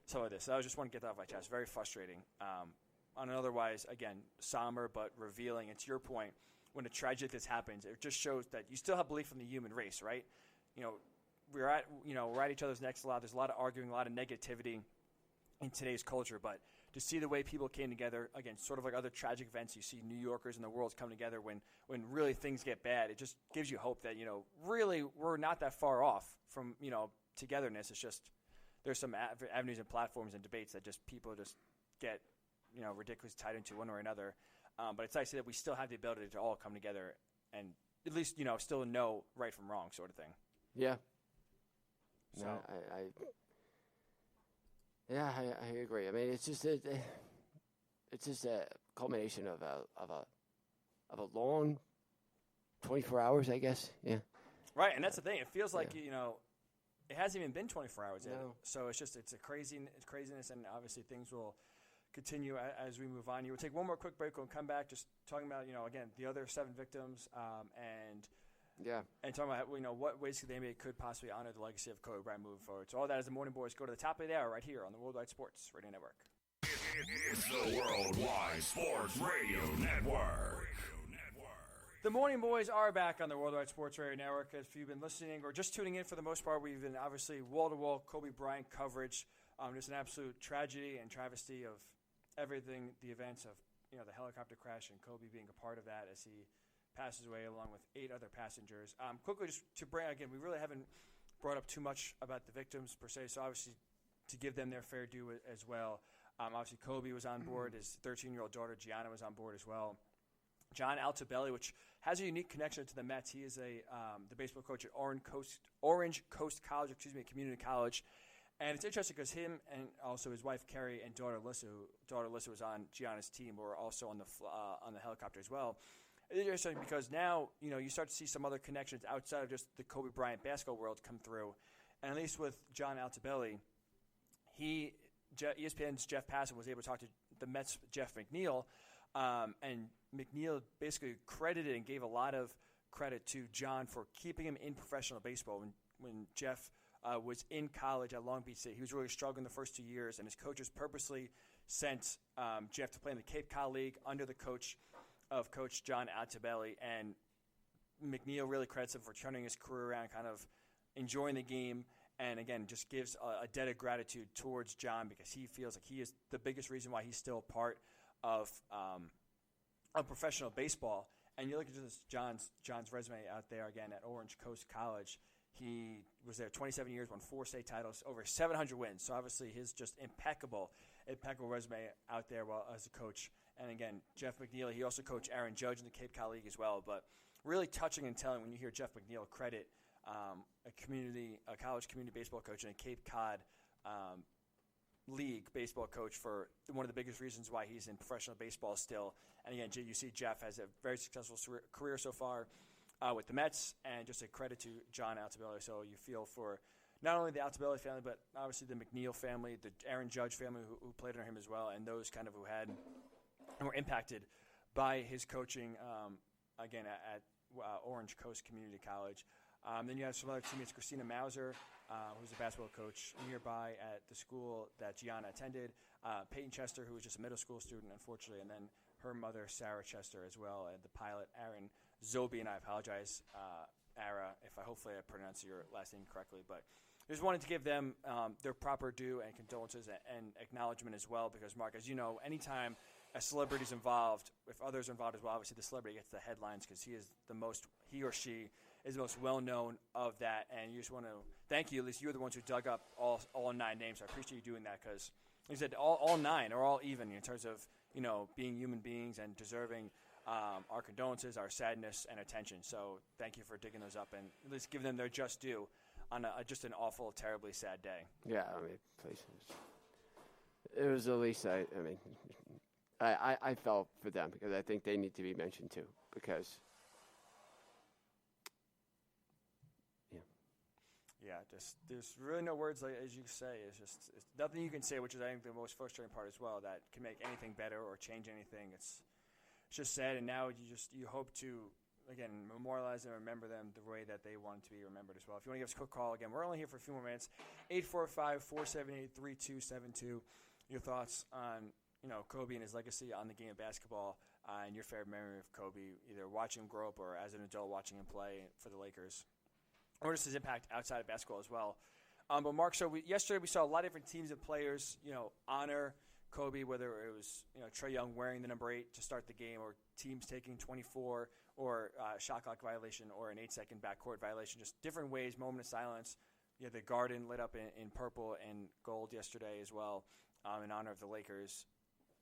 some of this. So I just want to get that off my chest. Very frustrating. On an otherwise, again, somber but revealing. And to your point, when a tragedy like this happens, it just shows that you still have belief in the human race, right? We're at each other's necks a lot. There's a lot of arguing, a lot of negativity in today's culture. But to see the way people came together, again, sort of like other tragic events, you see New Yorkers and the world come together when really things get bad. It just gives you hope that, really we're not that far off from, togetherness. It's just there's some avenues and platforms and debates that just people just get, ridiculously tied into one way or another. But it's nice to see that we still have the ability to all come together and at least, still know right from wrong sort of thing. Yeah. So. No, I agree. I mean, it's just a culmination of a long 24 hours, I guess. Yeah. Right, and that's the thing. It feels like it hasn't even been 24 hours yet. No. So it's a craziness, and obviously things will continue as we move on. You will take one more quick break. We'll come back, just talking about again the other 7 victims, and talking about what ways the NBA could possibly honor the legacy of Kobe Bryant moving forward. So all that as the Morning Boys go to the top of the hour right here on the Worldwide Sports Radio Network. It's the Worldwide Sports Radio Network. The Morning Boys are back on the Worldwide Sports Radio Network. If you've been listening or just tuning in for the most part, we've been obviously wall-to-wall Kobe Bryant coverage. Just an absolute tragedy and travesty of everything, the events of the helicopter crash and Kobe being a part of that as he passes away along with 8 other passengers. Quickly, just to bring, again, we really haven't brought up too much about the victims per se, so obviously to give them their fair due as well. Obviously, Kobe was on board. His 13-year-old daughter, Gianna, was on board as well. John Altobelli, which has a unique connection to the Mets. He is the baseball coach at Orange Coast College, community college. And it's interesting because him and also his wife, Carrie, and daughter Alyssa was on Gianna's team, who were also on the helicopter as well. It's interesting because now, you start to see some other connections outside of just the Kobe Bryant basketball world come through. And at least with John Altobelli, ESPN's Jeff Passan was able to talk to the Mets' Jeff McNeil, and McNeil basically credited and gave a lot of credit to John for keeping him in professional baseball. When Jeff was in college at Long Beach State, he was really struggling the first 2 years, and his coaches purposely sent Jeff to play in the Cape Cod League under the coach of Coach John Altobelli, and McNeil really credits him for turning his career around, kind of enjoying the game, and again, just gives a debt of gratitude towards John because he feels like he is the biggest reason why he's still part of professional baseball. And you look at just John's resume out there again at Orange Coast College. He was there 27 years, won 4 state titles, over 700 wins. So obviously his just impeccable resume out there as a coach. And again, Jeff McNeil, he also coached Aaron Judge in the Cape Cod League as well. But really touching and telling when you hear Jeff McNeil credit a college community baseball coach and a Cape Cod League baseball coach for one of the biggest reasons why he's in professional baseball still. And again, you see Jeff has a very successful career so far with the Mets, and just a credit to John Altobelli. So you feel for not only the Altobelli family, but obviously the McNeil family, the Aaron Judge family who played under him as well, and those kind of who had and were impacted by his coaching, again, at Orange Coast Community College. Then you have some other teammates, Christina Mauser, who's a basketball coach nearby at the school that Gianna attended, Peyton Chester, who was just a middle school student, unfortunately, and then her mother, Sarah Chester, as well, and the pilot, Aaron Zobi, and I apologize, Ara, if hopefully I pronounced your last name correctly, but I just wanted to give them their proper due and condolences and acknowledgement as well, because, Mark, as you know, anytime a celebrity's involved, if others are involved as well, obviously the celebrity gets the headlines because he or she is the most well-known of that, and you just want to thank you. At least you're the ones who dug up all 9 names. I appreciate you doing that because, like I said, all 9 are all even in terms of, being human beings and deserving our condolences, our sadness, and attention. So thank you for digging those up and at least give them their just due on just an awful, terribly sad day. Yeah, I mean, please. It was at least, I felt for them because I think they need to be mentioned too. because. Yeah, just there's really no words, like, as you say. It's nothing you can say, which is, I think, the most frustrating part as well, that can make anything better or change anything. It's just sad, and now you hope to, again, memorialize and remember them the way that they want to be remembered as well. If you want to give us a quick call, again, we're only here for a few more minutes. 845-478-3272. Your thoughts on, Kobe and his legacy on the game of basketball, and your favorite memory of Kobe, either watching him grow up or as an adult watching him play for the Lakers. Or just his impact outside of basketball as well. But Mark, so yesterday we saw a lot of different teams and players, honor Kobe, whether it was Trae Young wearing the number 8 to start the game, or teams taking 24, or shot clock violation, or an 8-second backcourt violation. Just different ways, moment of silence. The Garden lit up in purple and gold yesterday as well, in honor of the Lakers.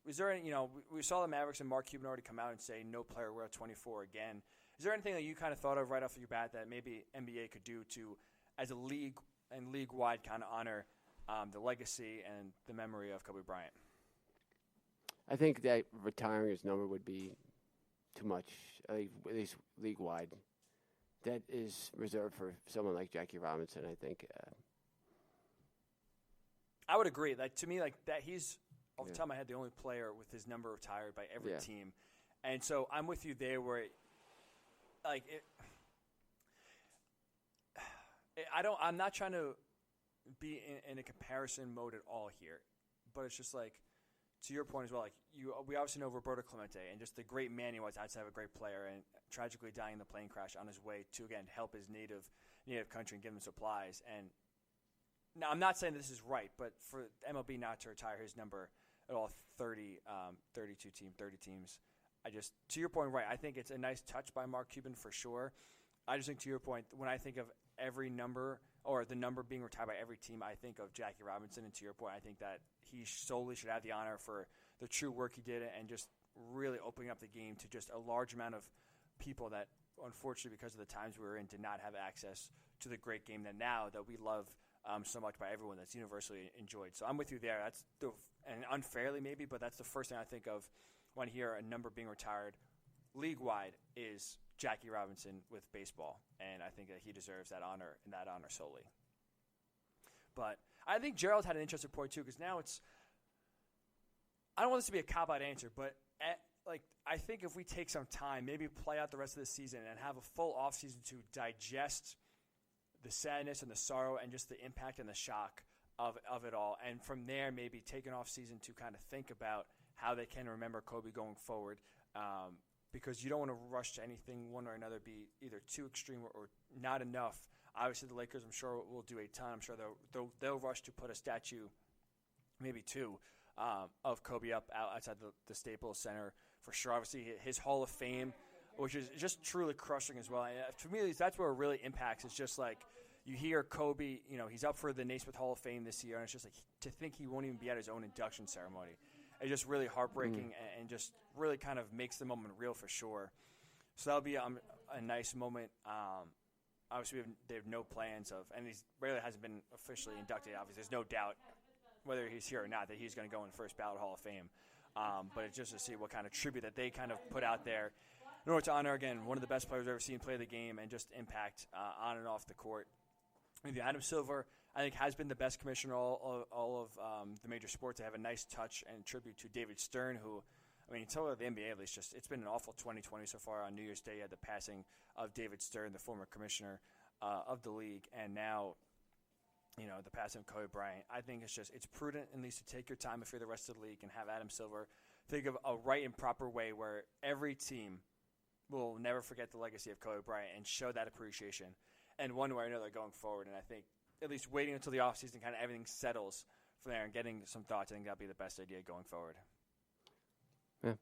Was there any, we saw the Mavericks and Mark Cuban already come out and say no player wear 24 again. Is there anything that you kind of thought of right off your bat that maybe NBA could do to, as a league and league-wide, kind of honor the legacy and the memory of Kobe Bryant? I think that retiring his number would be too much, at least league-wide. That is reserved for someone like Jackie Robinson, I think. I would agree. To me, that he's, off the top of my head, the only player with his number retired by every team. And so I'm with you there where – I'm not trying to be in a comparison mode at all here, but it's just to your point as well. We obviously know Roberto Clemente and just the great man he was outside of a great player, and tragically dying in the plane crash on his way to again help his native country and give him supplies. And now I'm not saying this is right, but for MLB not to retire his number at all, 30 teams. To your point, right, I think it's a nice touch by Mark Cuban for sure. I just think, to your point, when I think of every number or the number being retired by every team, I think of Jackie Robinson. And to your point, I think that he solely should have the honor for the true work he did and just really opening up the game to just a large amount of people that, unfortunately, because of the times we were in, did not have access to the great game that we love so much by everyone, that's universally enjoyed. So I'm with you there. That's and unfairly maybe, but that's the first thing I think of when I hear a number being retired league-wide is Jackie Robinson with baseball, and I think that he deserves that honor and that honor solely. But I think Gerald had an interesting point too, because now I don't want this to be a cop-out answer, but I think if we take some time, maybe play out the rest of the season and have a full offseason to digest the sadness and the sorrow and just the impact and the shock of it all, and from there maybe take an offseason to kind of think about how they can remember Kobe going forward, because you don't want to rush to anything one or another, be either too extreme or not enough. Obviously, the Lakers, I'm sure, will do a ton. I'm sure they'll rush to put a statue, maybe two, of Kobe up outside the Staples Center for sure. Obviously, his Hall of Fame, which is just truly crushing as well. And for me, that's where it really impacts. It's just you hear Kobe, he's up for the Naismith Hall of Fame this year, and it's just to think he won't even be at his own induction ceremony. It's just really heartbreaking and just really kind of makes the moment real for sure. So that'll be a nice moment. Obviously, they have no plans of, and he really hasn't been officially inducted. Obviously, there's no doubt whether he's here or not that he's going to go in the first ballot Hall of Fame. But it's just to see what kind of tribute that they kind of put out there in order to honor, again, one of the best players I've ever seen play the game and just impact on and off the court. Maybe Adam Silver, I think, has been the best commissioner all of the major sports to have a nice touch and tribute to David Stern, who, until the NBA at least, it's been an awful 2020 so far. On New Year's Day, you had the passing of David Stern, the former commissioner of the league, and now, the passing of Kobe Bryant. I think it's prudent at least to take your time if you're the rest of the league and have Adam Silver think of a right and proper way where every team will never forget the legacy of Kobe Bryant and show that appreciation in one way or another going forward. And I think at least waiting until the offseason, kind of everything settles from there and getting some thoughts, I think that'd be the best idea going forward. Yeah.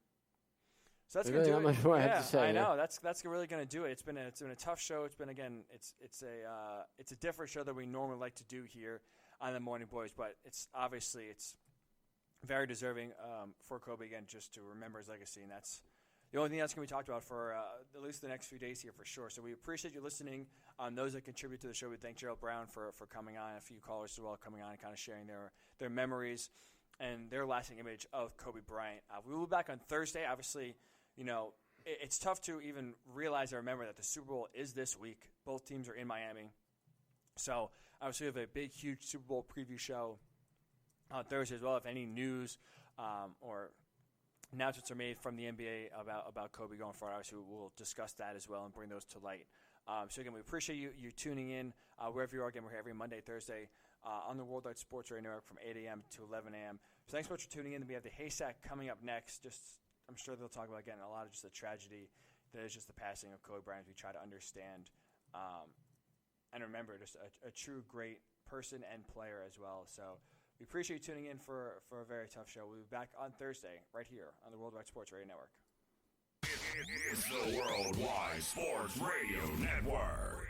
So that's going to do it. Much more I have to say, I know. That's really going to do it. It's been a tough show. It's been, again, it's a different show than we normally like to do here on the Morning Boys, but it's very deserving for Kobe, again, just to remember his legacy, and that's the only thing that's going to be talked about for at least the next few days here for sure. So we appreciate you listening. Those that contribute to the show, we thank Gerald Brown for coming on, a few callers as well coming on and kind of sharing their memories and their lasting image of Kobe Bryant. We will be back on Thursday. Obviously, it's tough to even realize or remember that the Super Bowl is this week. Both teams are in Miami. So obviously we have a big, huge Super Bowl preview show on Thursday as well. If any news or announcements are made from the NBA about Kobe going forward, obviously we'll discuss that as well and bring those to light. So again, we appreciate you tuning in wherever you are. Again, we're here every Monday, Thursday on the Worldwide Sports Radio Network from 8 a.m. to 11 a.m. So thanks so much for tuning in. We have the Haystack coming up next. I'm sure they'll talk about, again, a lot of just the tragedy that is just the passing of Kobe Bryant as we try to understand and remember just a true great person and player as well. So we appreciate you tuning in for a very tough show. We'll be back on Thursday right here on the Worldwide Sports Radio Network. It's the Worldwide Sports Radio Network.